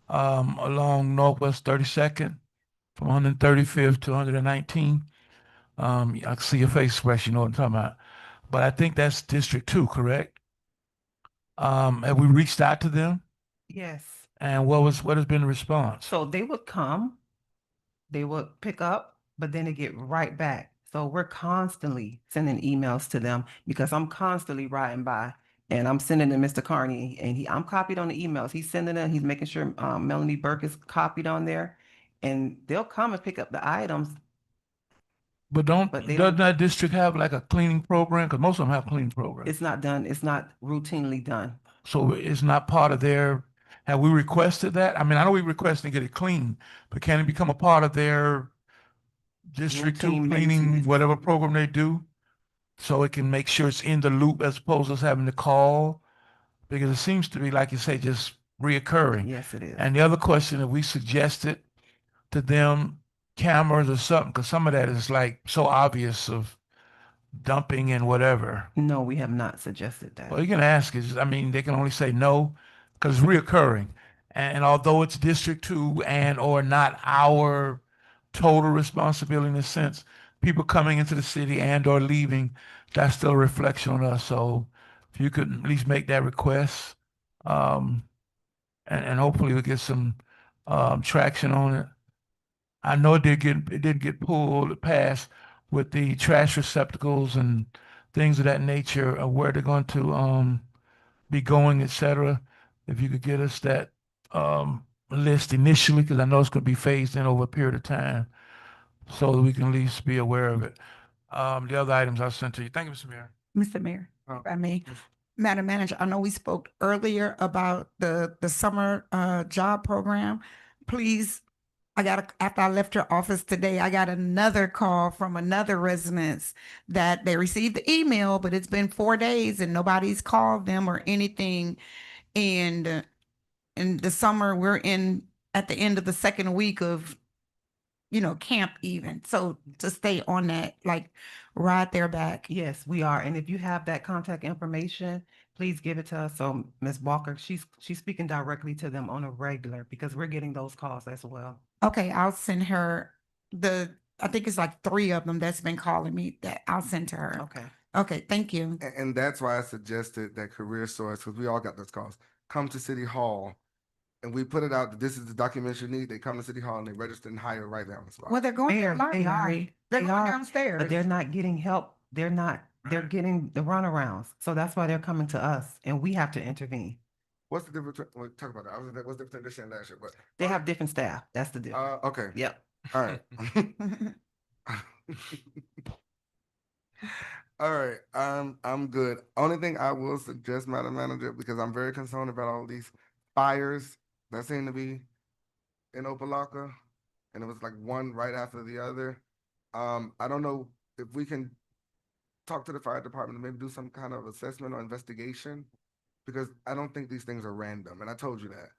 E: along Northwest 32nd from 135th to 119. I can see your face expression, you know what I'm talking about. But I think that's District 2, correct? Have we reached out to them?
H: Yes.
E: And what has been the response?
H: So they would come, they would pick up, but then they get right back. So we're constantly sending emails to them because I'm constantly riding by and I'm sending to Mr. Carney and I'm copied on the emails. He's sending them, he's making sure Melanie Burke is copied on there and they'll come and pick up the items.
E: But doesn't that district have like a cleaning program? Because most of them have cleaning programs.
H: It's not done. It's not routinely done.
E: So it's not part of their, have we requested that? I mean, I know we requested to get it clean, but can it become a part of their District 2
H: Routine
E: cleaning,
H: maintenance.
E: whatever program they do? So it can make sure it's in the loop as opposed to us having to call? Because it seems to be, like you say, just reoccurring.
H: Yes, it is.
E: And the other question that we suggested to them, cameras or something, because some of that is like so obvious of dumping and whatever.
H: No, we have not suggested that.
E: Well, you can ask. I mean, they can only say no because it's reoccurring. And although it's District 2 and or not our total responsibility in a sense, people coming into the city and or leaving, that's still a reflection on us. So if you could at least make that request, and hopefully we'll get some traction on it. I know it did get pulled past with the trash receptacles and things of that nature of where they're going to be going, et cetera. If you could get us that list initially, because I know it's going to be phased in over a period of time, so that we can at least be aware of it. The other items I'll send to you. Thank you, Mr. Mayor.
D: Mr. Mayor,
E: Oh,
D: if I may.
E: yes.
D: Madam Manager, I know we spoke earlier about the summer job program. Please, after I left your office today, I got another call from another residence that they received the email, but it's been 4 days and nobody's called them or anything. And in the summer, we're at the end of the second week of camp even. So to stay on that, like ride their back.
H: Yes, we are. And if you have that contact information, please give it to us. So Ms. Walker, she's speaking directly to them on a regular because we're getting those calls as well.
D: Okay, I'll send her I think it's like 3 of them that's been calling me that I'll send to her.
H: Okay.
D: Okay, thank you.
A: And that's why I suggested that Career Source, because we all got those calls, come to City Hall. And we put it out that this is the documents you need. They come to City Hall and they register and hire right there on the spot.
D: Well, they're going to the
H: They are.
D: library. They're
H: They
D: going
H: are,
D: downstairs.
H: but they're not getting help. They're getting the runarounds. So that's why they're coming to us and we have to intervene.
A: What's the difference? We'll talk about that. What's the difference this year and last year? But
H: They have different staff. That's the difference.
A: okay.
H: Yep.
A: All right. All right. I'm good. Only thing I will suggest, Madam Manager, because I'm very concerned about all these fires that seem to be in Opa-locka, and it was like one right after the other. I don't know if we can talk to the fire department and maybe do some kind of assessment or investigation, because I don't think these things are random, and I told you that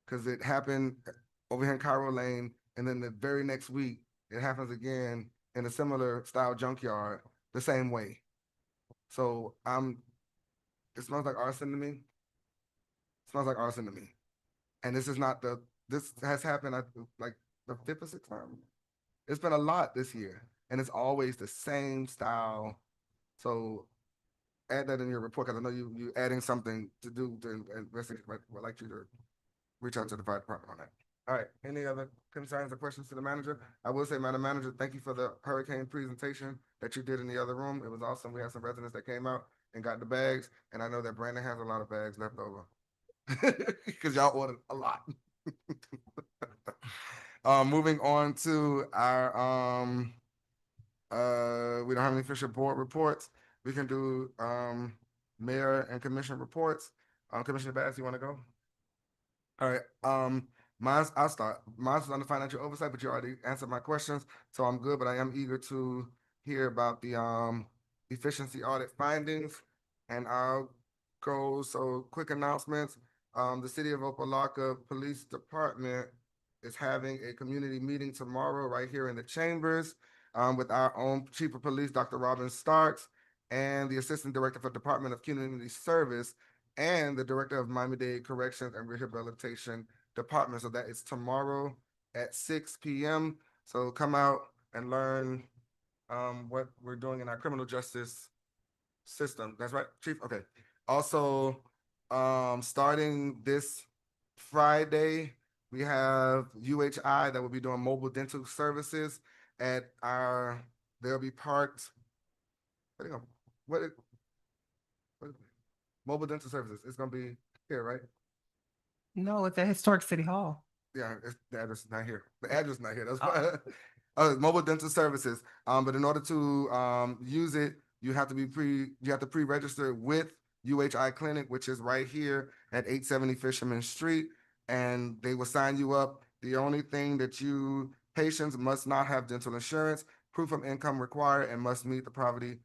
A: because it happened over here in Cairo Lane, and then the very next week it happens again in a similar style junkyard the same way. So it smells like arson to me. It smells like arson to me. And this has happened like the 5th or 6th time. It's been a lot this year, and it's always the same style. So add that in your report, because I know you adding something to do to investigate, but I'd like you to reach out to the fire department on that. All right, any other concerns or questions to the manager? I will say, Madam Manager, thank you for the hurricane presentation that you did in the other room. It was awesome. We had some residents that came out and got the bags, and I know that Brandon has a lot of bags left over because y'all ordered a lot. Moving on to our we don't have any official board reports. We can do mayor and commission reports. Commissioner Bass, you want to go? All right. I'll start. Mine's on the financial oversight, but you already answered my questions, so I'm good. But I am eager to hear about the efficiency audit findings, and I'll go. So quick announcements. The City of Opa-locka Police Department is having a community meeting tomorrow right here in the chambers with our own Chief of Police, Dr. Robin Starks, and the Assistant Director for Department of Community Service, and the Director of Miami-Dade Corrections and Rehabilitation Department. So that is tomorrow at 6 p.m. So come out and learn what we're doing in our criminal justice system. That's right, Chief? Okay. Also, starting this Friday, we have UHI that will be doing mobile dental services at they'll be parked. What, what, mobile dental services, it's gonna be here, right?
H: No, it's at Historic City Hall.
A: Yeah, the address is not here. The address is not here. That's why. Mobile dental services. But in order to use it, you have to pre-register with UHI Clinic, which is right here at 870 Fisherman Street, and they will sign you up. The only thing that patients must not have dental insurance, proof of income required, and must meet the poverty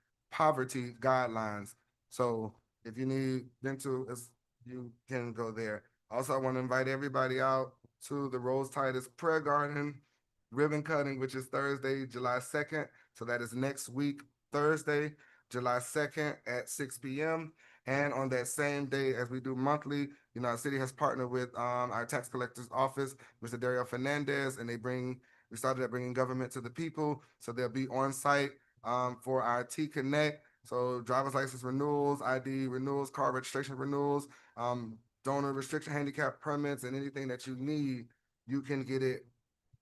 A: guidelines. So if you need dental, you can go there. Also, I want to invite everybody out to the Rose Titus Prayer Garden ribbon cutting, which is Thursday, July 2nd. So that is next week, Thursday, July 2nd at 6 p.m. And on that same day, as we do monthly, our city has partnered with our tax collector's office, Mr. Dario Fernandez, and we started bringing government to the people. So they'll be on site for our T-Connect. So driver's license renewals, ID renewals, car registration renewals, donor restriction handicap permits, and anything that you need, you can get it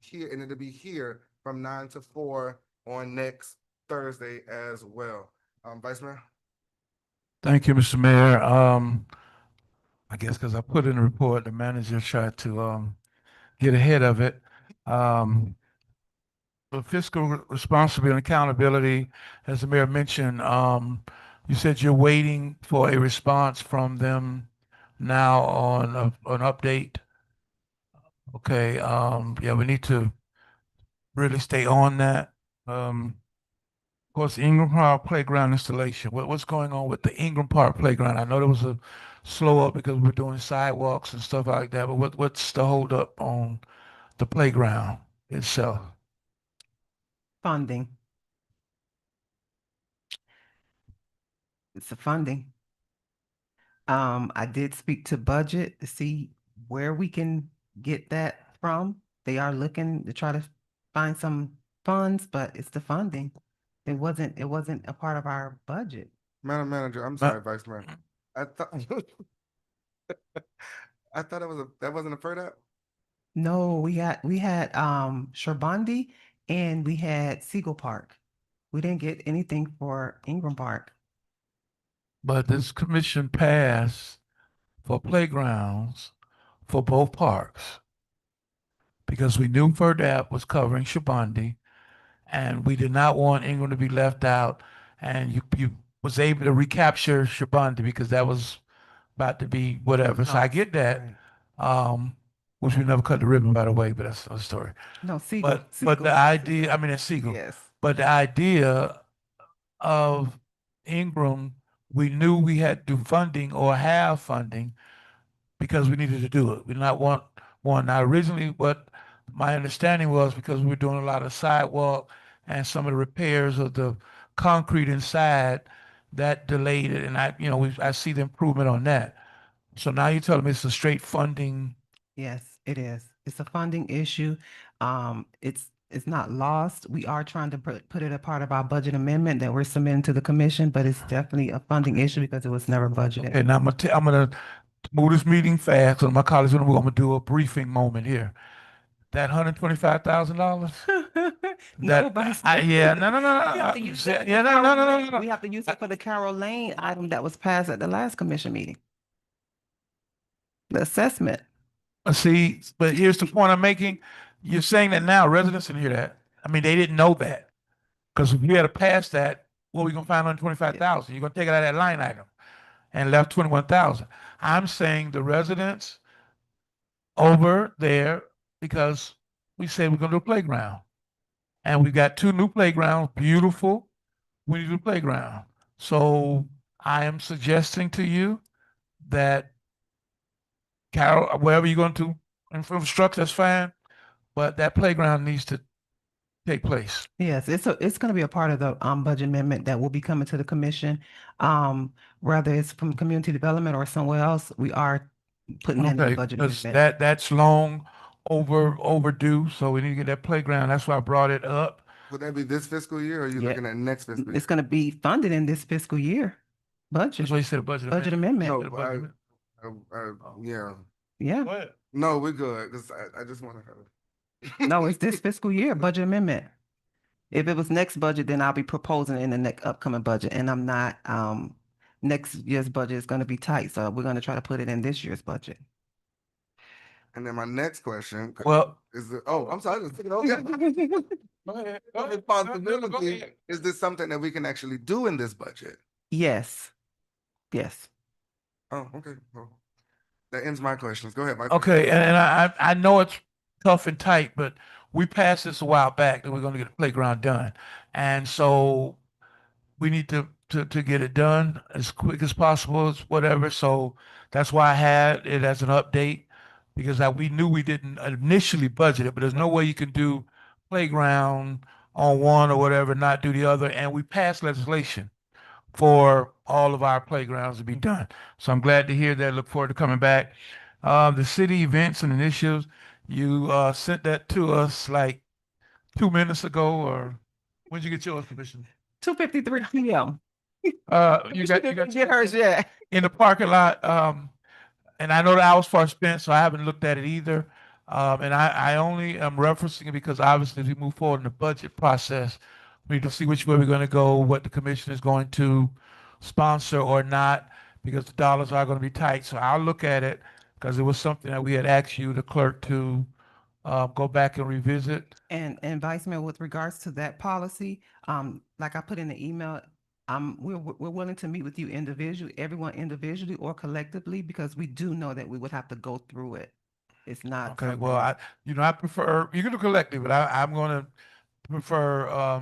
A: here, and it'll be here from 9 to 4 on next Thursday as well. Vice Mayor?
E: Thank you, Mr. Mayor. I guess because I put in the report, the manager tried to get ahead of it. For fiscal responsibility and accountability, as the mayor mentioned, you said you're waiting for a response from them now on an update. Okay, yeah, we need to really stay on that. Of course, Ingram Park Playground installation. What's going on with the Ingram Park Playground? I know there was a slow up because we're doing sidewalks and stuff like that, but what's the hold up on the playground itself?
H: Funding. It's the funding. I did speak to budget to see where we can get that from. They are looking to try to find some funds, but it's the funding. It wasn't a part of our budget.
A: Madam Manager, I'm sorry, Vice Mayor. I thought I thought that wasn't a FERDAP?
H: No, we had Sherbandi and we had Siegel Park. We didn't get anything for Ingram Park.
E: But this commission passed for playgrounds for both parks because we knew FERDAP was covering Shabandi, and we did not want Ingram to be left out. And you was able to recapture Shabandi because that was about to be whatever. So I get that. Which we never cut the ribbon, by the way, but that's another story.
H: No, Siegel.
E: But the idea, I mean, it's Siegel.
H: Yes.
E: But the idea of Ingram, we knew we had to do funding or have funding because we needed to do it. We did not want one. Now, originally, what my understanding was, because we were doing a lot of sidewalk and some of the repairs of the concrete inside, that delayed it. And I see the improvement on that. So now you're telling me it's a straight funding.
H: Yes, it is. It's a funding issue. It's not lost. We are trying to put it a part of our budget amendment that we're submitting to the commission, but it's definitely a funding issue because it was never budgeted.
E: Okay, now I'm gonna move this meeting fast. So my colleagues, we're gonna do a briefing moment here. That $125,000.
H: No, Vice Mayor.
E: Yeah, no.
H: We have to use that.
E: Yeah, no.
H: We have to use it for the Carroll Lane item that was passed at the last commission meeting. The assessment.
E: See, but here's the point I'm making. You're saying that now residents didn't hear that. I mean, they didn't know that. Because if we had to pass that, what are we gonna find on 25,000? You're gonna take it out of that line item and left 21,000. I'm saying the residents over there, because we said we're gonna do a playground. And we've got 2 new playgrounds, beautiful. We need to do a playground. So I am suggesting to you that Carol, wherever you're going to infrastructure, that's fine, but that playground needs to take place.
H: Yes, it's going to be a part of the budget amendment that will be coming to the commission. Whether it's from community development or somewhere else, we are putting that in the
E: Okay,
H: budget
E: because
H: amendment.
E: that's long overdue, so we need to get that playground. That's why I brought it up.
A: Would that be this fiscal year, or are you
H: Yeah.
A: looking at next fiscal year?
H: It's going to be funded in this fiscal year budget.
E: That's why you said a budget
H: Budget
E: amendment.
H: amendment.
A: No,
E: Budget amendment.
A: yeah.
H: Yeah.
E: Go ahead.
A: No, we're good, because I just want to.
H: No, it's this fiscal year budget amendment. If it was next budget, then I'll be proposing in the next upcoming budget, and I'm not. Next year's budget is going to be tight, so we're going to try to put it in this year's budget.
A: And then my next question
E: Well,
A: is I'm sorry, just take it over.
E: go ahead.
A: Responsibility, is this something that we can actually do in this budget?
H: Yes. Yes.
A: Oh, okay. Well, that ends my questions. Go ahead, Mike.
E: Okay, and I know it's tough and tight, but we passed this a while back that we're going to get the playground done, and so we need to get it done as quick as possible, as whatever. So that's why I had it as an update because we knew we didn't initially budget it, but there's no way you can do playground on one or whatever, not do the other, and we passed legislation for all of our playgrounds to be done. So I'm glad to hear that. Look forward to coming back. The city events and initiatives, you sent that to us like 2 minutes ago, or when did you get yours, Commissioner?
H: 2:53 p.m.
E: You got
H: Get hers yet?
E: in the parking lot. And I know the hours far spent, so I haven't looked at it either. And I only am referencing it because obviously as we move forward in the budget process, we need to see which way we're going to go, what the commission is going to sponsor or not, because the dollars are going to be tight. So I'll look at it because it was something that we had asked you, the clerk, to go back and revisit.
H: And Vice Mayor, with regards to that policy, like I put in the email, we're willing to meet with you individually, everyone individually or collectively, because we do know that we would have to go through it. It's not.
E: Okay, well, I prefer, you can do collective, but I'm going to prefer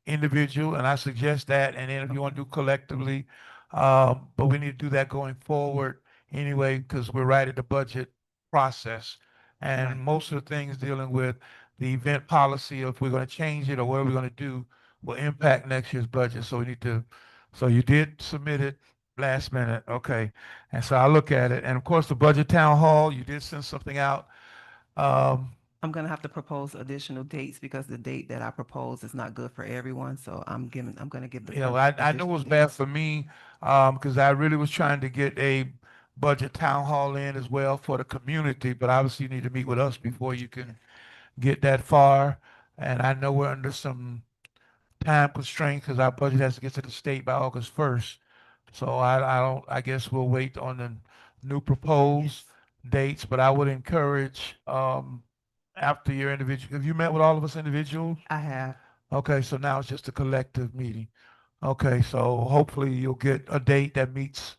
E: individual, and I suggest that. And then if you want to do collectively, but we need to do that going forward anyway, because we're right at the budget process. And
H: Right.
E: most of the things dealing with the event policy, if we're going to change it or what we're going to do, will impact next year's budget. So we need to, so you did submit it last minute, okay. And so I'll look at it. And of course, the budget town hall, you did send something out.
H: I'm gonna have to propose additional dates because the date that I propose is not good for everyone. So I'm gonna give the.
E: You know, I know it was bad for me, because I really was trying to get a budget town hall in as well for the community, but obviously you need to meet with us before you can get that far. And I know we're under some time constraints because our budget has to get to the state by August 1st. So I guess we'll wait on the new proposed dates, but I would encourage, after your individual, have you met with all of us individuals?
H: I have.
E: Okay, so now it's just a collective meeting. Okay, so hopefully you'll get a date that meets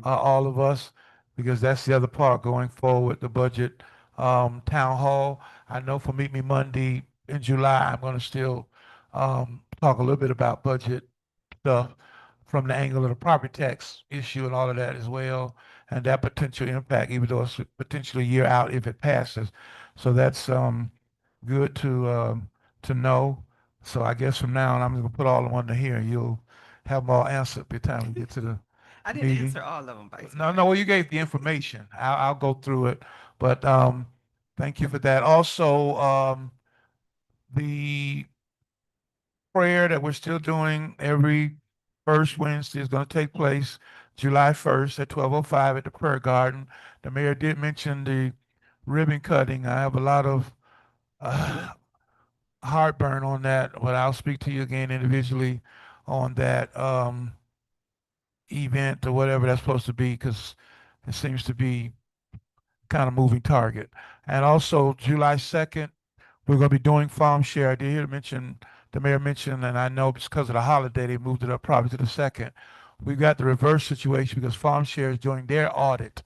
E: all of us, because that's the other part going forward, the budget town hall. I know for Meet Me Monday in July, I'm going to still talk a little bit about budget stuff from the angle of the property tax issue and all of that as well, and that potential impact, even though it's potentially a year out if it passes. So that's good to know. So I guess from now on, I'm going to put all of them under here, and you'll have them all answered by the time we get to the
H: I didn't
E: meeting.
H: answer all of them, Vice
E: No,
H: Mayor.
E: no, well, you gave the information. I'll go through it, but thank you for that. Also, the prayer that we're still doing every first Wednesday is going to take place July 1st at 12:05 at the Prayer Garden. The mayor did mention the ribbon cutting. I have a lot of heartburn on that, but I'll speak to you again individually on that event or whatever that's supposed to be, because it seems to be kind of moving target. And also July 2nd, we're going to be doing farm share. I did hear the mayor mentioned, and I know because of the holiday, they moved it up probably to the 2nd. We've got the reverse situation because farm share is doing their audit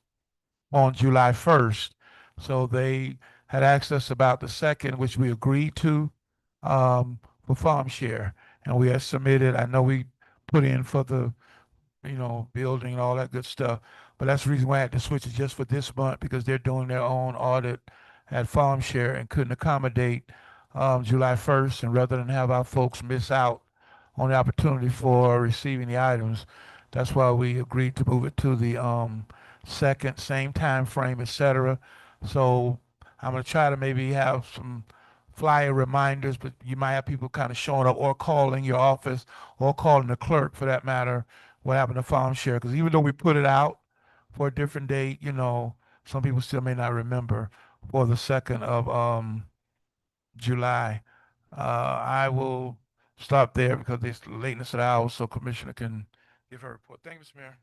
E: on July 1st. So they had asked us about the 2nd, which we agreed to for farm share. And we had submitted, I know we put in for the building and all that good stuff. But that's the reason why I had to switch it just for this month because they're doing their own audit at Farm Share and couldn't accommodate July 1st. And rather than have our folks miss out on the opportunity for receiving the items, that's why we agreed to move it to the second, same time frame, etc. So I'm gonna try to maybe have some flyer reminders, but you might have people kind of showing up or calling your office or calling the clerk for that matter. What happened to Farm Share? Because even though we put it out for a different date, some people still may not remember for the 2nd of July. I will stop there because it's the lateness of the hour, so Commissioner can give her report. Thank you, Mr. Mayor.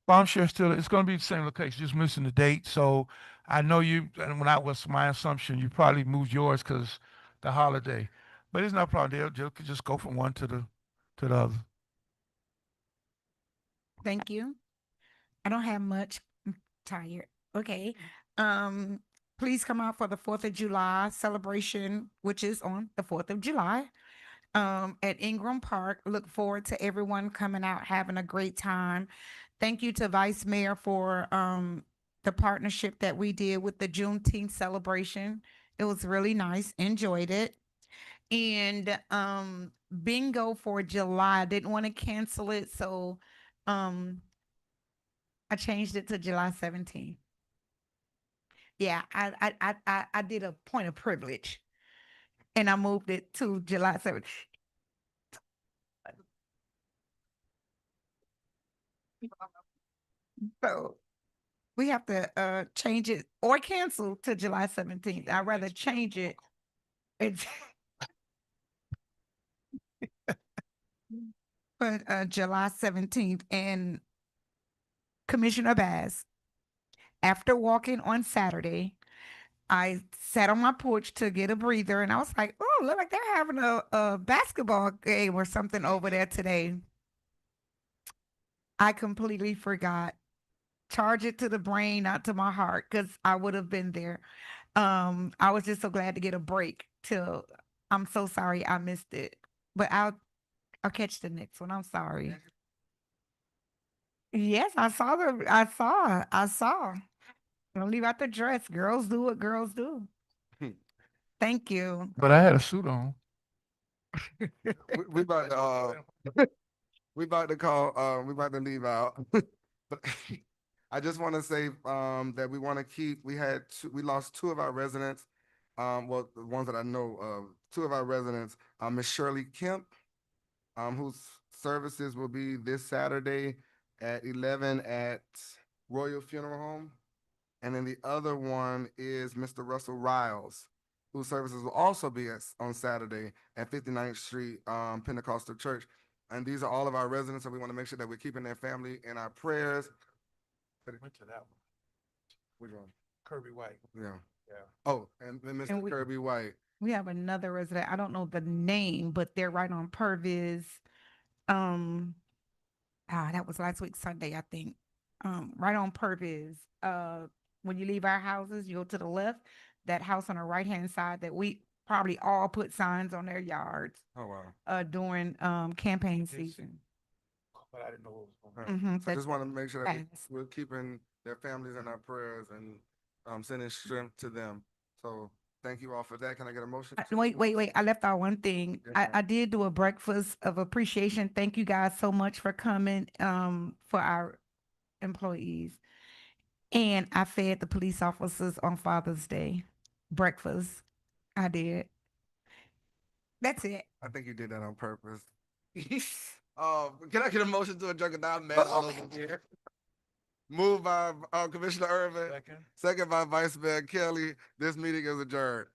E: Farm Share still, it's going to be the same location, just missing the date. So I know you, and when I was my assumption, you probably moved yours because the holiday, but it's no problem. They'll just go from one to the other.
D: Thank you. I don't have much. I'm tired. Okay. Please come out for the 4th of July celebration, which is on the 4th of July. At Ingram Park. Look forward to everyone coming out, having a great time. Thank you to Vice Mayor for the partnership that we did with the Juneteenth celebration. It was really nice. Enjoyed it. And bingo for July. I didn't want to cancel it, so I changed it to July 17th. Yeah, I did a point of privilege and I moved it to July 7th. So we have to change it or cancel to July 17th. I'd rather change it. It's but July 17th. And Commissioner Bass, after walking on Saturday, I sat on my porch to get a breather and I was like, oh, look like they're having a basketball game or something over there today. I completely forgot. Charge it to the brain, not to my heart, because I would have been there. I was just so glad to get a break till I'm so sorry I missed it. But I'll catch the next one. I'm sorry. Yes, I saw. Don't leave out the dress. Girls do what girls do. Thank you.
E: But I had a suit on.
A: We about to we about to call we about to leave out. But I just want to say that we want to keep we lost two of our residents. Well, the ones that I know of, two of our residents, Miss Shirley Kemp, whose services will be this Saturday at 11 at Royal Funeral Home. And then the other one is Mr. Russell Riles, whose services will also be on Saturday at 59th Street Pentecostal Church. And these are all of our residents, so we want to make sure that we're keeping their family in our prayers.
E: But it went to that one.
A: Which one?
E: Kirby White.
A: Yeah.
E: Yeah.
A: Oh, and then Mr.
D: And
A: Kirby White.
D: we have another resident. I don't know the name, but they're right on Purvis. That was last week Sunday, I think. Right on Purvis. When you leave our houses, you go to the left. That house on the right hand side that we probably all put signs on their yards.
A: Oh wow.
D: During campaign season.
E: But I didn't know what was going on.
A: So I just want to make sure that
D: Yes.
A: we're keeping their families in our prayers and sending strength to them. So thank you all for that. Can I get a motion?
D: Wait. I left out one thing.
A: Yes,
D: I,
A: ma'am.
D: I did do a breakfast of appreciation. Thank you guys so much for coming for our employees. And I fed the police officers on Father's Day breakfast. I did. That's it.
A: I think you did that on purpose. Can I get a motion to adjourn? I'm mad all over here. Moved by Commissioner Irvin. Second by Vice Mayor Kelly. This meeting is adjourned.